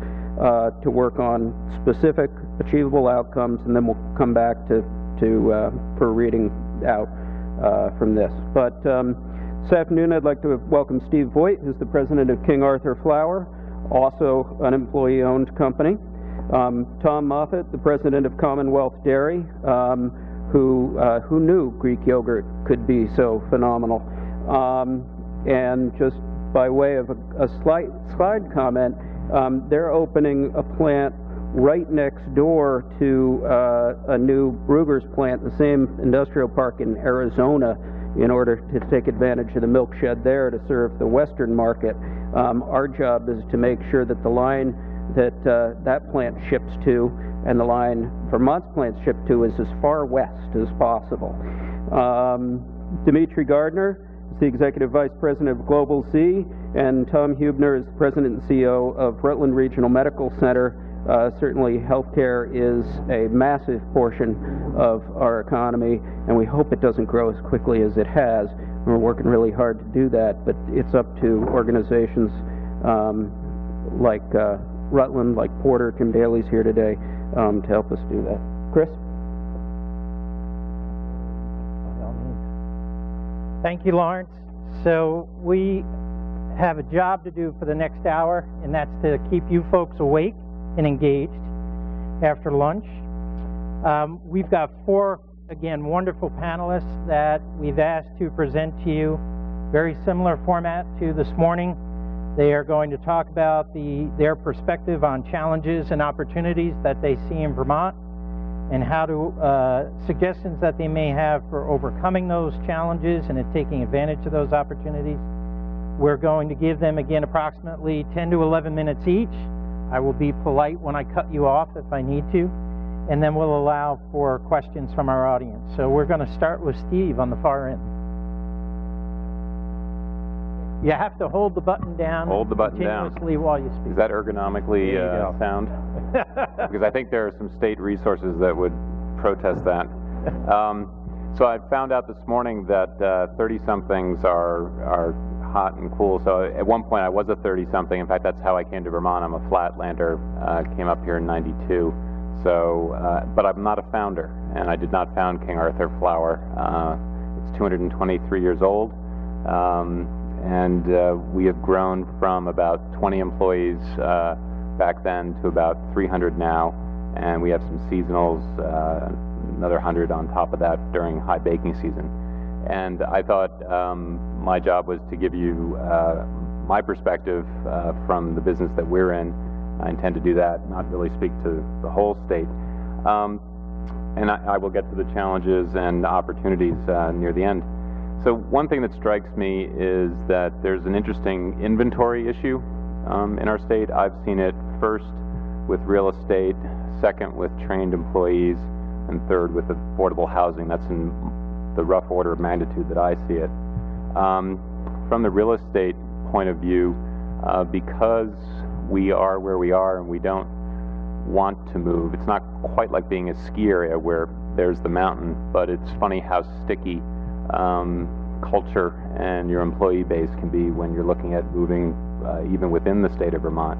to work on specific achievable outcomes, and then we'll come back for reading out from this. But this afternoon I'd like to welcome Steve Voigt, who's the president of King Arthur Flour, also an employee-owned company. Tom Moffat, the president of Commonwealth Dairy, who knew Greek yogurt could be so phenomenal. And just by way of a slight slide comment, they're opening a plant right next door to a new Brugger's plant, the same industrial park in Arizona, in order to take advantage of the milk shed there to serve the Western market. Our job is to make sure that the line that plant ships to and the line Vermont's plants ship to is as far west as possible. Dimitri Gardner is the Executive Vice President of Global Z, and Tom Hubner is the President and CEO of Rutland Regional Medical Center. Certainly healthcare is a massive portion of our economy, and we hope it doesn't grow as quickly as it has. We're working really hard to do that, but it's up to organizations like Rutland, like Porter, Tim Daly's here today, to help us do that. Chris? Thank you, Lawrence. So we have a job to do for the next hour, and that's to keep you folks awake and engaged after lunch. We've got four, again, wonderful panelists that we've asked to present to you. Very similar format to this morning. They are going to talk about their perspective on challenges and opportunities that they see in Vermont, and how to suggestions that they may have for overcoming those challenges and taking advantage of those opportunities. We're going to give them, again, approximately 10 to 11 minutes each. I will be polite when I cut you off if I need to, and then we'll allow for questions from our audience. So we're going to start with Steve on the far end. You have to hold the button down. Hold the button down continuously while you speak. Is that ergonomically sound? Because I think there are some state resources that would protest that. So I found out this morning that 30-somethings are hot and cool. So at one point I was a 30-something. In fact, that's how I came to Vermont. I'm a Flatlander. Came up here in '92. So, but I'm not a founder, and I did not found King Arthur Flour. It's 223 years old. And we have grown from about 20 employees back then to about 300 now, and we have some seasonals, another 100 on top of that during high baking season. And I thought my job was to give you my perspective from the business that we're in. I intend to do that, not really speak to the whole state. And I will get to the challenges and opportunities near the end. So one thing that strikes me is that there's an interesting inventory issue in our state. I've seen it first with real estate, second with trained employees, and third with affordable housing. That's in the rough order of magnitude that I see it. From the real estate point of view, because we are where we are and we don't want to move, it's not quite like being a ski area where there's the mountain, but it's funny how sticky culture and your employee base can be when you're looking at moving even within the state of Vermont.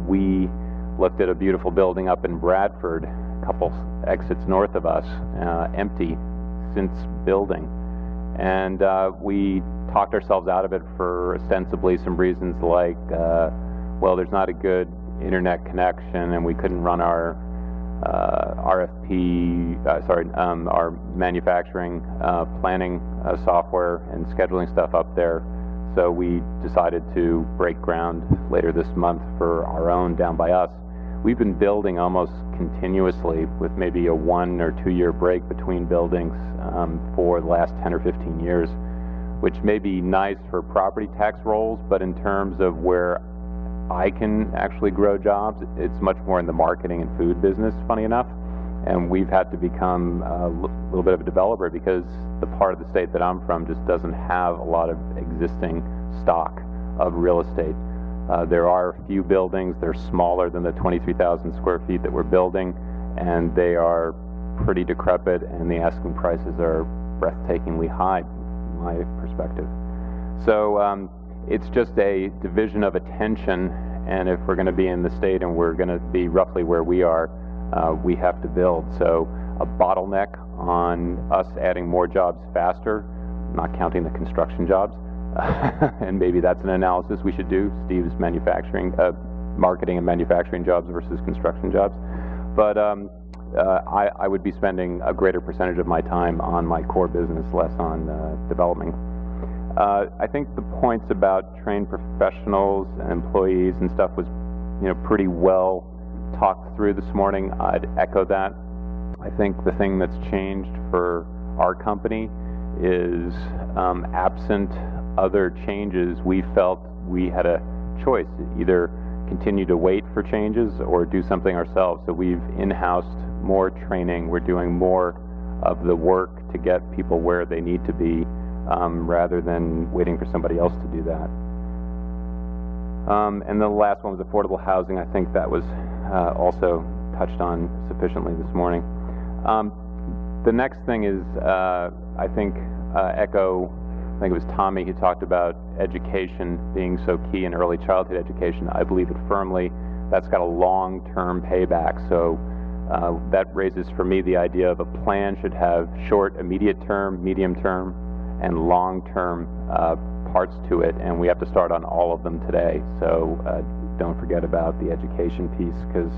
We looked at a beautiful building up in Bradford, a couple exits north of us, empty since building. And we talked ourselves out of it for ostensibly some reasons like, well, there's not a good internet connection and we couldn't run our our manufacturing planning software and scheduling stuff up there. So we decided to break ground later this month for our own down by us. We've been building almost continuously with maybe a 1 or 2 year break between buildings for the last 10 or 15 years, which may be nice for property tax rolls, but in terms of where I can actually grow jobs, it's much more in the marketing and food business, funny enough. And we've had to become a little bit of a developer because the part of the state that I'm from just doesn't have a lot of existing stock of real estate. There are a few buildings. They're smaller than the 23,000 square feet that we're building, and they are pretty decrepit, and the asking prices are breathtakingly high, from my perspective. So it's just a division of attention, and if we're going to be in the state and we're going to be roughly where we are, we have to build. So a bottleneck on us adding more jobs faster, not counting the construction jobs, and maybe that's an analysis we should do, Steve's manufacturing, marketing and manufacturing jobs versus construction jobs. But I would be spending a greater percentage of my time on my core business, less on developing. I think the points about trained professionals and employees and stuff was, pretty well talked through this morning. I'd echo that. I think the thing that's changed for our company is absent other changes, we felt we had a choice, either continue to wait for changes or do something ourselves. So we've in-housed more training. We're doing more of the work to get people where they need to be, rather than waiting for somebody else to do that. And the last one was affordable housing. I think that was also touched on sufficiently this morning. The next thing is, I think it was Tommy who talked about education being so key in early childhood education. I believe it firmly. that's got a long-term payback. So that raises for me the idea of a plan should have short, immediate term, medium term, and long-term parts to it, and we have to start on all of them today. So don't forget about the education piece, because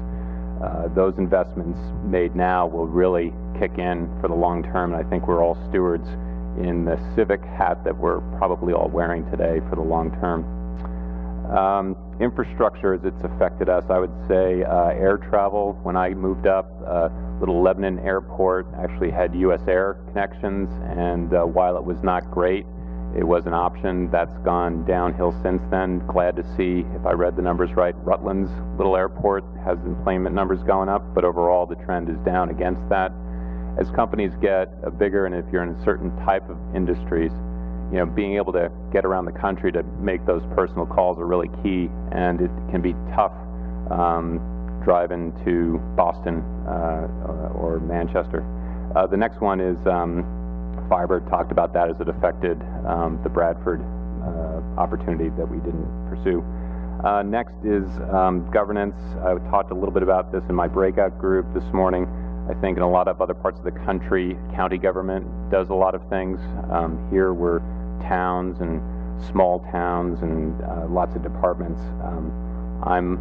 those investments made now will really kick in for the long term, and I think we're all stewards in the civic hat that we're probably all wearing today for the long term. Infrastructure as it's affected us, I would say air travel. When I moved up, Little Lebanon Airport actually had U.S. Air connections, and while it was not great, it was an option. That's gone downhill since then. Glad to see, if I read the numbers right, Rutland's little airport has employment numbers going up, but overall the trend is down against that. As companies get bigger, and if you're in a certain type of industries, you know, being able to get around the country to make those personal calls are really key, and it can be tough driving to Boston or Manchester. The next one is fiber. Talked about that as it affected the Bradford opportunity that we didn't pursue. Next is governance. I talked a little bit about this in my breakout group this morning. I think in a lot of other parts of the country, county government does a lot of things. Here we're towns and small towns and lots of departments. I'm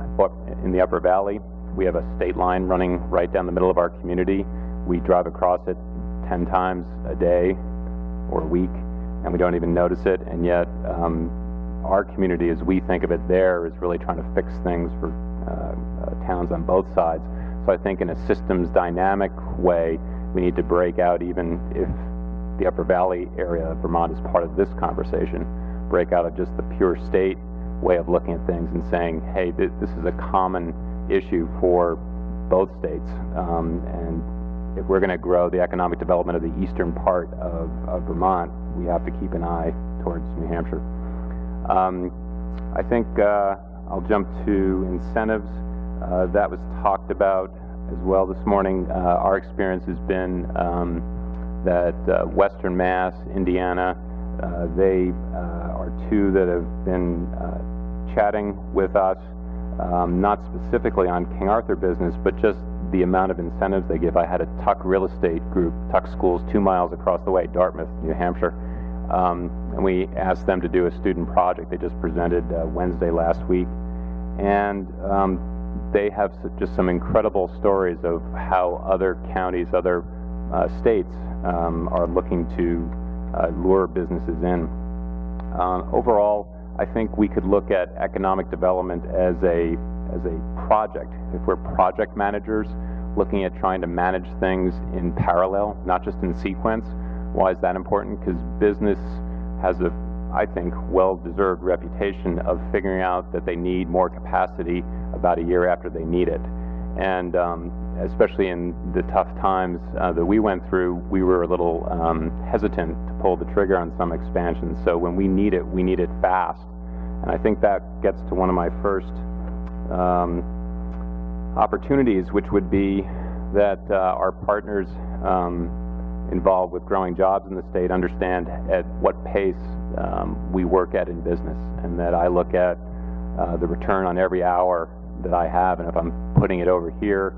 in the Upper Valley. We have a state line running right down the middle of our community. We drive across it 10 times a day or a week, and we don't even notice it, and yet our community, as we think of it there, is really trying to fix things for towns on both sides. So I think in a systems dynamic way, we need to break out, even if the Upper Valley area of Vermont is part of this conversation, break out of just the pure state way of looking at things and saying, hey, this is a common issue for both states, and if we're going to grow the economic development of the eastern part of Vermont, we have to keep an eye towards New Hampshire. I think I'll jump to incentives. That was talked about as well this morning. Our experience has been that Western Mass, Indiana, they are two that have been chatting with us, not specifically on King Arthur business, but just the amount of incentives they give. I had a Tuck real estate group, Tuck Schools 2 miles across the way, Dartmouth, New Hampshire, and we asked them to do a student project. They just presented Wednesday last week, and they have just some incredible stories of how other counties, other states are looking to lure businesses in. Overall, I think we could look at economic development as a project. If we're project managers looking at trying to manage things in parallel, not just in sequence. Why is that important? Because business has a, I think, well-deserved reputation of figuring out that they need more capacity about a year after they need it. And especially in the tough times that we went through, we were a little hesitant to pull the trigger on some expansions. So when we need it fast. And I think that gets to one of my first opportunities, which would be that our partners involved with growing jobs in the state understand at what pace we work at in business, and that I look at the return on every hour that I have, and if I'm putting it over here,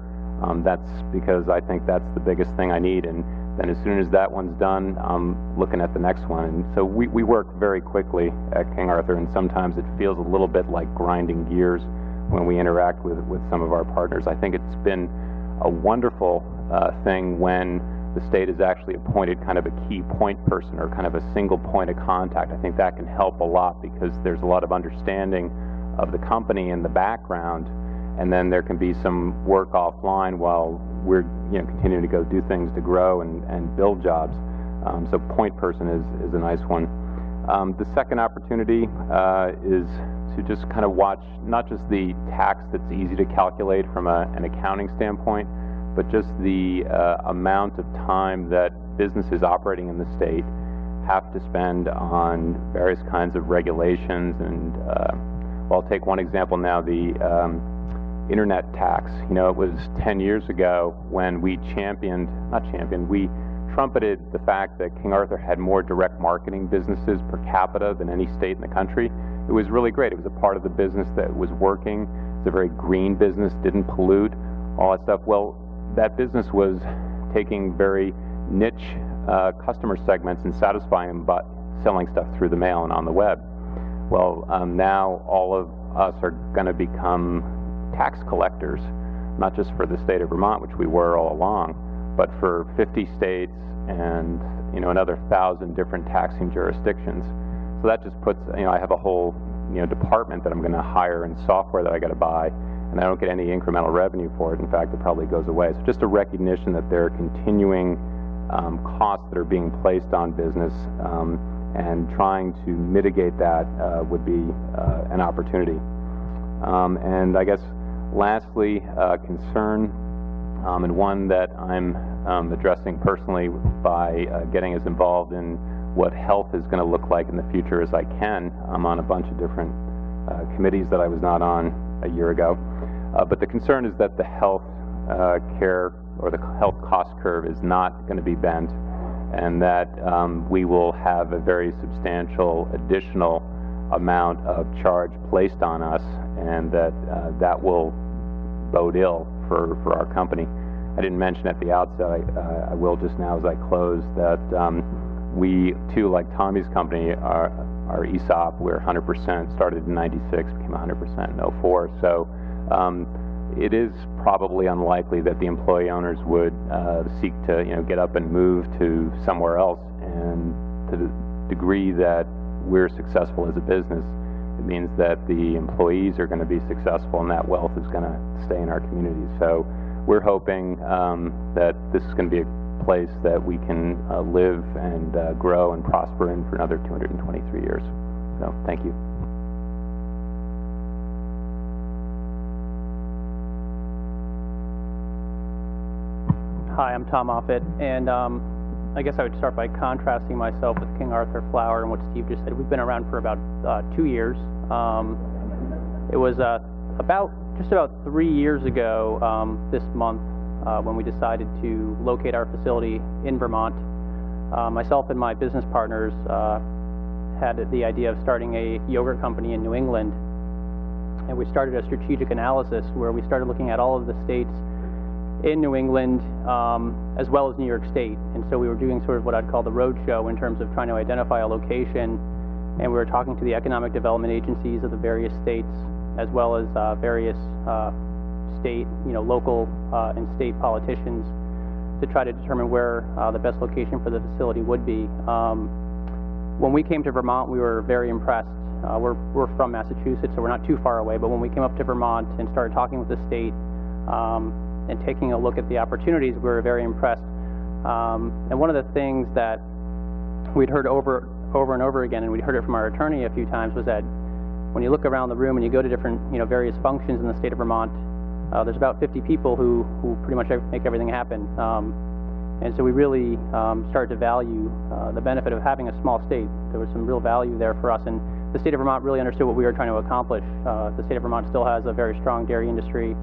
that's because I think that's the biggest thing I need, and then as soon as that one's done, I'm looking at the next one. And so we work very quickly at King Arthur, and sometimes it feels a little bit like grinding gears when we interact with some of our partners. I think it's been a wonderful thing when the state has actually appointed kind of a key point person or kind of a single point of contact. I think that can help a lot because there's a lot of understanding of the company in the background, and then there can be some work offline while we're continuing to go do things to grow and build jobs. So point person is a nice one. The second opportunity is to just kind of watch not just the tax that's easy to calculate from an accounting standpoint, but just the amount of time that businesses operating in the state have to spend on various kinds of regulations. And well, I'll take one example now, the internet tax. It was 10 years ago when we we trumpeted the fact that King Arthur had more direct marketing businesses per capita than any state in the country. it was really great. It was a part of the business that was working. It's a very green business, didn't pollute, all that stuff. Well, that business was taking very niche customer segments and satisfying them, but selling stuff through the mail and on the web. Well, now all of us are going to become tax collectors, not just for the state of Vermont, which we were all along, but for 50 states and another 1,000 different taxing jurisdictions. So that just puts, I have a whole department that I'm going to hire and software that I got to buy, and I don't get any incremental revenue for it. In fact, it probably goes away. So just a recognition that there are continuing costs that are being placed on business, and trying to mitigate that would be an opportunity. And I guess lastly, concern, and one that I'm addressing personally by getting as involved in what health is going to look like in the future as I can. I'm on a bunch of different committees that I was not on a year ago. But the concern is that the health care or the health cost curve is not going to be bent, and that we will have a very substantial additional amount of charge placed on us, and that will bode ill for our company. I didn't mention at the outset, I will just now as I close, that we too, like Tommy's company, our ESOP, we're 100%, started in 96, became 100% in 04. So it is probably unlikely that the employee owners would seek to get up and move to somewhere else. And to the degree that we're successful as a business, it means that the employees are going to be successful, and that wealth is going to stay in our communities. So we're hoping that this is going to be a place that we can live and grow and prosper in for another 223 years. So thank you. Hi, I'm Tom Offit, and I guess I would start by contrasting myself with King Arthur Flower and what Steve just said. We've been around for about 2 years. It was just about 3 years ago this month when we decided to locate our facility in Vermont. Myself and my business partners had the idea of starting a yogurt company in New England, and we started a strategic analysis where we started looking at all of the states in New England as well as New York State. And so we were doing sort of what I'd call the road show in terms of trying to identify a location, and we were talking to the economic development agencies of the various states as well as various state, local and state politicians to try to determine where the best location for the facility would be. When we came to Vermont, we were very impressed. We're from Massachusetts, so we're not too far away, but when we came up to Vermont and started talking with the state and taking a look at the opportunities, we were very impressed. And one of the things that we'd heard over and over again, and we'd heard it from our attorney a few times, was that when you look around the room and you go to different, various functions in the state of Vermont, there's about 50 people who pretty much make everything happen. And so we really started to value the benefit of having a small state. There was some real value there for us, and the state of Vermont really understood what we were trying to accomplish. The state of Vermont still has a very strong dairy industry,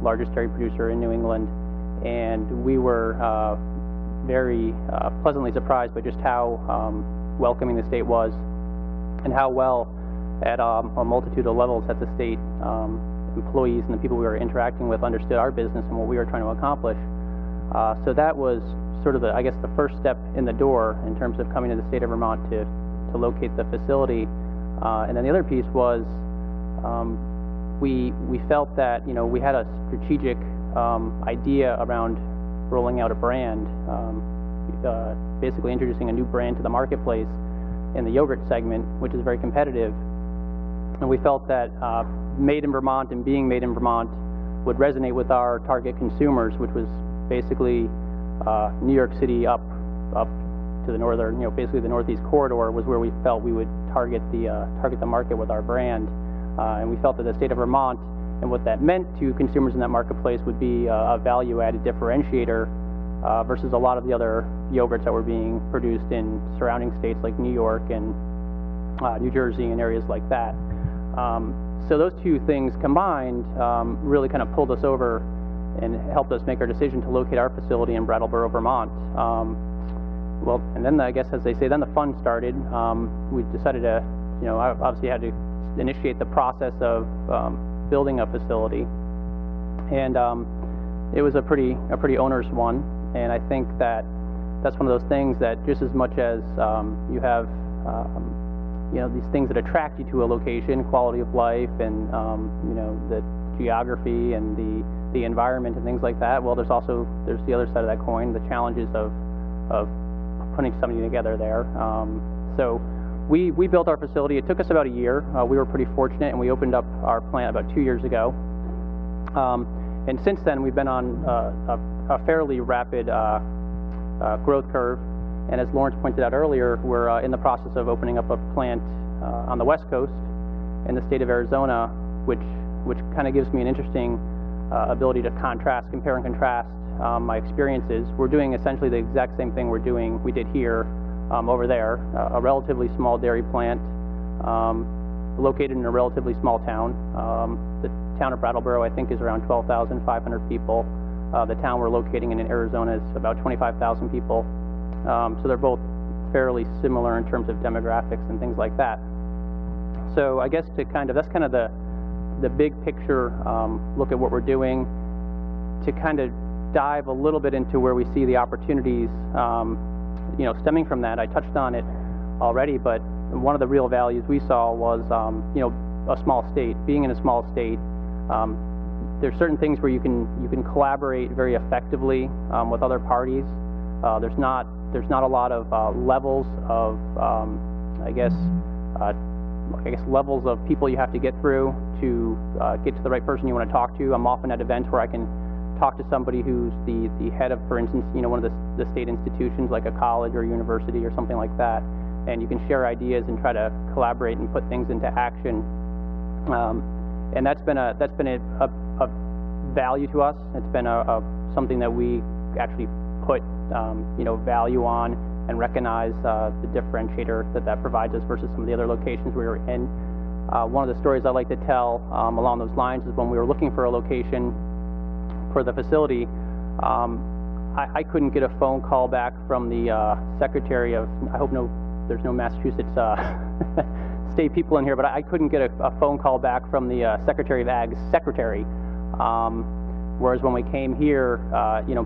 largest dairy producer in New England, and we were very pleasantly surprised by just how welcoming the state was, and how well at a multitude of levels that the state employees and the people we were interacting with understood our business and what we were trying to accomplish. So that was sort of the first step in the door in terms of coming to the state of Vermont to locate the facility. And then the other piece was we felt that we had a strategic idea around rolling out a brand, basically introducing a new brand to the marketplace in the yogurt segment, which is very competitive. And we felt that made in Vermont and being made in Vermont would resonate with our target consumers, which was basically New York City up to the northern, basically the northeast corridor was where we felt we would target the market with our brand. And we felt that the state of Vermont and what that meant to consumers in that marketplace would be a value-added differentiator versus a lot of the other yogurts that were being produced in surrounding states like New York and New Jersey and areas like that. So those two things combined really kind of pulled us over and helped us make our decision to locate our facility in Brattleboro, Vermont. Well, and then I guess, as they say, then the fun started. We decided to I obviously had to initiate the process of building a facility, and it was a pretty onerous one. And I think that that's one of those things that just as much as you have these things that attract you to a location, quality of life, and the geography and the environment and things like that. Well, there's the other side of that coin, the challenges of putting something together there. So we built our facility. It took us about a year. We were pretty fortunate, and we opened up our plant about 2 years ago. And since then, we've been on a fairly rapid growth curve. And as Lawrence pointed out earlier, we're in the process of opening up a plant on the West Coast in the state of Arizona, which kind of gives me an interesting ability to compare and contrast my experiences. We're doing essentially the exact same thing we did here over there, a relatively small dairy plant located in a relatively small town. The town of Brattleboro, I think, is around 12,500 people. The town we're locating in Arizona is about 25,000 people. So they're both fairly similar in terms of demographics and things like that. So I guess that's kind of the big picture look at what we're doing. To kind of dive a little bit into where we see the opportunities, stemming from that, I touched on it already, but one of the real values we saw was, a small state. Being in a small state, there's certain things where you can collaborate very effectively with other parties. There's not a lot of levels of levels of people you have to get through to get to the right person you want to talk to. I'm often at events where I can talk to somebody who's the head of, for instance, one of the state institutions like a college or university or something like that, and you can share ideas and try to collaborate and put things into action. And that's been a value to us. It's been something that we actually put value on and recognize the differentiator that provides us versus some of the other locations we were in. One of the stories I like to tell along those lines is when we were looking for a location for the facility, I couldn't get a phone call back from the secretary of, I hope there's no Massachusetts state people in here, but I couldn't get a phone call back from the Secretary of Ag's secretary. Whereas when we came here,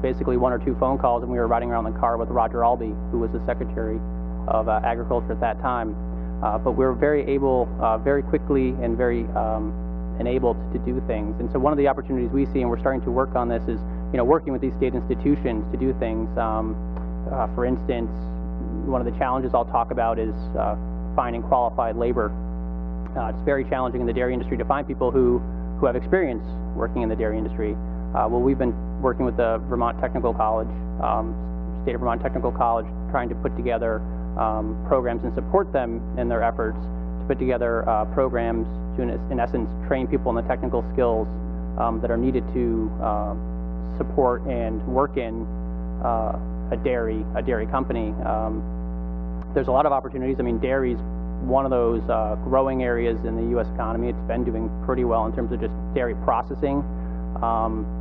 basically one or two phone calls and we were riding around in the car with Roger Albee, who was the Secretary of Agriculture at that time. But we were very able, very quickly and very enabled to do things. And so one of the opportunities we see, and we're starting to work on this, is working with these state institutions to do things. For instance, one of the challenges I'll talk about is finding qualified labor. It's very challenging in the dairy industry to find people who have experience working in the dairy industry. Well, we've been working with the Vermont Technical College, State of Vermont Technical College, trying to put together programs and support them in their efforts to put together programs to, in essence, train people in the technical skills that are needed to support and work in a dairy company. There's a lot of opportunities. I mean, dairy's one of those growing areas in the U.S. economy. It's been doing pretty well in terms of just dairy processing.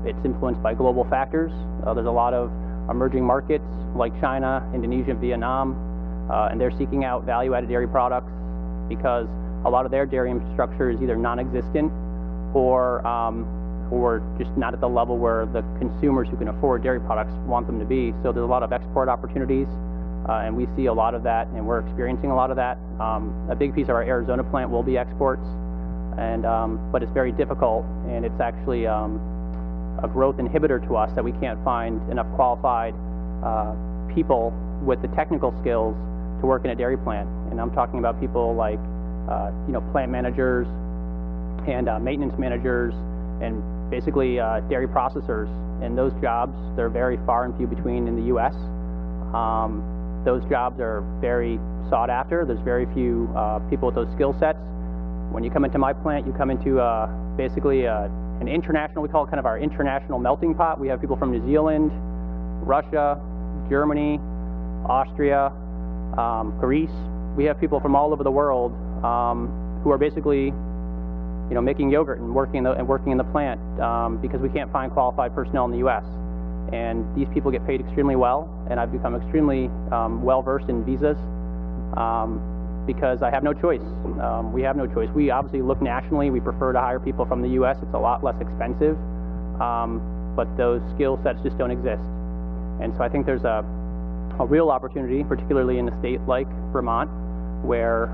It's influenced by global factors. There's a lot of emerging markets like China, Indonesia, Vietnam, and they're seeking out value-added dairy products because a lot of their dairy infrastructure is either non-existent or just not at the level where the consumers who can afford dairy products want them to be. So there's a lot of export opportunities, and we see a lot of that, and we're experiencing a lot of that. A big piece of our Arizona plant will be exports, and but it's very difficult, and it's actually a growth inhibitor to us that we can't find enough qualified people with the technical skills to work in a dairy plant. And I'm talking about people like plant managers and maintenance managers and basically dairy processors. And those jobs, they're very far and few between in the U.S. Those jobs are very sought after. There's very few people with those skill sets. When you come into my plant, you come into basically an international, we call it kind of our international melting pot. We have people from New Zealand, Russia, Germany, Austria, Greece. We have people from all over the world who are basically, making yogurt and working in the plant because we can't find qualified personnel in the U.S. And these people get paid extremely well, and I've become extremely well versed in visas. because I have no choice. We have no choice. We obviously look nationally. We prefer to hire people from the U.S. It's a lot less expensive, but those skill sets just don't exist. And so I think there's a real opportunity, particularly in a state like Vermont, where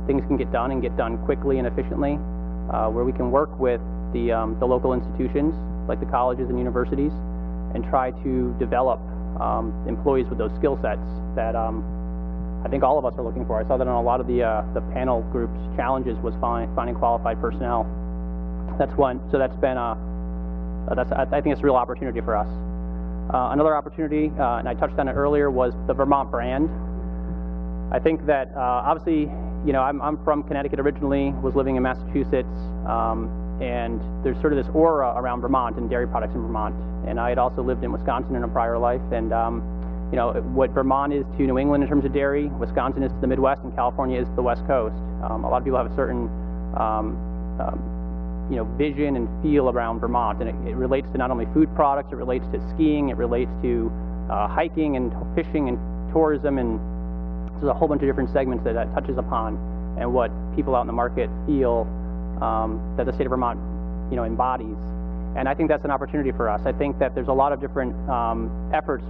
things can get done and get done quickly and efficiently, where we can work with the local institutions like the colleges and universities and try to develop employees with those skill sets that I think all of us are looking for. I saw that on a lot of the panel groups' challenges was finding qualified personnel. That's one. So that's been I think it's a real opportunity for us. Another opportunity, and I touched on it earlier, was the Vermont brand. I think that obviously, you know, I'm from Connecticut originally, was living in Massachusetts, and there's sort of this aura around Vermont and dairy products in Vermont. And I had also lived in Wisconsin in a prior life, and you know, what Vermont is to New England in terms of dairy, Wisconsin is to the Midwest, and California is to the West Coast. A lot of people have a certain you know, vision and feel around Vermont, and it relates to not only food products, it relates to skiing, it relates to hiking and fishing and tourism, and there's a whole bunch of different segments that touches upon, and what people out in the market feel that the state of Vermont, you know, embodies. And I think that's an opportunity for us. I think that there's a lot of different efforts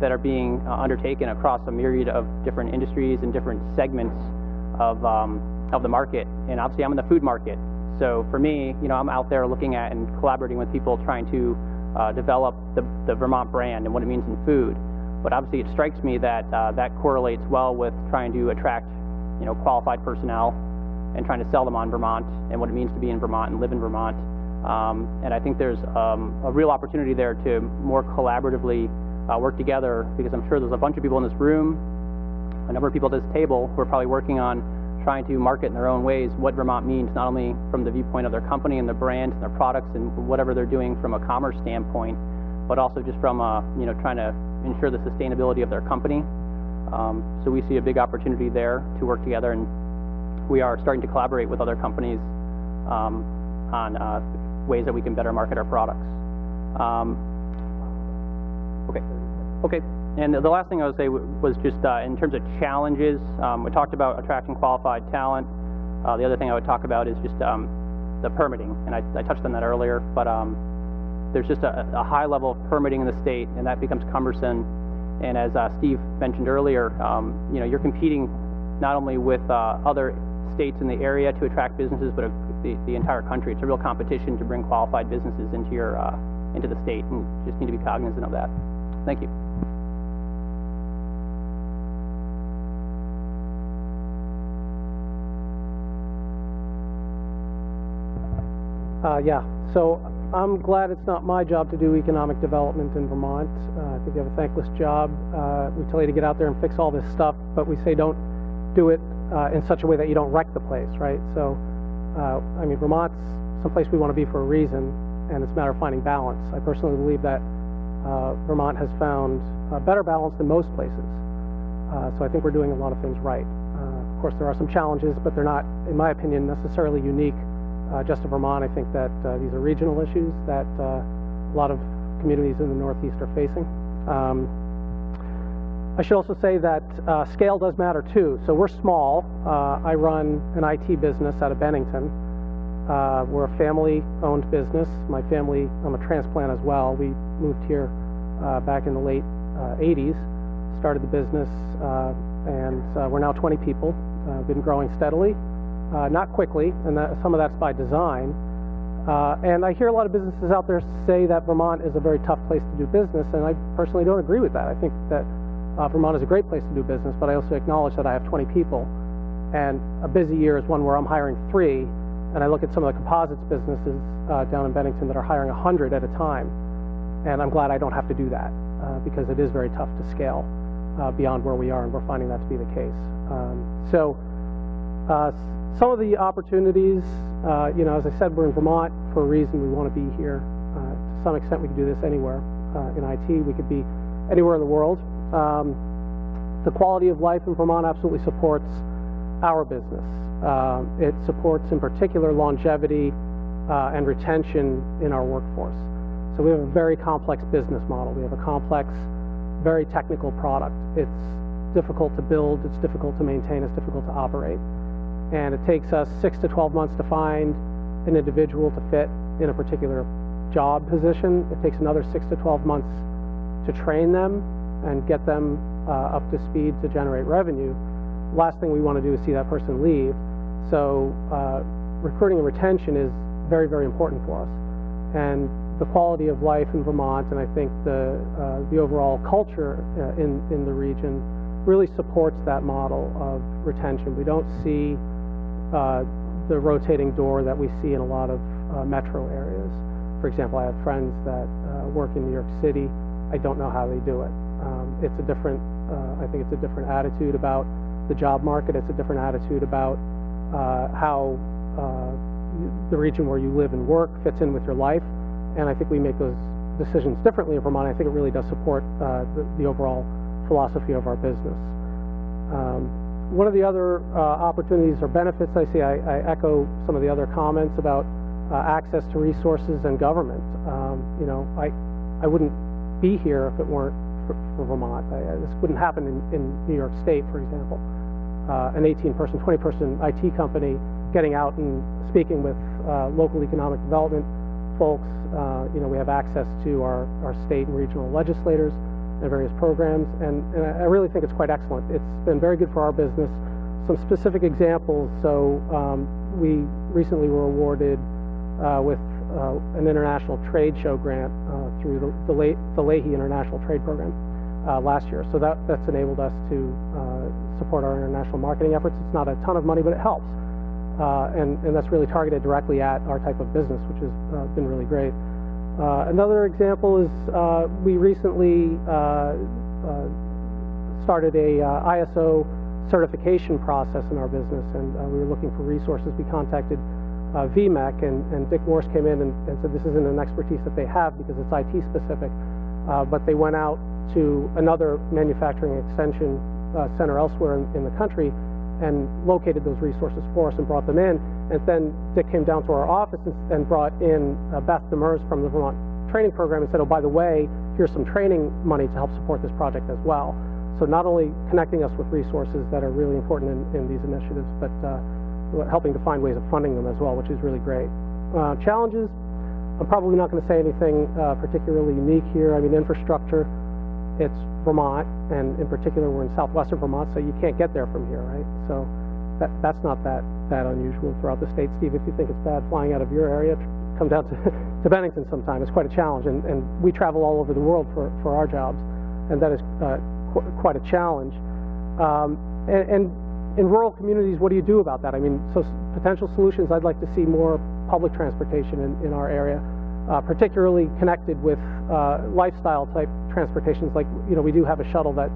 that are being undertaken across a myriad of different industries and different segments of the market. And obviously, I'm in the food market. So for me, you know, I'm out there looking at and collaborating with people trying to develop the Vermont brand and what it means in food. But obviously, it strikes me that that correlates well with trying to attract, you know, qualified personnel and trying to sell them on Vermont and what it means to be in Vermont and live in Vermont. And I think there's a real opportunity there to more collaboratively work together, because I'm sure there's a bunch of people in this room, a number of people at this table who are probably working on trying to market in their own ways what Vermont means, not only from the viewpoint of their company and their brand and their products and whatever they're doing from a commerce standpoint, but also just from you know, trying to ensure the sustainability of their company. So we see a big opportunity there to work together, and we are starting to collaborate with other companies on ways that we can better market our products. Okay. And the last thing I would say was just in terms of challenges. We talked about attracting qualified talent. The other thing I would talk about is just the permitting, and I touched on that earlier. But there's just a high level of permitting in the state, and that becomes cumbersome. And as Steve mentioned earlier, you know, you're competing not only with other states in the area to attract businesses, but the entire country. It's a real competition to bring qualified businesses into the state, and just need to be cognizant of that. Thank you. Yeah, so I'm glad it's not my job to do economic development in Vermont. I think we have a thankless job. We tell you to get out there and fix all this stuff, but we say don't do it in such a way that you don't wreck the place, right? So, I mean, Vermont's someplace we want to be for a reason, and it's a matter of finding balance. I personally believe that Vermont has found a better balance than most places. So I think we're doing a lot of things right. Of course, there are some challenges, but they're not, in my opinion, necessarily unique just to Vermont. I think that these are regional issues that a lot of communities in the Northeast are facing. I should also say that scale does matter too. So we're small. I run an IT business out of Bennington. We're a family-owned business. My family, I'm a transplant as well. We moved here back in the late 80s, started the business, and we're now 20 people. Been growing steadily. Not quickly, and some of that's by design. And I hear a lot of businesses out there say that Vermont is a very tough place to do business, and I personally don't agree with that. I think that Vermont is a great place to do business, but I also acknowledge that I have 20 people, and a busy year is one where I'm hiring 3, and I look at some of the composites businesses down in Bennington that are hiring 100 at a time, and I'm glad I don't have to do that, because it is very tough to scale beyond where we are, and we're finding that to be the case. Some of the opportunities, you know, as I said, we're in Vermont for a reason. We want to be here. To some extent, we can do this anywhere. In IT, we could be anywhere in the world. The quality of life in Vermont absolutely supports our business. It supports, in particular, longevity and retention in our workforce. So we have a very complex business model. We have a complex, very technical product. It's difficult to build, it's difficult to maintain, it's difficult to operate. And it takes us 6 to 12 months to find an individual to fit in a particular job position. It takes another 6 to 12 months to train them and get them up to speed to generate revenue. Last thing we want to do is see that person leave. So recruiting and retention is very, very important for us. And the quality of life in Vermont, and I think the overall culture in the region really supports that model of retention. We don't see the rotating door that we see in a lot of metro areas. For example, I have friends that work in New York City. I don't know how they do it. It's a different, I think it's a different attitude about the job market. It's a different attitude about how the region where you live and work fits in with your life. And I think we make those decisions differently in Vermont. I think it really does support the overall philosophy of our business. One of the other opportunities or benefits I see, I echo some of the other comments about access to resources and government. You know, I wouldn't be here if it weren't for Vermont. This wouldn't happen in New York State, for example. An 18-person, 20-person IT company getting out and speaking with local economic development folks. You know, we have access to our state and regional legislators and various programs, and I really think it's quite excellent. It's been very good for our business. Some specific examples, so we recently were awarded with an international trade show grant through the Leahy International Trade Program last year. So that's enabled us to support our international marketing efforts. It's not a ton of money, but it helps. And that's really targeted directly at our type of business, which has been really great. Another example is we recently started a ISO certification process in our business, and we were looking for resources. We contacted VMEC, and Dick Morse came in and said this isn't an expertise that they have because it's IT specific, but they went out to another manufacturing extension center elsewhere in the country and located those resources for us and brought them in. And then Dick came down to our office and brought in Beth Demers from the Vermont training program and said, oh, by the way, here's some training money to help support this project as well. So not only connecting us with resources that are really important in these initiatives, but helping to find ways of funding them as well, which is really great. Challenges, I'm probably not going to say anything particularly unique here. I mean, infrastructure, it's Vermont, and in particular we're in southwestern Vermont, so you can't get there from here, right? So that's not that unusual throughout the state. Steve, if you think it's bad flying out of your area, come down to Bennington sometime. It's quite a challenge, and we travel all over the world for our jobs, and that is quite a challenge. And in rural communities, what do you do about that? I mean, so potential solutions, I'd like to see more public transportation in our area, particularly connected with lifestyle type transportations. Like, you know, we do have a shuttle that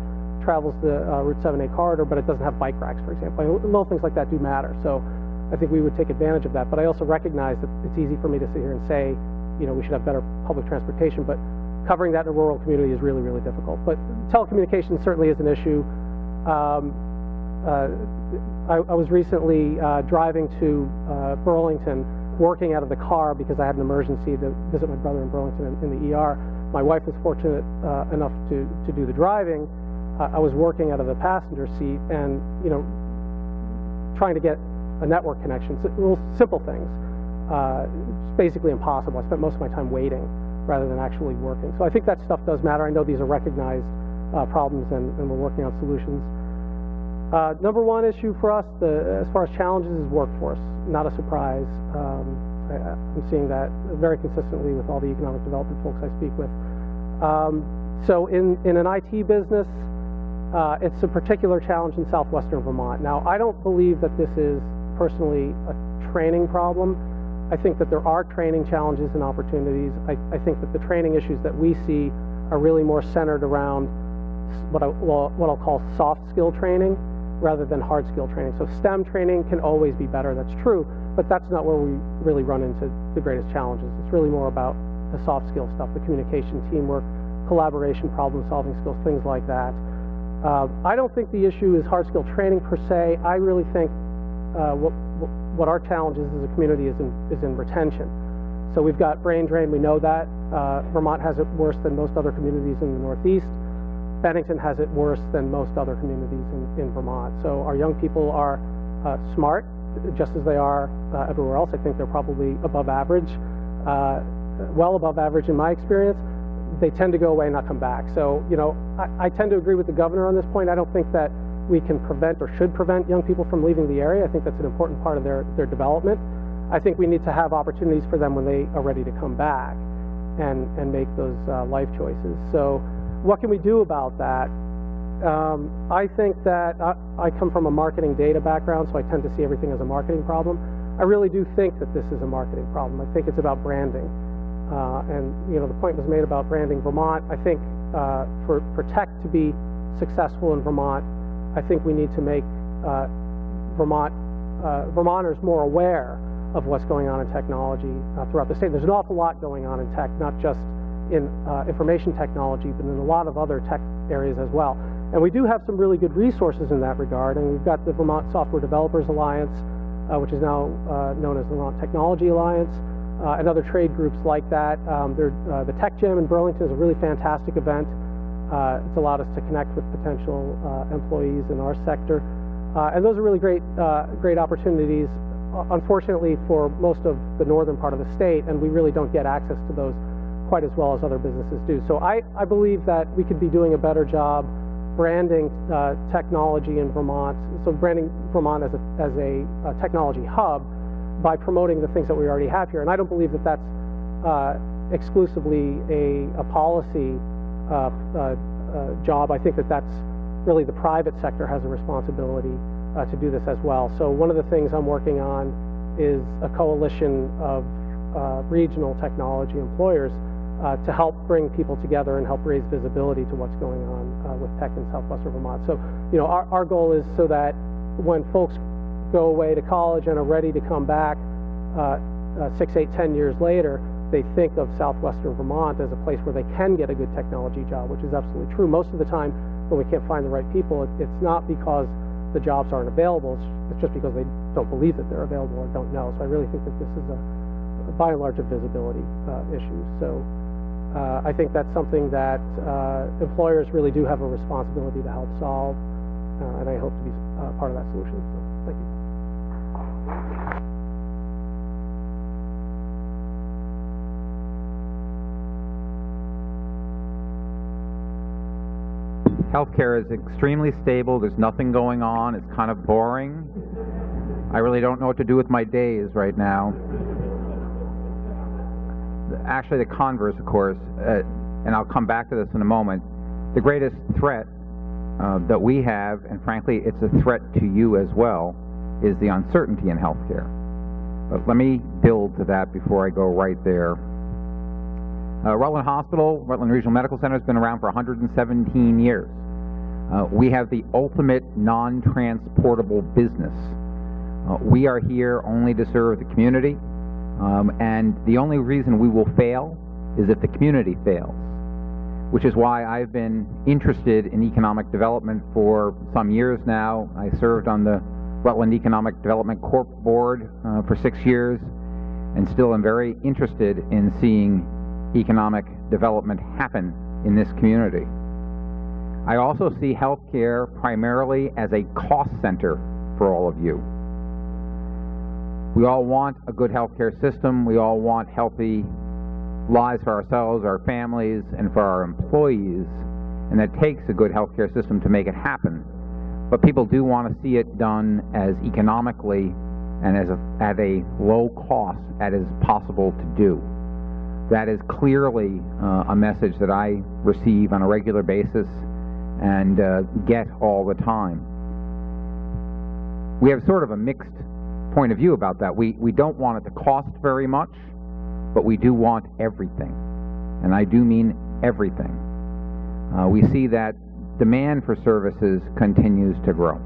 travels the Route 7A corridor, but it doesn't have bike racks, for example. And little things like that do matter. So I think we would take advantage of that. But I also recognize that it's easy for me to sit here and say, you know, we should have better public transportation, but covering that in a rural community is really, really difficult. But telecommunications certainly is an issue. I was recently driving to Burlington, working out of the car because I had an emergency to visit my brother in Burlington in the ER. My wife was fortunate enough to do the driving. I was working out of the passenger seat, and you know, trying to get a network connection, little simple things, it's basically impossible. I spent most of my time waiting rather than actually working. So I think that stuff does matter. I know these are recognized problems, and we're working on solutions. Number one issue for us, as far as challenges, is workforce. Not a surprise. I'm seeing that very consistently with all the economic development folks I speak with. So in an IT business, it's a particular challenge in southwestern Vermont. Now, I don't believe that this is personally a training problem. I think that there are training challenges and opportunities. I think that the training issues that we see are really more centered around what I'll call soft skill training rather than hard skill training. So STEM training can always be better, that's true, but that's not where we really run into the greatest challenges. It's really more about the soft skill stuff, the communication, teamwork, collaboration, problem solving skills, things like that. I don't think the issue is hard skill training per se. I really think what our challenge is as a community is in retention. So we've got brain drain, we know that. Vermont has it worse than most other communities in the Northeast. Bennington has it worse than most other communities in Vermont. So our young people are smart, just as they are everywhere else. I think they're probably above average, well above average in my experience. They tend to go away and not come back. So, you know, I tend to agree with the governor on this point. I don't think that we can prevent or should prevent young people from leaving the area. I think that's an important part of their development. I think we need to have opportunities for them when they are ready to come back and make those life choices. So what can we do about that? I think that I come from a marketing data background, so I tend to see everything as a marketing problem. I really do think that this is a marketing problem. I think it's about branding. And, you know, the point was made about branding Vermont. I think for tech to be successful in Vermont, I think we need to make Vermonters more aware of what's going on in technology throughout the state. There's an awful lot going on in tech, not just in information technology, but in a lot of other tech areas as well. And we do have some really good resources in that regard. And we've got the Vermont Software Developers Alliance, which is now known as the Vermont Technology Alliance, and other trade groups like that. The Tech Jam in Burlington is a really fantastic event. It's allowed us to connect with potential employees in our sector. And those are really great opportunities, unfortunately, for most of the northern part of the state, and we really don't get access to those quite as well as other businesses do. So I believe that we could be doing a better job branding technology in Vermont, so branding Vermont as a technology hub by promoting the things that we already have here. And I don't believe that that's exclusively a policy job. I think that that's really the private sector has a responsibility to do this as well. So one of the things I'm working on is a coalition of regional technology employers to help bring people together and help raise visibility to what's going on with tech in southwestern Vermont. So, you know, our goal is so that when folks go away to college and are ready to come back 6, 8, 10 years later, they think of southwestern Vermont as a place where they can get a good technology job, which is absolutely true. Most of the time when we can't find the right people, it's not because the jobs aren't available, it's just because they don't believe that they're available or don't know. So I really think that this is by and large a visibility issue. So I think that's something that employers really do have a responsibility to help solve, and I hope to be part of that solution. So thank you. Healthcare is extremely stable. There's nothing going on. It's kind of boring. I really don't know what to do with my days right now. Actually, the converse, of course, and I'll come back to this in a moment, the greatest threat that we have, and frankly, it's a threat to you as well, is the uncertainty in healthcare. But let me build to that before I go right there. Rutland Hospital, Rutland Regional Medical Center, has been around for 117 years. We have the ultimate non-transportable business. We are here only to serve the community, and the only reason we will fail is if the community fails, which is why I've been interested in economic development for some years now. I served on the Rutland Economic Development Corp Board for 6 years, and still am very interested in seeing economic development happen in this community. I also see healthcare primarily as a cost center for all of you. We all want a good healthcare system. We all want healthy lives for ourselves, our families, and for our employees, and it takes a good healthcare system to make it happen. But people do want to see it done as economically and at a low cost as is possible to do. That is clearly a message that I receive on a regular basis and get all the time. We have sort of a mixed point of view about that. We don't want it to cost very much, but we do want everything. And I do mean everything. We see that demand for services continues to grow.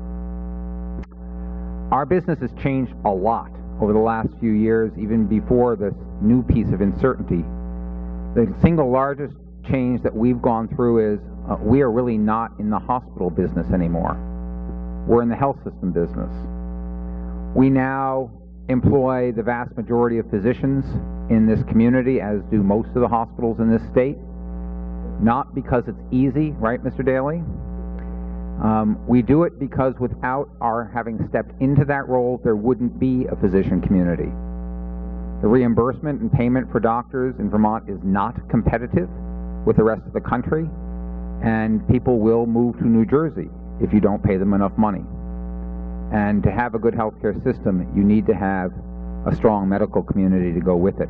Our business has changed a lot over the last few years, even before this new piece of uncertainty. The single largest change that we've gone through is we are really not in the hospital business anymore. We're in the health system business. We now employ the vast majority of physicians in this community, as do most of the hospitals in this state. not because it's easy, right, Mr. Daly? We do it because without our having stepped into that role, there wouldn't be a physician community. The reimbursement and payment for doctors in Vermont is not competitive with the rest of the country, and people will move to New Jersey if you don't pay them enough money. And to have a good healthcare system, you need to have a strong medical community to go with it.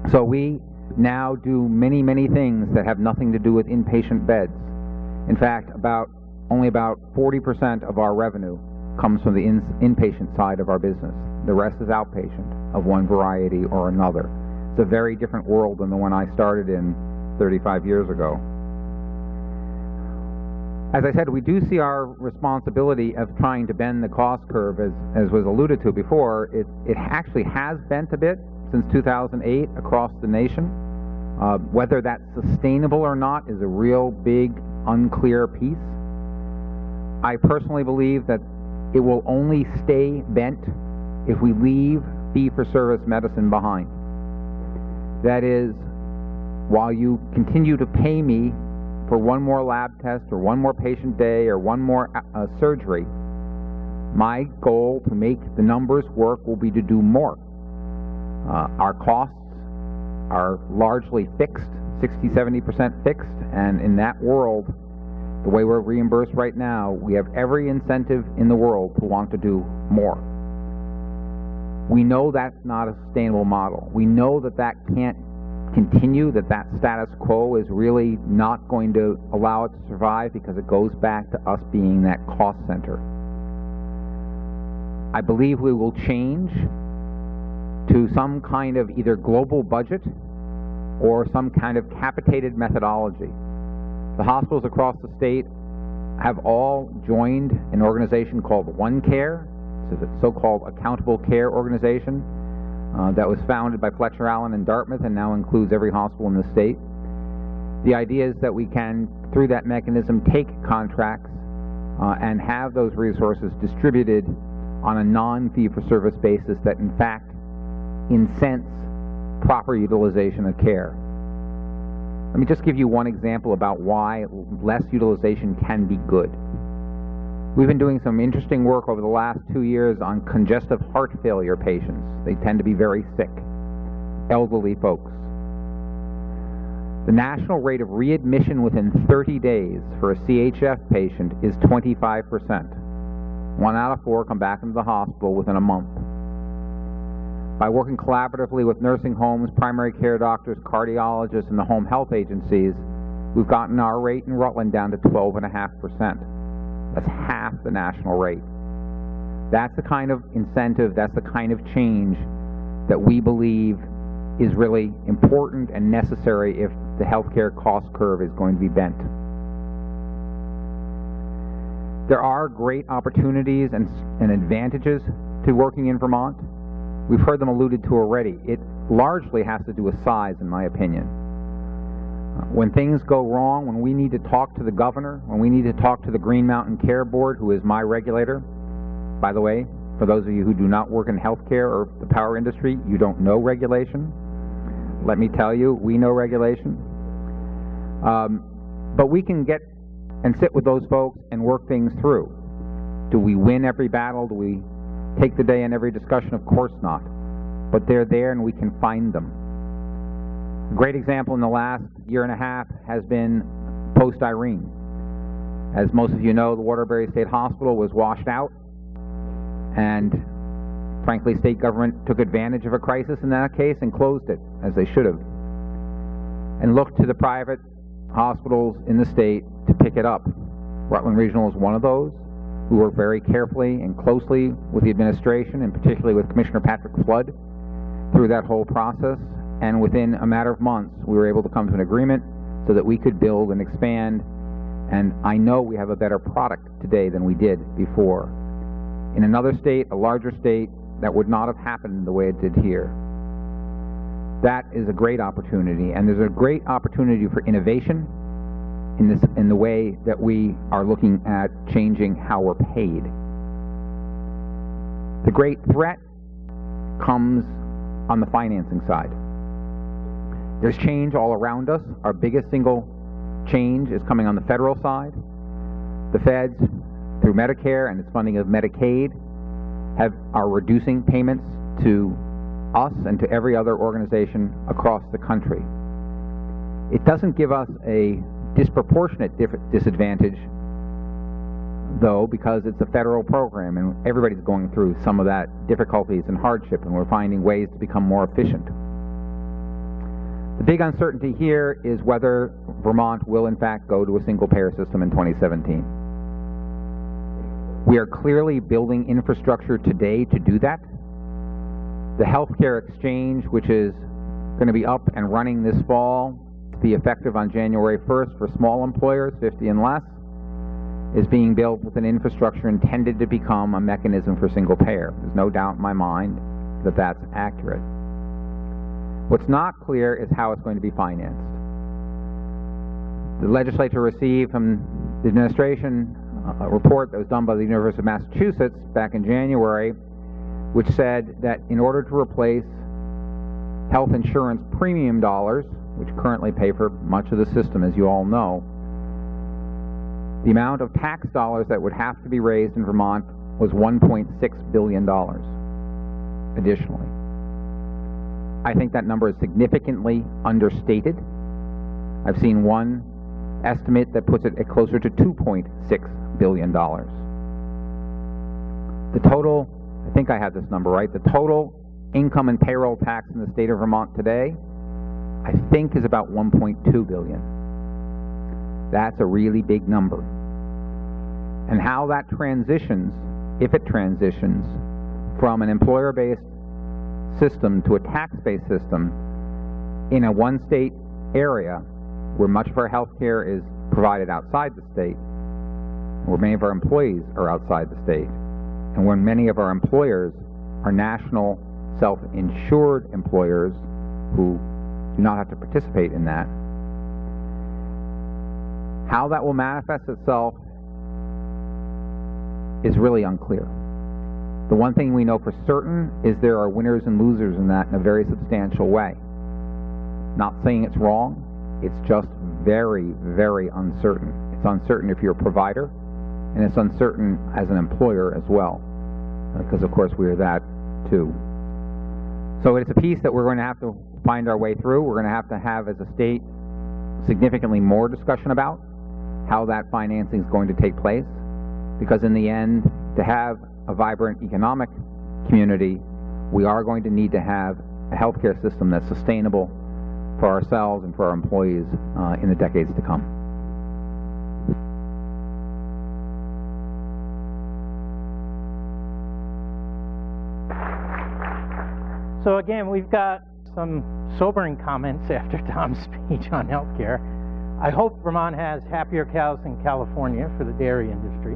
So we now do many, many things that have nothing to do with inpatient beds. In fact, only about 40% of our revenue comes from the inpatient side of our business. The rest is outpatient of one variety or another. It's a very different world than the one I started in 35 years ago. As I said, we do see our responsibility of trying to bend the cost curve, as was alluded to before. It actually has bent a bit since 2008 across the nation. Whether that's sustainable or not is a real big, unclear piece. I personally believe that it will only stay bent if we leave fee-for-service medicine behind. That is, while you continue to pay me for one more lab test or one more patient day or one more surgery, my goal to make the numbers work will be to do more. Our costs are largely fixed, 60-70% fixed, and in that world, the way we're reimbursed right now, we have every incentive in the world to want to do more. We know that's not a sustainable model. We know that that can't continue, that status quo is really not going to allow it to survive because it goes back to us being that cost center. I believe we will change to some kind of either global budget or some kind of capitated methodology. The hospitals across the state have all joined an organization called OneCare. It's a so-called accountable care organization that was founded by Fletcher Allen in Dartmouth and now includes every hospital in the state. The idea is that we can, through that mechanism, take contracts and have those resources distributed on a non-fee-for-service basis that, in fact, incents proper utilization of care. Let me just give you one example about why less utilization can be good. We've been doing some interesting work over the last 2 years on congestive heart failure patients. They tend to be very sick, elderly folks. The national rate of readmission within 30 days for a CHF patient is 25%. 1 out of 4 come back into the hospital within a month. By working collaboratively with nursing homes, primary care doctors, cardiologists, and the home health agencies, we've gotten our rate in Rutland down to 12.5%. That's half the national rate. That's the kind of incentive, that's the kind of change that we believe is really important and necessary if the healthcare cost curve is going to be bent. There are great opportunities and advantages to working in Vermont. We've heard them alluded to already. It largely has to do with size, in my opinion. When things go wrong, when we need to talk to the governor, when we need to talk to the Green Mountain Care Board, who is my regulator, by the way, for those of you who do not work in healthcare or the power industry, you don't know regulation. Let me tell you, we know regulation. But we can get and sit with those folks and work things through. Do we win every battle? Do we take the day in every discussion? Of course not. But they're there and we can find them. A great example in the last year and a half has been post-Irene. As most of you know, the Waterbury State Hospital was washed out, and frankly, state government took advantage of a crisis in that case and closed it, as they should have, and looked to the private hospitals in the state to pick it up. Rutland Regional is one of those. We work very carefully and closely with the administration, and particularly with Commissioner Patrick Flood, through that whole process. And within a matter of months, we were able to come to an agreement so that we could build and expand. And I know we have a better product today than we did before. In another state, a larger state, that would not have happened the way it did here. That is a great opportunity, and there's a great opportunity for innovation in the way that we are looking at changing how we're paid. The great threat comes on the financing side. There's change all around us. Our biggest single change is coming on the federal side. The feds, through Medicare and its funding of Medicaid, are reducing payments to us and to every other organization across the country. It doesn't give us a disproportionate disadvantage, though, because it's a federal program and everybody's going through some of that difficulties and hardship, and we're finding ways to become more efficient. The big uncertainty here is whether Vermont will in fact go to a single-payer system in 2017. We are clearly building infrastructure today to do that. The healthcare exchange, which is going to be up and running this fall, to be effective on January 1st for small employers, 50 and less, is being built with an infrastructure intended to become a mechanism for single payer. There's no doubt in my mind that that's accurate. What's not clear is how it's going to be financed. The legislature received from the administration a report that was done by the University of Massachusetts back in January, which said that in order to replace health insurance premium dollars, which currently pay for much of the system, as you all know, the amount of tax dollars that would have to be raised in Vermont was $1.6 billion additionally. I think that number is significantly understated. I've seen one estimate that puts it at closer to $2.6 billion. The total, I think I have this number right, the total income and payroll tax in the state of Vermont today, I think, is about $1.2 billion. That's a really big number. And how that transitions, if it transitions, from an employer-based system to a tax-based system in a one-state area where much of our health care is provided outside the state, where many of our employees are outside the state, and where many of our employers are national self-insured employers who do not have to participate in that. How that will manifest itself is really unclear. The one thing we know for certain is there are winners and losers in that in a very substantial way. Not saying it's wrong, it's just very, very uncertain. It's uncertain if you're a provider, and it's uncertain as an employer as well, because of course we are that too. So it's a piece that we're going to have to find our way through. We're going to have as a state, significantly more discussion about how that financing is going to take place, because in the end, to have a vibrant economic community, we are going to need to have a healthcare system that's sustainable for ourselves and for our employees in the decades to come. So again, we've got some sobering comments after Tom's speech on healthcare. I hope Vermont has happier cows than California for the dairy industry.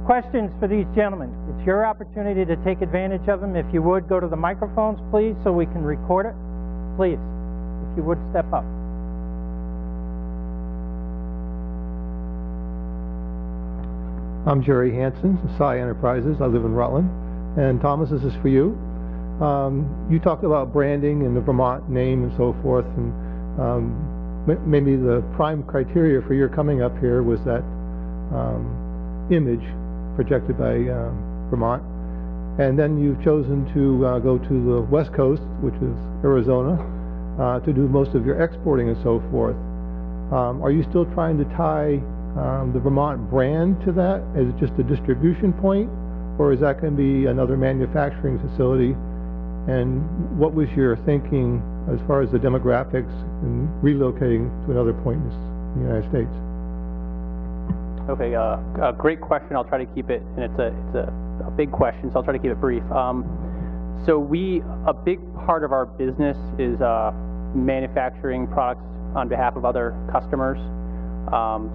Questions for these gentlemen? It's your opportunity to take advantage of them. If you would, go to the microphones, please, so we can record it. Please, if you would, step up. I'm Jerry Hansen, Psy Enterprises. I live in Rutland. And Thomas, this is for you. You talked about branding and the Vermont name and so forth, and maybe the prime criteria for your coming up here was that image projected by Vermont. And then you've chosen to go to the West Coast, which is Arizona, to do most of your exporting and so forth. Are you still trying to tie the Vermont brand to that as just a distribution point, or is that going to be another manufacturing facility? And what was your thinking as far as the demographics and relocating to another point in the United States? Okay, a great question. I'll try to keep it, and it's a big question, so I'll try to keep it brief. So a big part of our business is manufacturing products on behalf of other customers.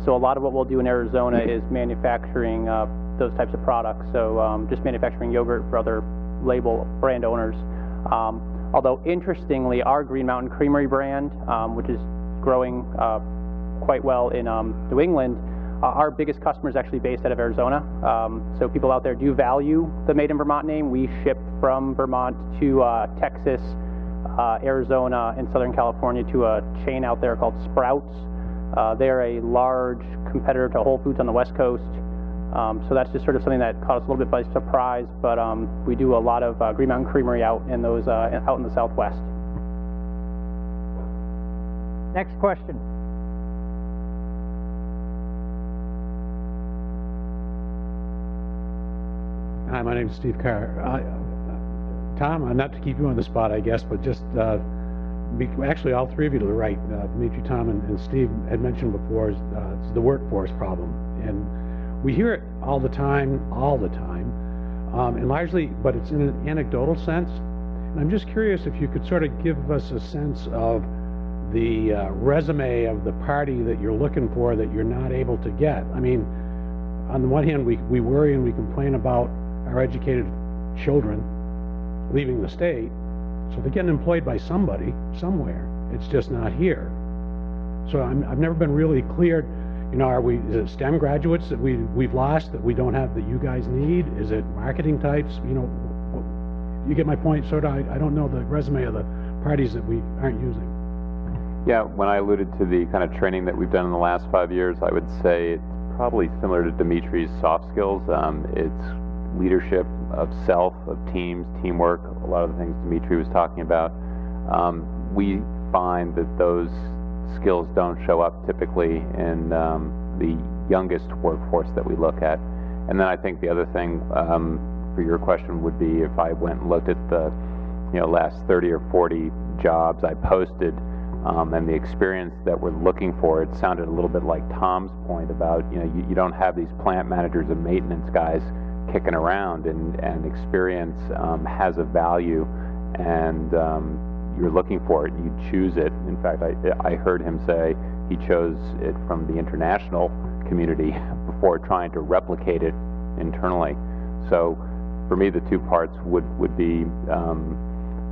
So a lot of what we'll do in Arizona is manufacturing those types of products. So just manufacturing yogurt for other label brand owners. Although interestingly, our Green Mountain Creamery brand, which is growing quite well in New England, our biggest customer is actually based out of Arizona. So people out there do value the Made in Vermont name. We ship from Vermont to Texas, Arizona, and Southern California to a chain out there called Sprouts. They're a large competitor to Whole Foods on the West Coast. So that's just sort of something that caught us a little bit by surprise, but we do a lot of Green Mountain Creamery out in the Southwest. Next question. Hi, my name is Steve Carr. Tom, not to keep you on the spot, I guess, but just actually all three of you to the right, Dimitri, Tom, and Steve had mentioned before, it's the workforce problem. And we hear it all the time, and largely, but it's in an anecdotal sense. And I'm just curious if you could sort of give us a sense of the resume of the party that you're looking for that you're not able to get. I mean, on the one hand, we worry and we complain about our educated children leaving the state, so they're getting employed by somebody, somewhere. It's just not here. So I've never been really clear, you know, is it STEM graduates that we've lost that we don't have that you guys need? Is it marketing types? You know, you get my point, sort of. I don't know the resume of the parties that we aren't using. Yeah, when I alluded to the kind of training that we've done in the last 5 years, I would say it's probably similar to Dimitri's soft skills. It's leadership of self, of teams, teamwork, a lot of the things Dimitri was talking about. We find that those skills don't show up typically in the youngest workforce that we look at. And then I think the other thing for your question would be if I went and looked at the last 30 or 40 jobs I posted and the experience that we're looking for, it sounded a little bit like Tom's point about you don't have these plant managers and maintenance guys kicking around, and experience has a value, and you're looking for it, you choose it. In fact, I heard him say he chose it from the international community before trying to replicate it internally. So for me, the two parts would be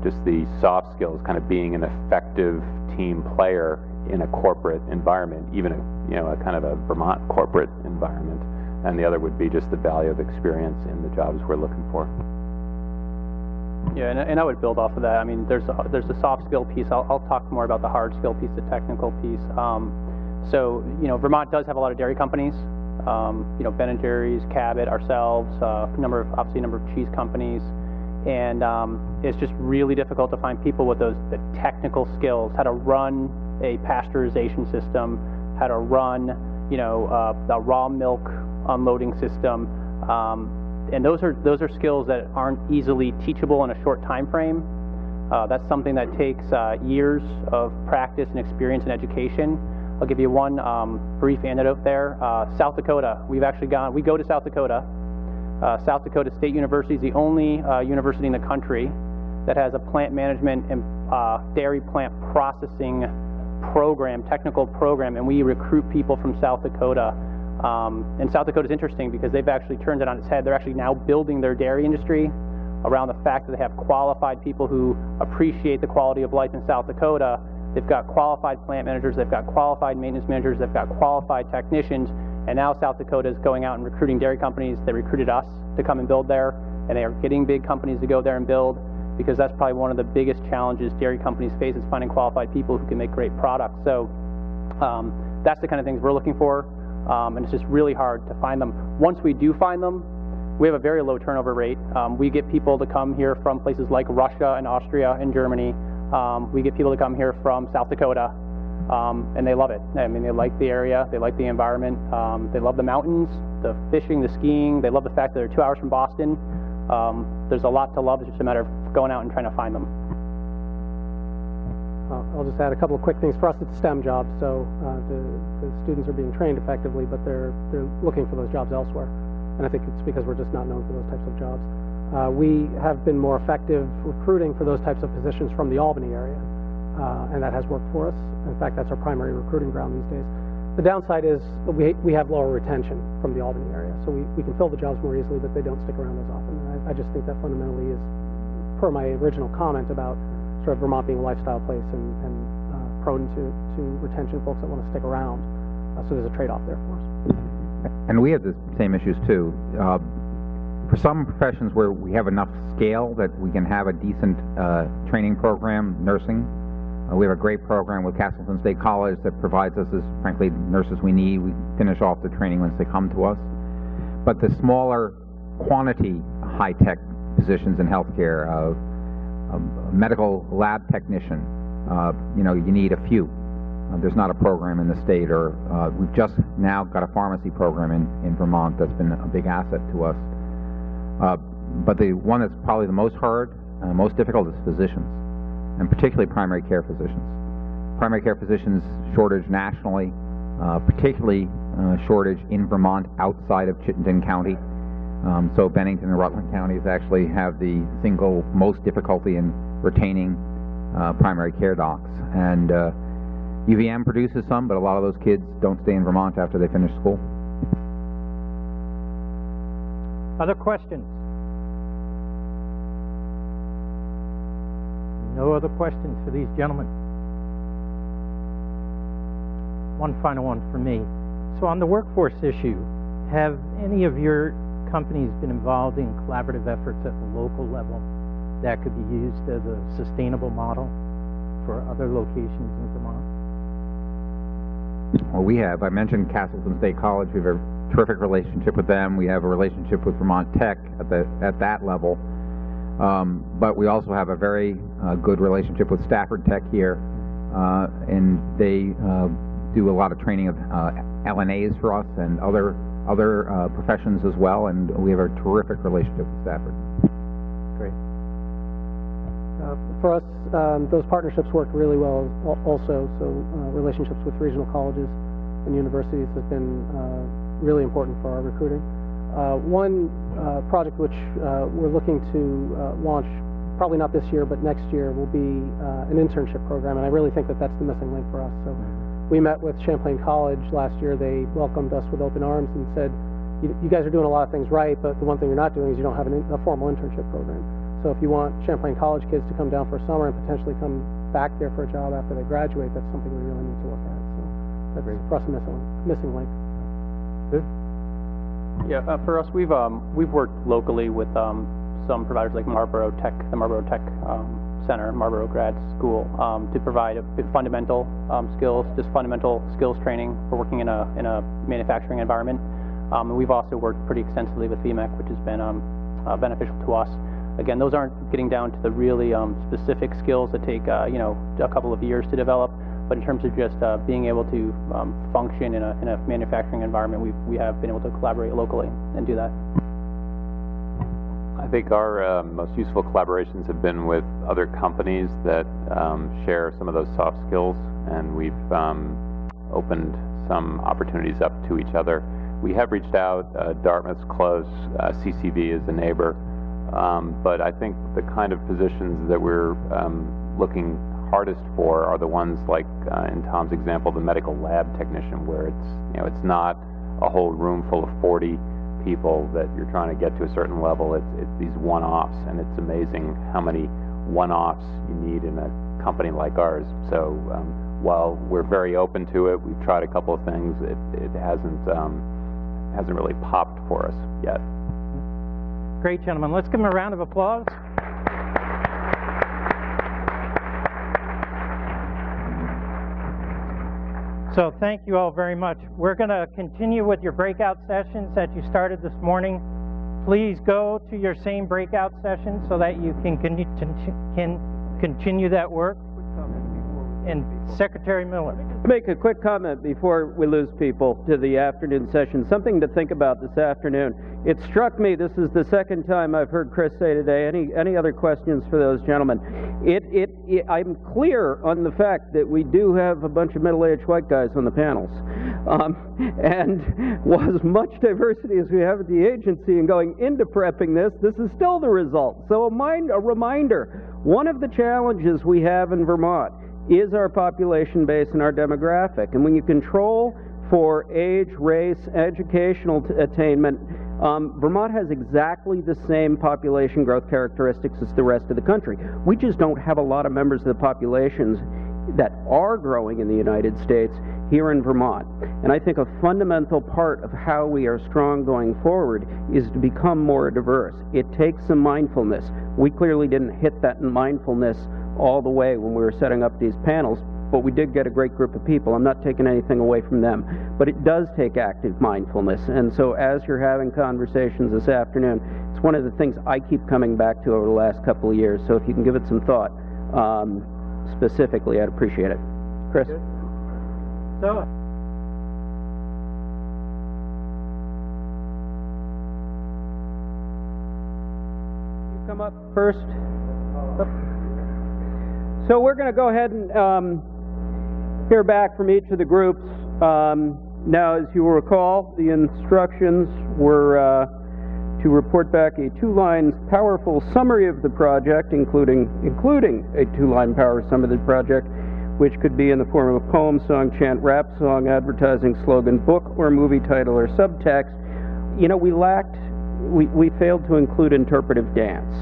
just the soft skills, kind of being an effective team player in a corporate environment, even a kind of a Vermont corporate environment. And the other would be just the value of experience in the jobs we're looking for. Yeah, and I would build off of that. I mean, there's a soft skill piece. I'll talk more about the hard skill piece, the technical piece. So Vermont does have a lot of dairy companies. Ben & Jerry's, Cabot, ourselves, a number of cheese companies, and it's just really difficult to find people with the technical skills, how to run a pasteurization system, how to run a raw milk unloading system, and those are skills that aren't easily teachable in a short time frame. That's something that takes years of practice and experience and education. I'll give you one brief anecdote there. South Dakota, we go to South Dakota. South Dakota State University is the only university in the country that has a plant management and dairy plant processing program, technical program, and we recruit people from South Dakota. And South Dakota is interesting because they've actually turned it on its head. They're actually now building their dairy industry around the fact that they have qualified people who appreciate the quality of life in South Dakota. They've got qualified plant managers, they've got qualified maintenance managers, they've got qualified technicians, and now South Dakota is going out and recruiting dairy companies. They recruited us to come and build there, and they are getting big companies to go there and build, because that's probably one of the biggest challenges dairy companies face, is finding qualified people who can make great products. So that's the kind of things we're looking for, and it's just really hard to find them. Once we do find them, we have a very low turnover rate. We get people to come here from places like Russia and Austria and Germany. We get people to come here from South Dakota, and they love it. I mean, they like the area, they like the environment, they love the mountains, the fishing, the skiing. They love the fact that they're 2 hours from Boston. There's a lot to love. It's just a matter of going out and trying to find them. I'll just add a couple of quick things. For us, it's STEM jobs, so the students are being trained effectively, but they're looking for those jobs elsewhere. And I think it's because we're just not known for those types of jobs. We have been more effective recruiting for those types of positions from the Albany area, and that has worked for us. In fact, that's our primary recruiting ground these days. The downside is we have lower retention from the Albany area, so we can fill the jobs more easily, but they don't stick around as often. And I just think that fundamentally is, per my original comment about sort of Vermont being a lifestyle place and prone to retention, folks that want to stick around. So there's a trade-off there for us. And we have the same issues too. For some professions where we have enough scale that we can have a decent training program, nursing, We have a great program with Castleton State College that provides us, as frankly, nurses we need. We finish off their training once they come to us. But the smaller quantity high-tech positions in healthcare, a medical lab technician, you need a few. There's not a program in the state, or we've just now got a pharmacy program in Vermont that's been a big asset to us. But the one that's probably the most hard, most difficult is physicians, and particularly primary care physicians. Primary care physicians shortage nationally, particularly shortage in Vermont outside of Chittenden County. So Bennington and Rutland counties actually have the single most difficulty in retaining primary care docs. And UVM produces some, but a lot of those kids don't stay in Vermont after they finish school. Other questions? No other questions for these gentlemen? One final one for me. So on the workforce issue, have any of your companies been involved in collaborative efforts at the local level that could be used as a sustainable model for other locations in Vermont? Well, we have. I mentioned Castleton State College. We have a terrific relationship with them. We have a relationship with Vermont Tech at that level. But we also have a very good relationship with Stafford Tech here, and they do a lot of training of LNAs for us and other professions as well, and we have a terrific relationship with Stafford. Great. For us, those partnerships work really well also, so relationships with regional colleges and universities has been really important for our recruiting. One project which we're looking to launch, probably not this year, but next year, will be an internship program, and I really think that that's the missing link for us. So we met with Champlain College last year. They welcomed us with open arms and said, you guys are doing a lot of things right, but the one thing you're not doing is you don't have a formal internship program. So if you want Champlain College kids to come down for a summer and potentially come back there for a job after they graduate, that's something we really need to look at. So that's for us a missing link. Good. Yeah, for us, we've worked locally with some providers like Marlboro Tech, the Marlboro Tech Center, Marlboro Grad School, to provide fundamental skills, just fundamental skills training for working in a manufacturing environment. And we've also worked pretty extensively with VMEC, which has been beneficial to us. Again, those aren't getting down to the really specific skills that take a couple of years to develop. But in terms of just being able to function in a manufacturing environment, we have been able to collaborate locally and do that. I think our most useful collaborations have been with other companies that share some of those soft skills, and we've opened some opportunities up to each other. We have reached out. Dartmouth's close. CCV is a neighbor. But I think the kind of positions that we're looking hardest for are the ones like, in Tom's example, the medical lab technician, where it's not a whole room full of 40 people that you're trying to get to a certain level. It's these one-offs, and it's amazing how many one-offs you need in a company like ours. So while we're very open to it, we've tried a couple of things. It hasn't really popped for us yet. Great, gentlemen. Let's give them a round of applause. So thank you all very much. We're going to continue with your breakout sessions that you started this morning. Please go to your same breakout session so that you can continue that work. And Secretary Miller. Make a quick comment before we lose people to the afternoon session. Something to think about this afternoon. It struck me, this is the second time I've heard Chris say today, any other questions for those gentlemen? I'm clear on the fact that we do have a bunch of middle-aged white guys on the panels. And as much diversity as we have at the agency and going into prepping this is still the result. So a reminder, one of the challenges we have in Vermont is our population base and our demographic. And when you control for age, race, educational attainment, Vermont has exactly the same population growth characteristics as the rest of the country. We just don't have a lot of members of the populations that are growing in the United States here in Vermont. And I think a fundamental part of how we are strong going forward is to become more diverse. It takes some mindfulness. We clearly didn't hit that mindfulness all the way when we were setting up these panels, but we did get a great group of people. I'm not taking anything away from them, but it does take active mindfulness. And so as you're having conversations this afternoon, it's one of the things I keep coming back to over the last couple of years. So if you can give it some thought, specifically, I'd appreciate it. Chris? So, you come up first. So we're going to go ahead and hear back from each of the groups. Now, as you will recall, the instructions were to report back a two-line powerful summary of the project, including a two-line power summary of the project, which could be in the form of a poem, song, chant, rap song, advertising slogan, book, or movie title or subtext. You know, we failed to include interpretive dance.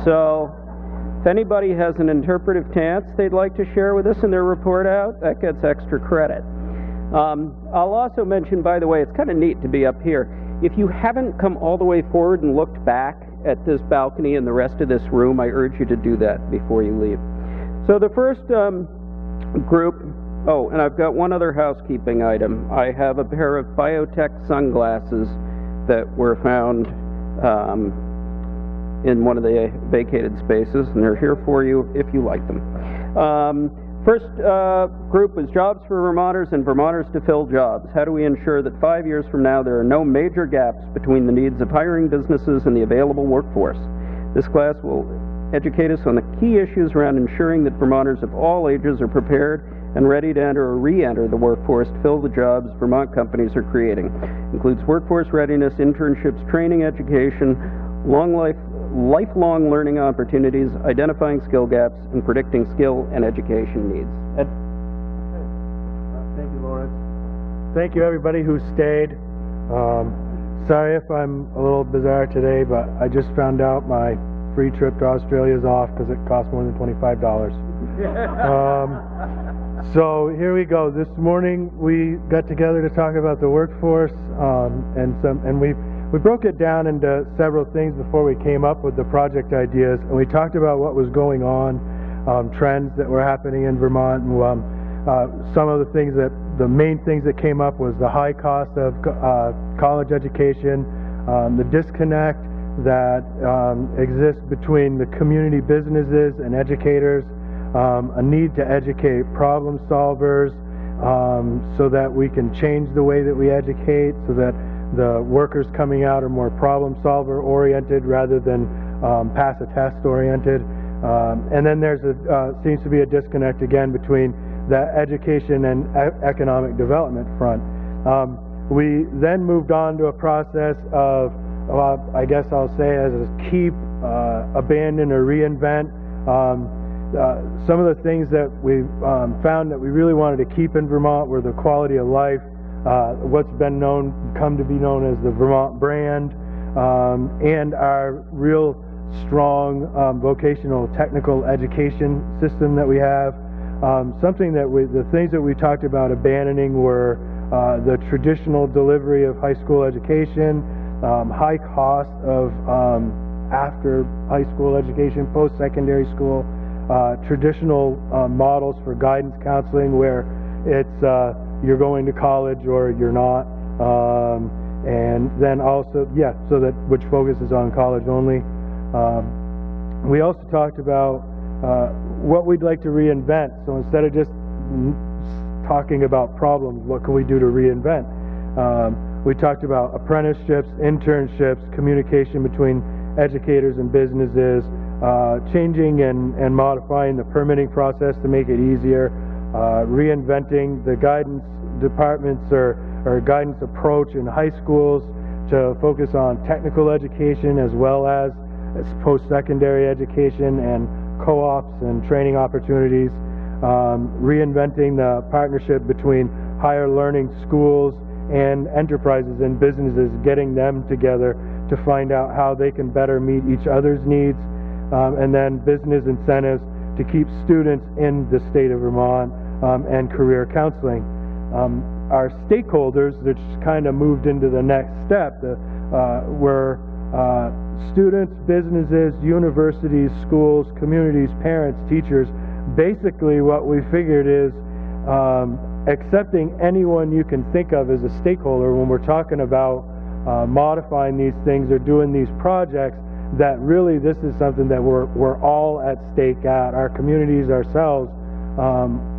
So if anybody has an interpretive dance they'd like to share with us in their report out, that gets extra credit. I'll also mention, by the way, it's kind of neat to be up here. If you haven't come all the way forward and looked back at this balcony and the rest of this room, I urge you to do that before you leave. So the first group, oh, and I've got one other housekeeping item. I have a pair of biotech sunglasses that were found in one of the vacated spaces, and they're here for you if you like them. First group was jobs for Vermonters and Vermonters to fill jobs. How do we ensure that 5 years from now there are no major gaps between the needs of hiring businesses and the available workforce? This class will educate us on the key issues around ensuring that Vermonters of all ages are prepared and ready to enter or re-enter the workforce to fill the jobs Vermont companies are creating. Includes workforce readiness, internships, training, education, lifelong learning opportunities, identifying skill gaps, and predicting skill and education needs. Ed? Thank you, Lawrence. Thank you, everybody who stayed. Sorry if I'm a little bizarre today, but I just found out my free trip to Australia is off because it cost more than $25. So here we go. This morning we got together to talk about the workforce, and we broke it down into several things before we came up with the project ideas, and we talked about what was going on, trends that were happening in Vermont, and some of the main things that came up was the high cost of college education, the disconnect that exists between the community businesses and educators, a need to educate problem solvers so that we can change the way that we educate, so that the workers coming out are more problem solver oriented rather than pass a test oriented. And then there's seems to be a disconnect again between the education and economic development front. We then moved on to a process of, I guess I'll say, as a keep, abandon, or reinvent. Some of the things that we found that we really wanted to keep in Vermont were the quality of life, what's come to be known as the Vermont brand, and our real strong vocational technical education system that we have. The things that we talked about abandoning were the traditional delivery of high school education, high cost of after high school education, post-secondary school, traditional models for guidance counseling where it's you're going to college or you're not, and then also, so that which focuses on college only. We also talked about what we'd like to reinvent. So instead of just talking about problems, what can we do to reinvent? We talked about apprenticeships, internships, communication between educators and businesses, changing and modifying the permitting process to make it easier, reinventing the guidance departments or guidance approach in high schools to focus on technical education as well as post-secondary education and co-ops and training opportunities, reinventing the partnership between higher learning schools and enterprises and businesses, getting them together to find out how they can better meet each other's needs, and then business incentives to keep students in the state of Vermont, and career counseling. our stakeholders, which kind of moved into the next step, were students, businesses, universities, schools, communities, parents, teachers. Basically, what we figured is accepting anyone you can think of as a stakeholder when we're talking about modifying these things or doing these projects, that really this is something that we're all at stake at. Our communities, ourselves,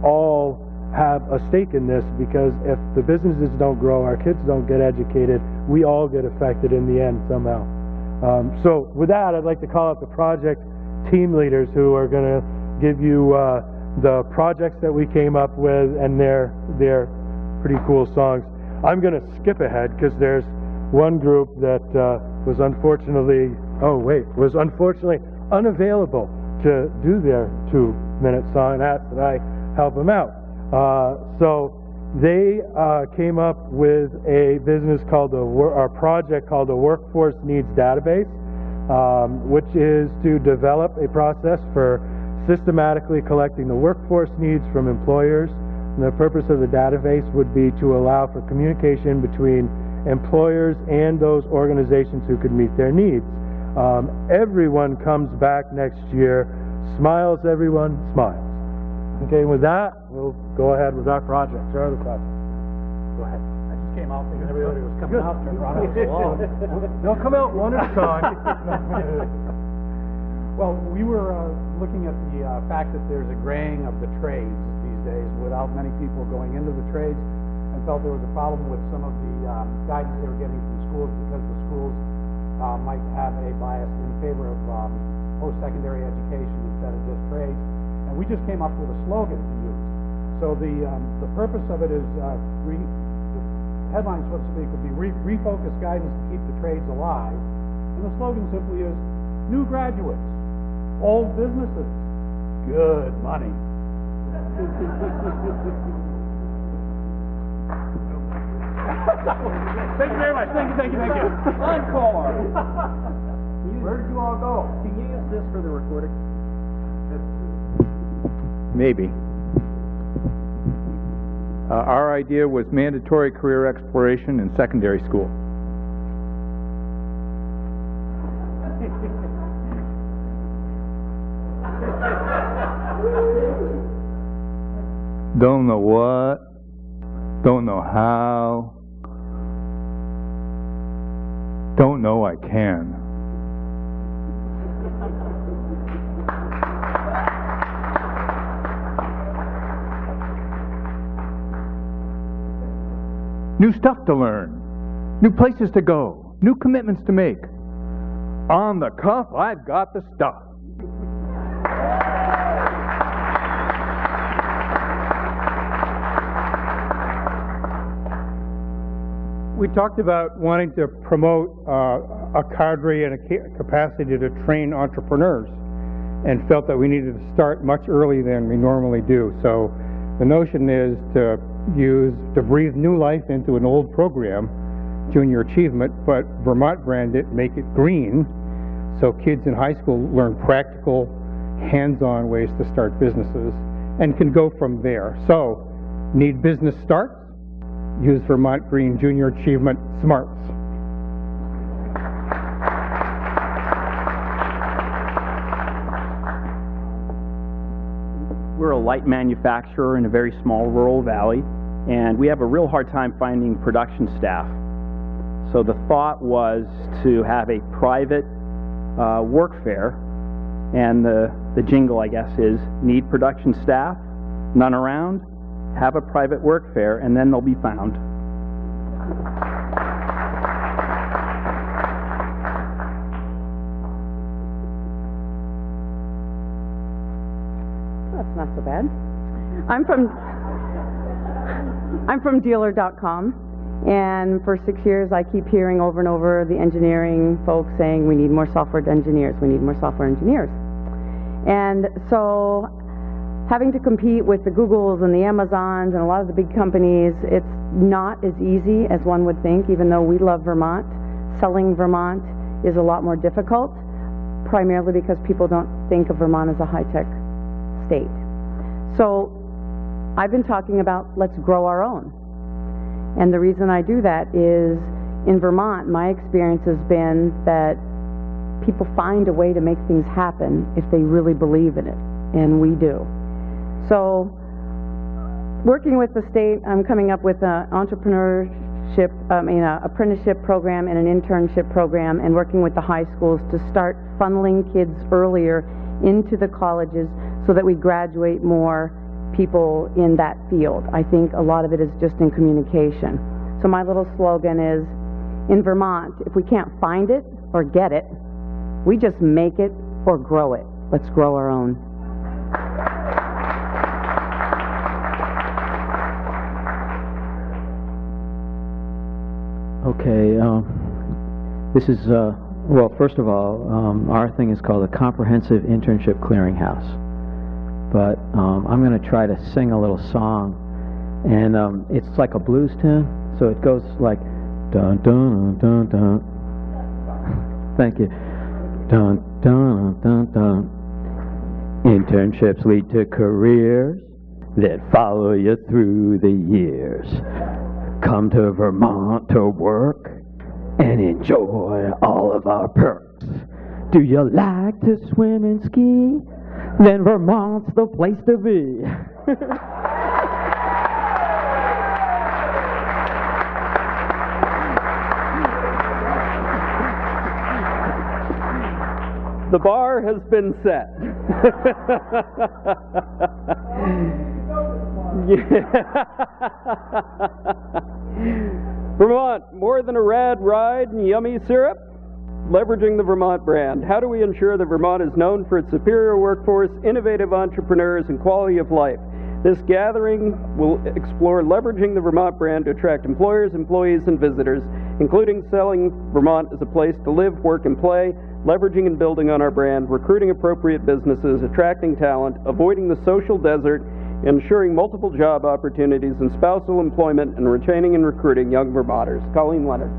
all have a stake in this, because if the businesses don't grow, our kids don't get educated, we all get affected in the end somehow. So with that, I'd like to call out the project team leaders who are going to give you the projects that we came up with and their pretty cool songs. I'm going to skip ahead because there's one group that was unfortunately unavailable to do their 2-minute song, and asked that I help them out. So they came up with a business called a project called the Workforce Needs Database, which is to develop a process for systematically collecting the workforce needs from employers. And the purpose of the database would be to allow for communication between employers and those organizations who could meet their needs. Everyone comes back next year. Smiles, everyone, smiles. Okay, with that, we'll go ahead with our project. Our other project. Go ahead. I just came out thinking everybody was coming out and running along. They'll come out one at a time. Well, we were looking at the fact that there's a graying of the trades these days without many people going into the trades, and felt there was a problem with some of the guidance they were getting from schools, because the schools might have a bias in favor of post-secondary education instead of just trades. And we just came up with a slogan to use. So the purpose of it is, the headline, so to speak, would be refocus guidance to keep the trades alive. And the slogan simply is, new graduates, old businesses, good money. Thank you very much. Thank you. Encore. Where did you all go? Can you use this for the recording? Maybe. Our idea was mandatory career exploration in secondary school. Don't know what, don't know how, don't know I can. New stuff to learn, new places to go, new commitments to make. On the cuff, I've got the stuff. We talked about wanting to promote a cadre and a capacity to train entrepreneurs, and felt that we needed to start much earlier than we normally do. So the notion is to breathe new life into an old program, junior achievement, but Vermont brand it, make it green, so kids in high school learn practical, hands-on ways to start businesses and can go from there. So, need business starts? Use Vermont Green Junior Achievement Smarts. We're a light manufacturer in a very small rural valley, and we have a real hard time finding production staff. So the thought was to have a private work fair, and the jingle, I guess, is need production staff, none around, have a private work fair, and then they'll be found. That's not so bad. I'm from dealer.com, and for 6 years I keep hearing over and over the engineering folks saying we need more software engineers, we need more software engineers. And so having to compete with the Googles and the Amazons and a lot of the big companies, it's not as easy as one would think. Even though we love Vermont, selling Vermont is a lot more difficult, primarily because people don't think of Vermont as a high-tech state. So I've been talking about let's grow our own. And the reason I do that is in Vermont, my experience has been that people find a way to make things happen if they really believe in it, and we do. So, working with the state, I'm coming up with an apprenticeship program and an internship program, and working with the high schools to start funneling kids earlier into the colleges so that we graduate more people in that field. I think a lot of it is just in communication. So my little slogan is, in Vermont, if we can't find it or get it, we just make it or grow it. Let's grow our own. Okay, this is, well, first of all, our thing is called a Comprehensive Internship Clearinghouse. But I'm going to try to sing a little song, and it's like a blues tune, so it goes like dun dun dun dun. Thank you. Dun dun dun dun. Internships lead to careers that follow you through the years. Come to Vermont to work and enjoy all of our perks. Do you like to swim and ski? Then Vermont's the place to be. The bar has been set. Vermont, more than a rad ride and yummy syrup? Leveraging the Vermont brand. How do we ensure that Vermont is known for its superior workforce, innovative entrepreneurs, and quality of life? This gathering will explore leveraging the Vermont brand to attract employers, employees, and visitors, including selling Vermont as a place to live, work, and play, leveraging and building on our brand, recruiting appropriate businesses, attracting talent, avoiding the social desert, ensuring multiple job opportunities and spousal employment, and retaining and recruiting young Vermonters. Colleen Leonard.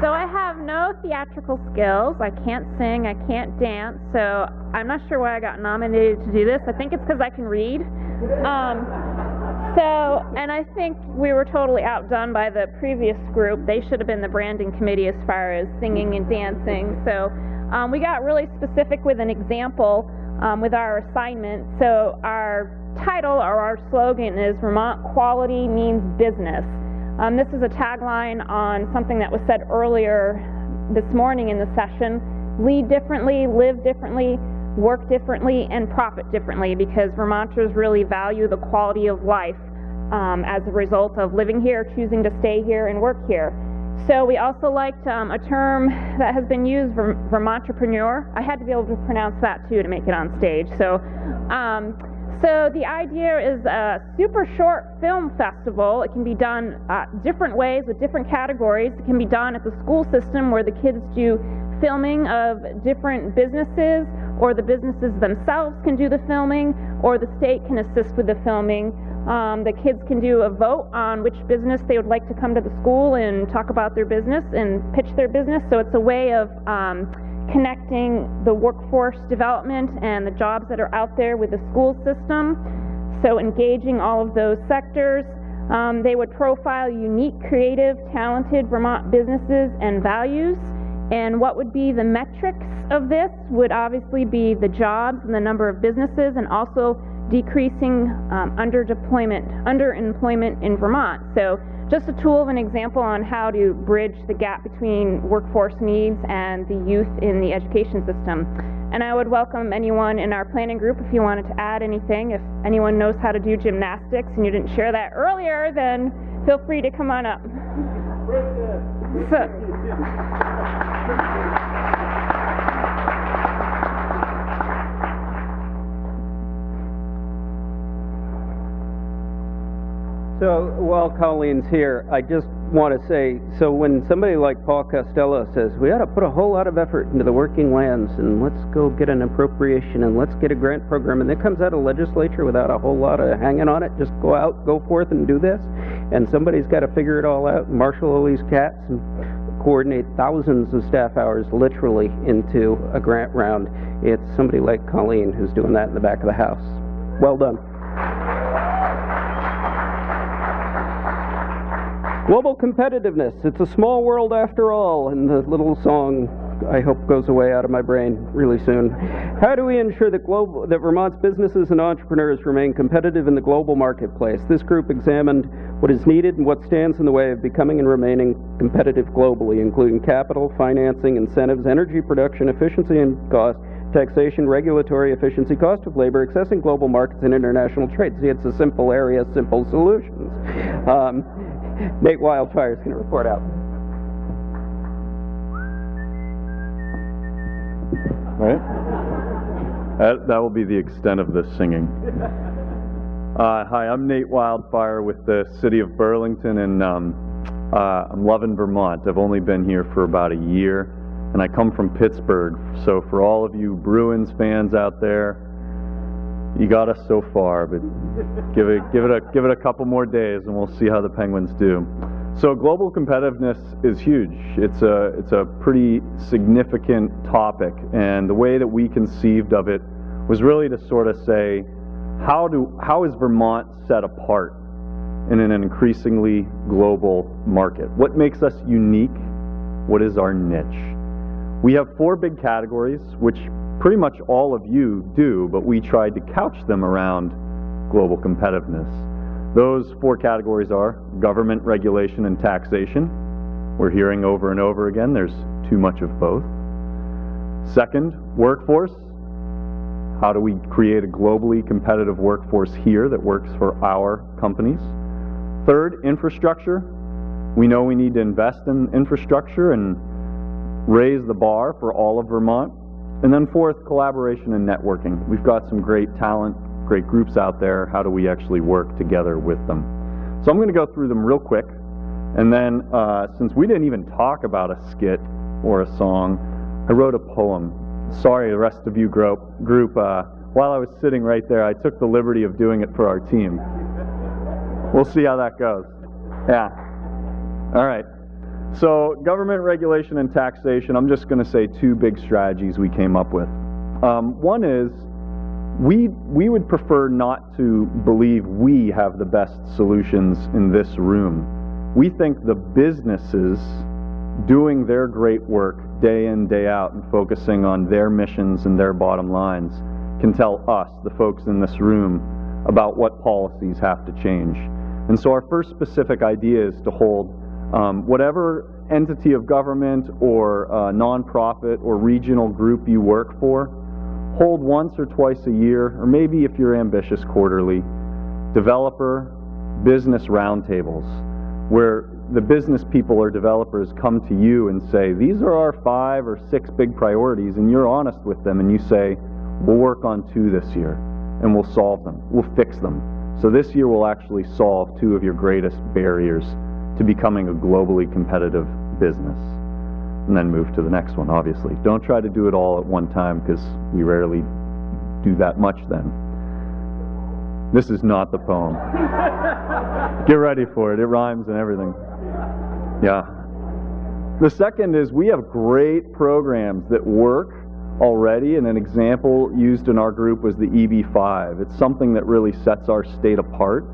So I have no theatrical skills. I can't sing, I can't dance, so I'm not sure why I got nominated to do this. I think it's because I can read. And I think we were totally outdone by the previous group. They should have been the branding committee as far as singing and dancing. So we got really specific with an example with our assignment. So our title or our slogan is Vermont Quality Means Business. This is a tagline on something that was said earlier this morning in the session. Lead differently, live differently, work differently, and profit differently, because Vermonters really value the quality of life as a result of living here, choosing to stay here, and work here. So we also liked a term that has been used, Vermontrepreneur. I had to be able to pronounce that too to make it on stage. So the idea is a super short film festival. It can be done different ways with different categories. It can be done at the school system where the kids do filming of different businesses, or the businesses themselves can do the filming, or the state can assist with the filming. The kids can do a vote on which business they would like to come to the school and talk about their business and pitch their business. So it's a way of connecting the workforce development and the jobs that are out there with the school system. So engaging all of those sectors. They would profile unique, creative, talented Vermont businesses and values. And what would be the metrics of this would obviously be the jobs and the number of businesses, and also decreasing underemployment in Vermont. So just a tool of an example on how to bridge the gap between workforce needs and the youth in the education system. And I would welcome anyone in our planning group if you wanted to add anything. If anyone knows how to do gymnastics and you didn't share that earlier, then feel free to come on up. So while Colleen's here, I just want to say, so when somebody like Paul Costello says, we ought to put a whole lot of effort into the working lands, and let's go get an appropriation, and let's get a grant program, and it comes out of legislature without a whole lot of hanging on it, just go forth and do this, and somebody's got to figure it all out and marshal all these cats and coordinate thousands of staff hours literally into a grant round. It's somebody like Colleen who's doing that in the back of the house. Well done. Global competitiveness. It's a small world after all, and the little song I hope goes away out of my brain really soon. How do we ensure that Vermont's businesses and entrepreneurs remain competitive in the global marketplace? This group examined what is needed and what stands in the way of becoming and remaining competitive globally, including capital, financing, incentives, energy production, efficiency and cost, taxation, regulatory efficiency, cost of labor, accessing global markets, and international trade. See, it's a simple area, simple solutions. Nate Wildfire is going to report out. Right? That will be the extent of this singing. Hi, I'm Nate Wildfire with the City of Burlington, and I'm loving Vermont. I've only been here for about a year, and I come from Pittsburgh. So for all of you Bruins fans out there, you got us so far, but give it a couple more days, and we'll see how the Penguins do. So global competitiveness is huge. It's a pretty significant topic, and the way that we conceived of it was really to sort of say, how is Vermont set apart in an increasingly global market? What makes us unique? What is our niche? We have 4 big categories, which pretty much all of you do, but we tried to couch them around global competitiveness. Those 4 categories are government, regulation, and taxation. We're hearing over and over again, there's too much of both. Second, workforce. How do we create a globally competitive workforce here that works for our companies? Third, infrastructure. We know we need to invest in infrastructure and raise the bar for all of Vermont. And then fourth, collaboration and networking. We've got some great talent, great groups out there. How do we actually work together with them? So I'm going to go through them real quick. And then, since we didn't even talk about a skit or a song, I wrote a poem. Sorry, the rest of you group, while I was sitting right there, I took the liberty of doing it for our team. We'll see how that goes. Yeah. All right. So government, regulation, and taxation, I'm just going to say 2 big strategies we came up with. One is we would prefer not to believe we have the best solutions in this room. We think the businesses doing their great work day in, day out, and focusing on their missions and their bottom lines can tell us, the folks in this room, about what policies have to change. And so our first specific idea is to hold whatever entity of government or nonprofit or regional group you work for, hold once or twice a year, or maybe if you're ambitious, quarterly, developer business roundtables, where the business people or developers come to you and say, these are our 5 or 6 big priorities, and you're honest with them, and you say, we'll work on 2 this year, and we'll solve them, we'll fix them. So this year we'll actually solve 2 of your greatest barriers to becoming a globally competitive business. And then move to the next one, obviously. Don't try to do it all at one time, because we rarely do that much then. This is not the poem. Get ready for it. It rhymes and everything. Yeah. The second is we have great programs that work already, and an example used in our group was the EB5. It's something that really sets our state apart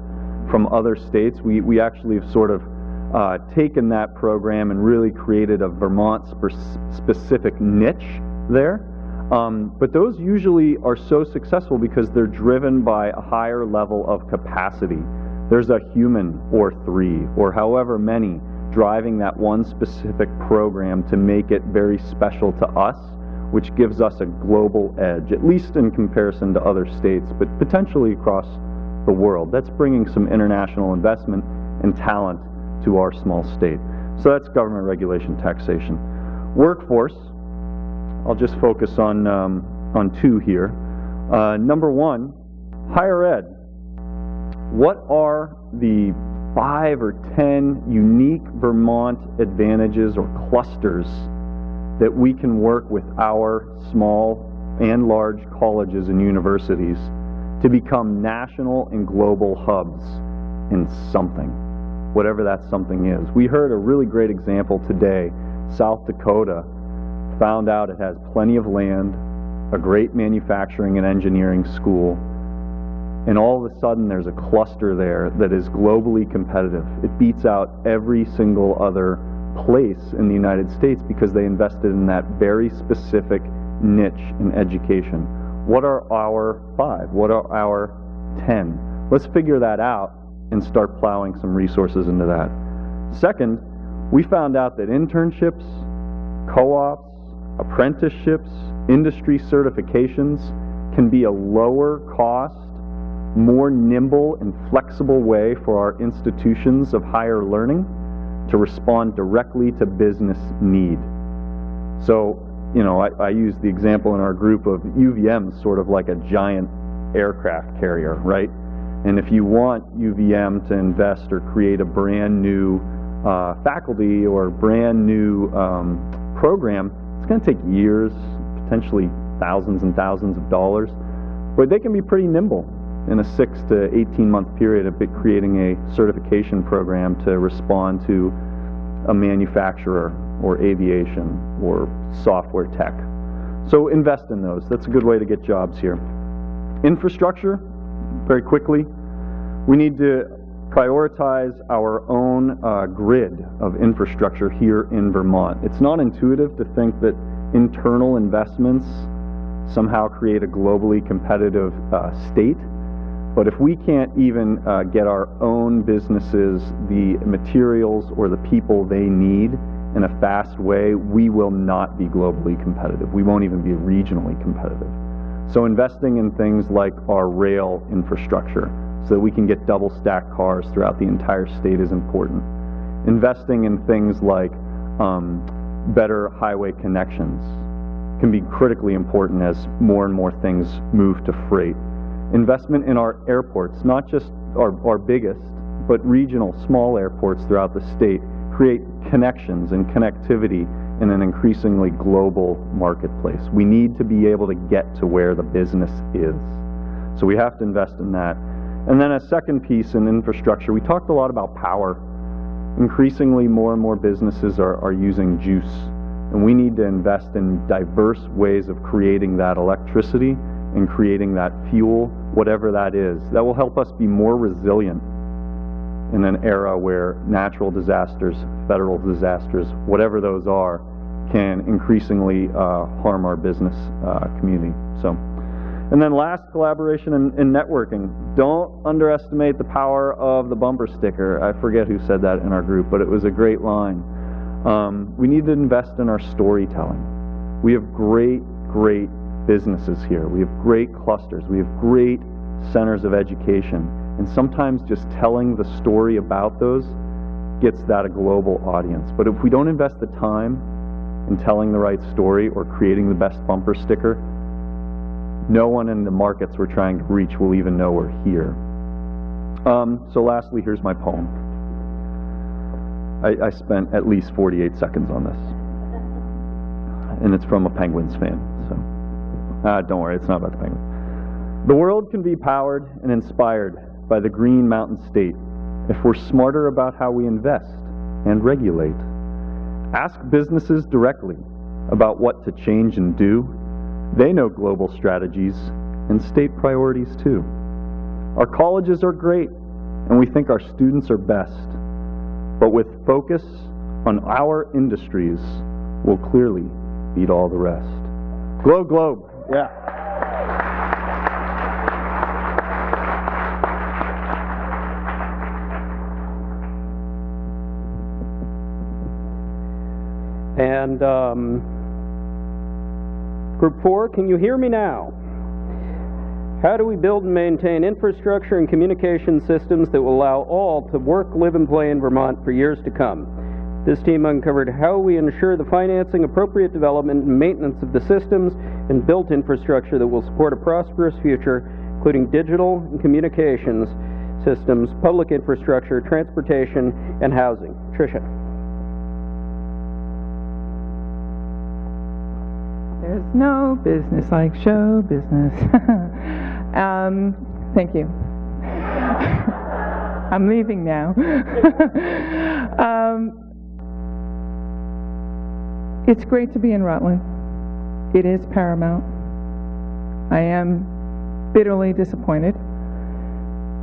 from other states. We actually have sort of taken that program and really created a Vermont-specific niche there. But those usually are so successful because they're driven by a higher level of capacity. There's a human or 3 or however many driving that one specific program to make it very special to us, which gives us a global edge, at least in comparison to other states, but potentially across the world. That's bringing some international investment and talent to our small state. So that's government, regulation, taxation. Workforce, I'll just focus on 2 here. Number 1, higher ed. What are the 5 or 10 unique Vermont advantages or clusters that we can work with our small and large colleges and universities to become national and global hubs in something, whatever that something is? We heard a really great example today South Dakota found out it has plenty of land, a great manufacturing and engineering school, and all of a sudden there's a cluster there that is globally competitive. It beats out every single other place in the United States because they invested in that very specific niche in education. What are our 5? What are our 10? Let's figure that out and start plowing some resources into that. Second, we found out that internships, co-ops, apprenticeships, industry certifications can be a lower cost, more nimble and flexible way for our institutions of higher learning to respond directly to business need. So, you know, I use the example in our group of UVM sort of like a giant aircraft carrier, right? And if you want UVM to invest or create a brand new faculty or brand new program, it's going to take years, potentially thousands and thousands of dollars, but they can be pretty nimble in a 6 to 18 month period of creating a certification program to respond to a manufacturer or aviation or software tech. So invest in those. That's a good way to get jobs here. Infrastructure, very quickly, we need to prioritize our own grid of infrastructure here in Vermont. It's not intuitive to think that internal investments somehow create a globally competitive state. But if we can't even get our own businesses the materials or the people they need in a fast way, we will not be globally competitive. We won't even be regionally competitive. So investing in things like our rail infrastructure so that we can get double stack cars throughout the entire state is important. Investing in things like better highway connections can be critically important as more and more things move to freight. Investment in our airports, not just our biggest, but regional small airports throughout the state, create connections and connectivity in an increasingly global marketplace. We need to be able to get to where the business is. So we have to invest in that. And then a second piece in infrastructure, we talked a lot about power. Increasingly more and more businesses are using juice, and we need to invest in diverse ways of creating that electricity and creating that fuel, whatever that is. That will help us be more resilient in an era where natural disasters, federal disasters, whatever those are, can increasingly harm our business community. So, and then last, collaboration and networking. Don't underestimate the power of the bumper sticker. I forget who said that in our group, but it was a great line. We need to invest in our storytelling. We have great businesses here. We have great clusters. We have great centers of education. And sometimes just telling the story about those gets that a global audience. But if we don't invest the time in telling the right story or creating the best bumper sticker, no one in the markets we're trying to reach will even know we're here. So lastly, here's my poem. I spent at least 48 seconds on this. And it's from a Penguins fan. So don't worry, it's not about the Penguins. The world can be powered and inspired by the Green Mountain State if we're smarter about how we invest and regulate. Ask businesses directly about what to change and do. They know global strategies and state priorities too. Our colleges are great, and we think our students are best. But with focus on our industries, we'll clearly beat all the rest. Globe, yeah. And Group 4, can you hear me now? How do we build and maintain infrastructure and communication systems that will allow all to work, live, and play in Vermont for years to come? This team uncovered how we ensure the financing, appropriate development, and maintenance of the systems and built infrastructure that will support a prosperous future, including digital and communications systems, public infrastructure, transportation, and housing. Tricia. There's no business like show business. Thank you. I'm leaving now. It's great to be in Rutland. It is Paramount. I am bitterly disappointed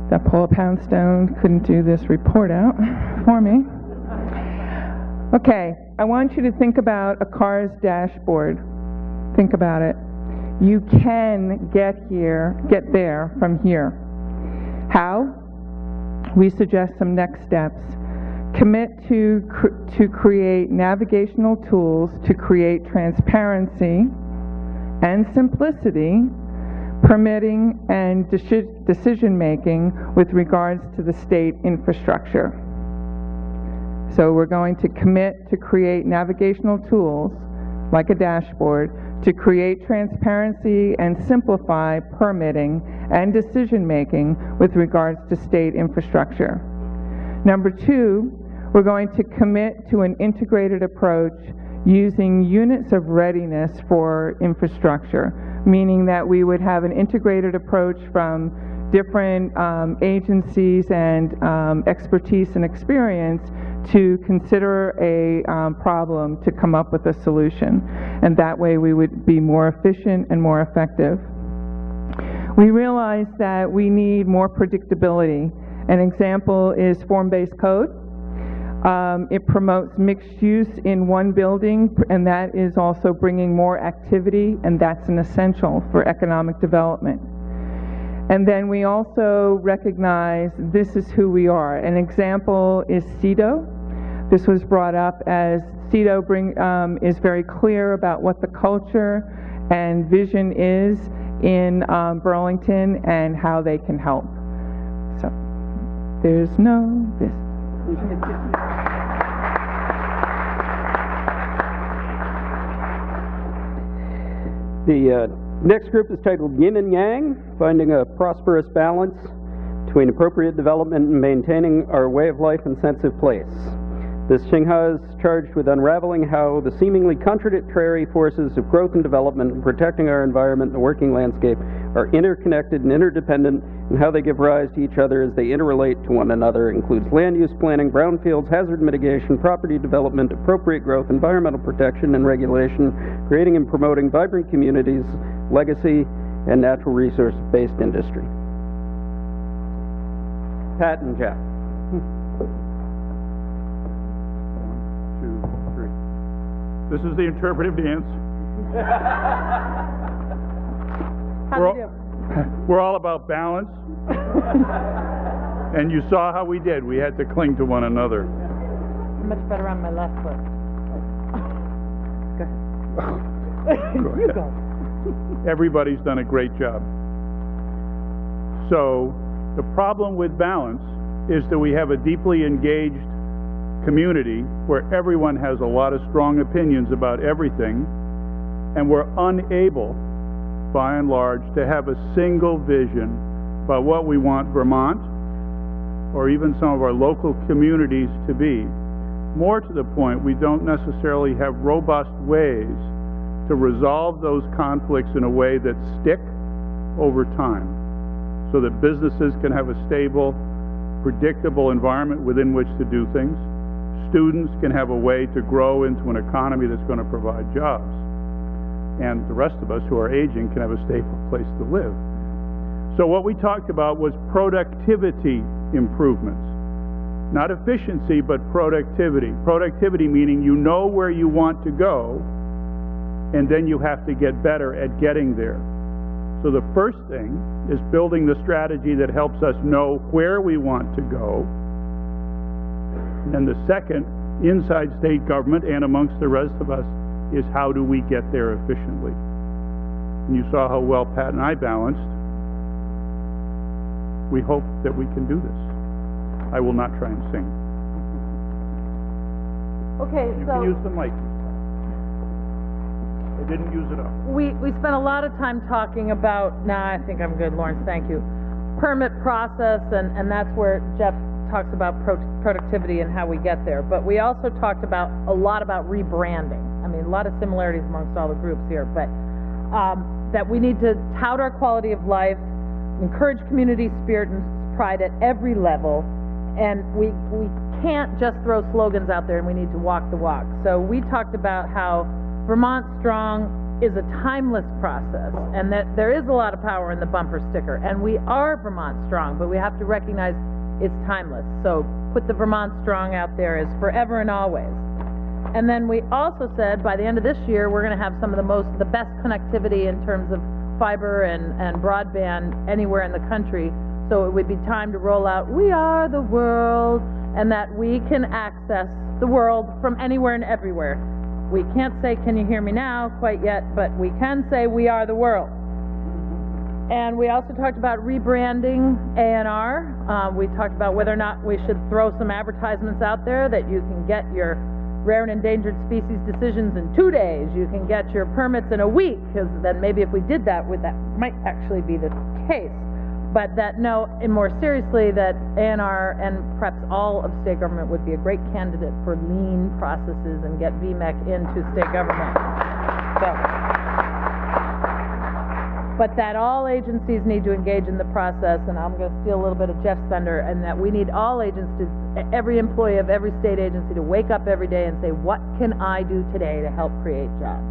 that Paula Poundstone couldn't do this report out for me. Okay, I want you to think about a car's dashboard. Think about it. You can get there from here. How? We suggest some next steps. Commit to create navigational tools to create transparency and simplicity, permitting and decision-making with regards to the state infrastructure. So we're going to commit to create navigational tools, like a dashboard, to create transparency and simplify permitting and decision-making with regards to state infrastructure. Number two, we're going to commit to an integrated approach using units of readiness for infrastructure, meaning that we would have an integrated approach from different agencies and expertise and experience to consider a problem to come up with a solution. And that way we would be more efficient and more effective. We realize that we need more predictability. An example is form-based code. It promotes mixed use in one building, and that is also bringing more activity, and that's an essential for economic development. And then we also recognize this is who we are. An example is CEDO. This was brought up as CEDO is very clear about what the culture and vision is in Burlington and how they can help. So there's no this. The next group is titled Yin and Yang, Finding a Prosperous Balance Between Appropriate Development and Maintaining Our Way of Life and Sense of Place. This Xinghua is charged with unraveling how the seemingly contradictory forces of growth and development and protecting our environment and the working landscape are interconnected and interdependent, and how they give rise to each other as they interrelate to one another. It includes land use planning, brownfields, hazard mitigation, property development, appropriate growth, environmental protection and creating and promoting vibrant communities, legacy, and natural resource-based industry. Pat and Jeff. 1, 2, 3. This is the interpretive dance. We're all about balance. And you saw how we did. We had to cling to one another. Much better on my left foot. Go ahead. You go. Everybody's done a great job. So the problem with balance is that we have a deeply engaged community where everyone has a lot of strong opinions about everything, and we're unable, by and large, to have a single vision about what we want Vermont or even some of our local communities to be. More to the point, we don't necessarily have robust ways to resolve those conflicts in a way that stick over time, so that businesses can have a stable, predictable environment within which to do things. Students can have a way to grow into an economy that's going to provide jobs. And the rest of us who are aging can have a stable place to live. So what we talked about was productivity improvements. Not efficiency, but productivity. Productivity meaning you know where you want to go, and then you have to get better at getting there. So the first thing is building the strategy that helps us know where we want to go. And the second, inside state government and amongst the rest of us, is how do we get there efficiently. And you saw how well Pat and I balanced. We hope that we can do this. I will not try and sing. Okay, you can use the mic. I didn't use it up. We spent a lot of time talking about, I think I'm good, Lawrence, thank you, permit process, and that's where Jeff talks about productivity and how we get there. But we also talked about a lot about rebranding. I mean, a lot of similarities amongst all the groups here, but that we need to tout our quality of life, encourage community spirit and pride at every level, And we can't just throw slogans out there, and we need to walk the walk. So we talked about how Vermont Strong is a timeless process, and that there is a lot of power in the bumper sticker, and we are Vermont Strong, but we have to recognize it's timeless. So put the Vermont Strong out there as forever and always. And then we also said by the end of this year we're going to have some of the best connectivity in terms of fiber and broadband anywhere in the country. So it would be time to roll out "We Are the World," and that we can access the world from anywhere and everywhere. We can't say "Can you hear me now?" quite yet, but we can say "We are the world." And we also talked about rebranding A&R. We talked about whether or not we should throw some advertisements out there that you can get your rare and endangered species decisions in 2 days. You can get your permits in a week, because then maybe if we did that, that might actually be the case. But that, no, and more seriously, that A&R and perhaps all of state government would be a great candidate for lean processes and get VMEC into state government. But that all agencies need to engage in the process, and I'm going to steal a little bit of Jeff's thunder, and that we need all agencies, every employee of every state agency, to wake up every day and say, what can I do today to help create jobs?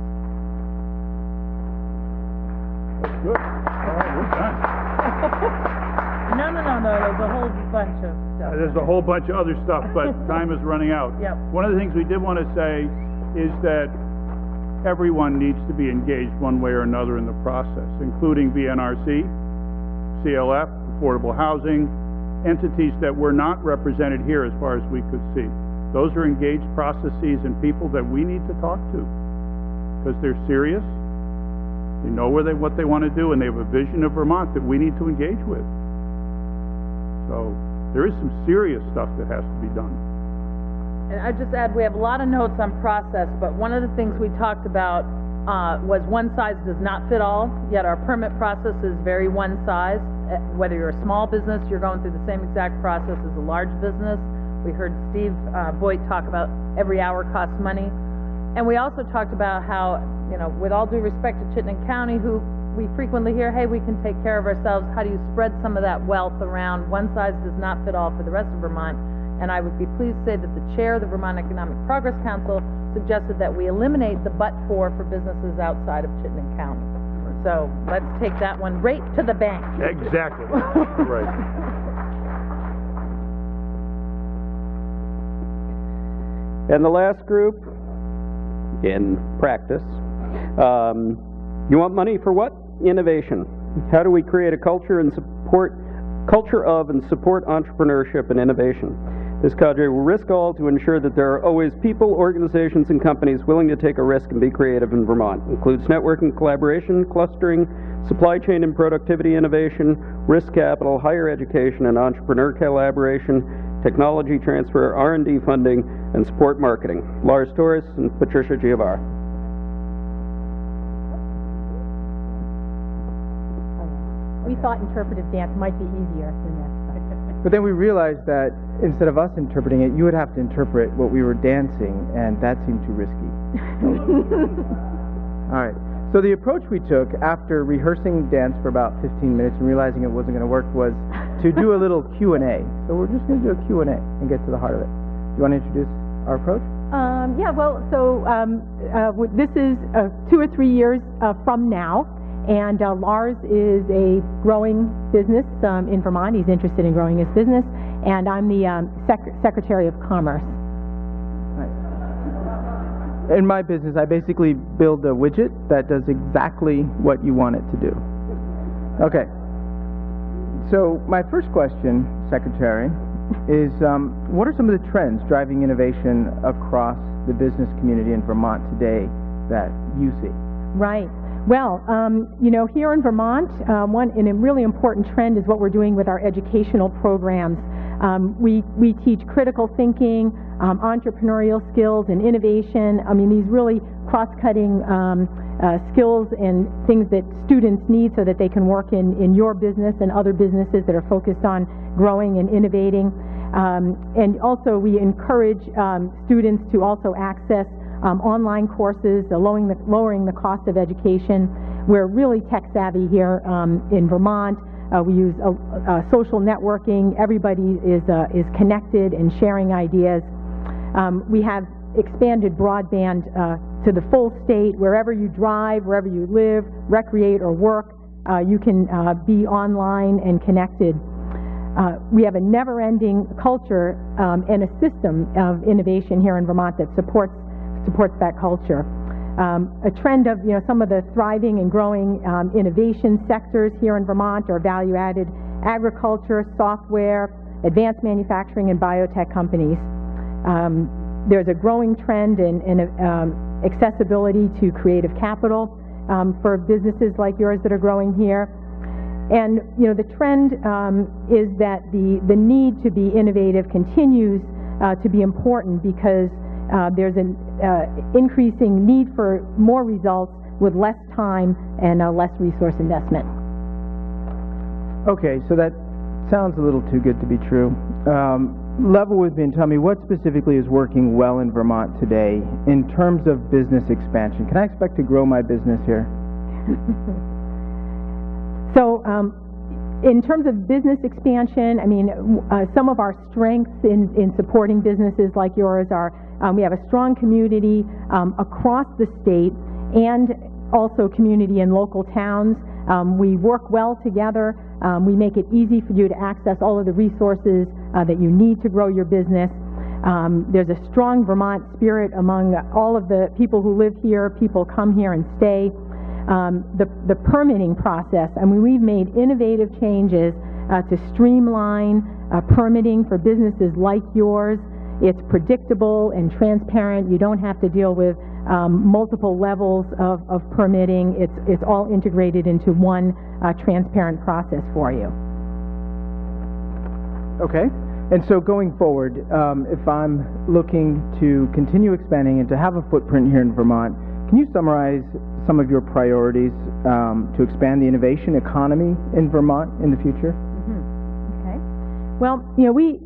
Good. All right, we're done. No, there's a whole bunch of stuff. There's a whole bunch of other stuff, but time is running out. Yep. One of the things we did want to say is that everyone needs to be engaged one way or another in the process, including VNRC, CLF, affordable housing, entities that were not represented here as far as we could see. Those are engaged processes and people that we need to talk to, because they're serious, they know what they want to do, and they have a vision of Vermont that we need to engage with. So there is some serious stuff that has to be done. And I'd just add, we have a lot of notes on process, but one of the things we talked about was one size does not fit all, yet our permit process is very one size. Whether you're a small business, you're going through the same exact process as a large business. We heard Steve Boyd talk about every hour costs money. And we also talked about how, with all due respect to Chittenden County, who we frequently hear, hey, we can take care of ourselves, how do you spread some of that wealth around? One size does not fit all for the rest of Vermont. And I would be pleased to say that the chair of the Vermont Economic Progress Council suggested that we eliminate the but-for businesses outside of Chittenden County. So let's take that one right to the bank. Exactly. Right. And the last group, in practice, you want money for what? Innovation. How do we create a culture of and support entrepreneurship and innovation? This cadre will risk all to ensure that there are always people, organizations, and companies willing to take a risk and be creative in Vermont. Includes networking, collaboration, clustering, supply chain and productivity innovation, risk capital, higher education and entrepreneur collaboration, technology transfer, R&D funding, and support marketing. Lars Torres and Patricia Giovar. We thought interpretive dance might be easier than this. But then we realized that instead of us interpreting it, you would have to interpret what we were dancing, and that seemed too risky. All right. So the approach we took after rehearsing dance for about 15 minutes and realizing it wasn't going to work was to do a little Q&A. So we're just going to do a Q&A and get to the heart of it. Do you want to introduce our approach? This is 2 or 3 years from now. And Lars is a growing business in Vermont. He's interested in growing his business. And I'm the Secretary of Commerce. Nice. In my business, I basically build a widget that does exactly what you want it to do. Okay. So my first question, Secretary, is what are some of the trends driving innovation across the business community in Vermont today that you see? Right. Well, here in Vermont, and a really important trend is what we're doing with our educational programs. We teach critical thinking, entrepreneurial skills, and innovation. I mean, these really cross-cutting skills and things that students need so that they can work in your business and other businesses that are focused on growing and innovating. And also, we encourage students to also access online courses, lowering the cost of education. We're really tech savvy here in Vermont. We use social networking. Everybody is connected and sharing ideas. We have expanded broadband to the full state. Wherever you drive, wherever you live, recreate, or work, you can be online and connected. We have a never-ending culture and a system of innovation here in Vermont that supports that culture. A trend of some of the thriving and growing innovation sectors here in Vermont are value-added agriculture, software, advanced manufacturing, and biotech companies. There's a growing trend in accessibility to creative capital for businesses like yours that are growing here. And the trend is that the need to be innovative continues to be important because there's an increasing need for more results with less time and less resource investment. Okay, so that sounds a little too good to be true. Level with me and tell me what specifically is working well in Vermont today in terms of business expansion. Can I expect to grow my business here? So, in terms of business expansion, I mean, some of our strengths in supporting businesses like yours are we have a strong community across the state and also community in local towns. We work well together. We make it easy for you to access all of the resources that you need to grow your business. There's a strong Vermont spirit among all of the people who live here. People come here and stay. The permitting process, I mean, we've made innovative changes to streamline permitting for businesses like yours. It's predictable and transparent. You don't have to deal with multiple levels of permitting. It's all integrated into one transparent process for you. Okay. And so going forward, if I'm looking to continue expanding and to have a footprint here in Vermont, can you summarize some of your priorities to expand the innovation economy in Vermont in the future? Mm-hmm. Okay. Well, we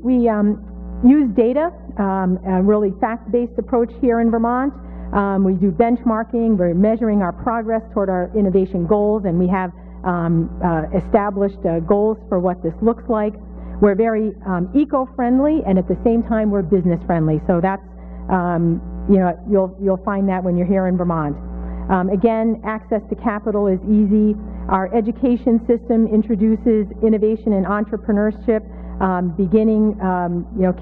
use data, a really fact-based approach here in Vermont. We do benchmarking. We're measuring our progress toward our innovation goals, and we have established goals for what this looks like. We're very eco-friendly, and at the same time, we're business-friendly. So that's you'll find that when you're here in Vermont. Again, access to capital is easy. Our education system introduces innovation and entrepreneurship beginning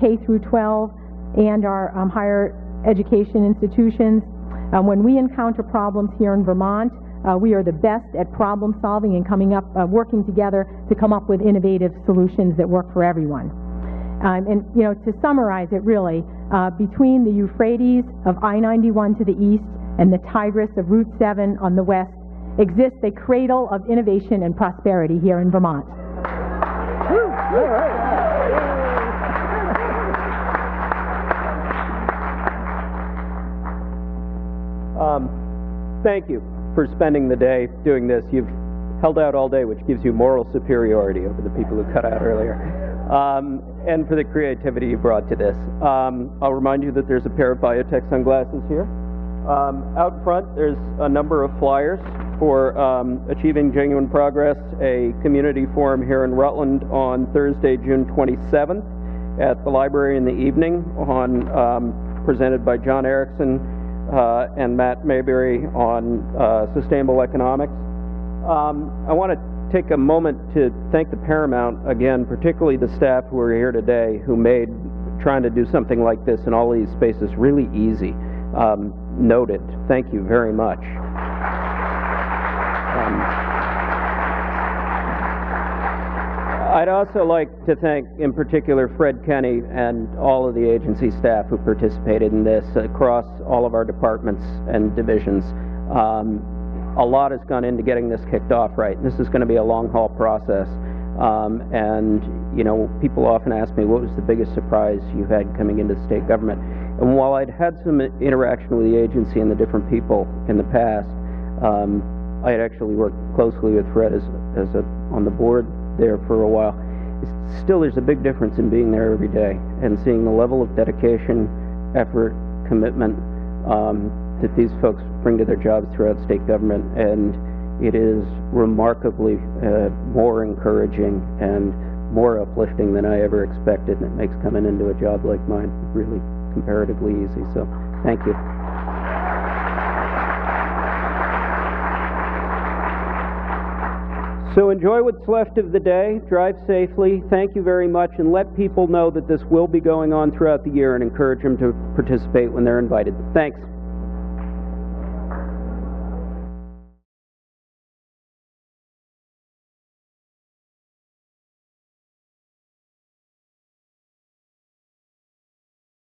K through 12 and our higher education institutions. When we encounter problems here in Vermont, we are the best at problem solving and coming up, working together to come up with innovative solutions that work for everyone. And to summarize it really, between the Euphrates of I-91 to the east and the Tigris of Route 7 on the west exists a cradle of innovation and prosperity here in Vermont. All right. Thank you for spending the day doing this. You've held out all day, which gives you moral superiority over the people who cut out earlier. And for the creativity you brought to this. I'll remind you that there's a pair of biotech sunglasses here. Out front, there's a number of flyers for Achieving Genuine Progress, a community forum here in Rutland on Thursday, June 27th at the library in the evening, presented by John Erickson and Matt Mayberry on sustainable economics. I want to take a moment to thank the Paramount again, particularly the staff who are here today, who made trying to do something like this in all these spaces really easy. Noted. Thank you very much. I'd also like to thank, in particular, Fred Kenny and all of the agency staff who participated in this across all of our departments and divisions. A lot has gone into getting this kicked off right. This is going to be a long-haul process. And, people often ask me, what was the biggest surprise you had coming into the state government? And while I'd had some interaction with the agency and the different people in the past, I had actually worked closely with Fred on the board there for a while. Still, there's a big difference in being there every day and seeing the level of dedication, effort, commitment that these folks bring to their jobs throughout state government. And it is remarkably more encouraging and more uplifting than I ever expected, and it makes coming into a job like mine really comparatively easy. So, thank you. So enjoy what's left of the day, drive safely, thank you very much, and let people know that this will be going on throughout the year and encourage them to participate when they're invited. Thanks.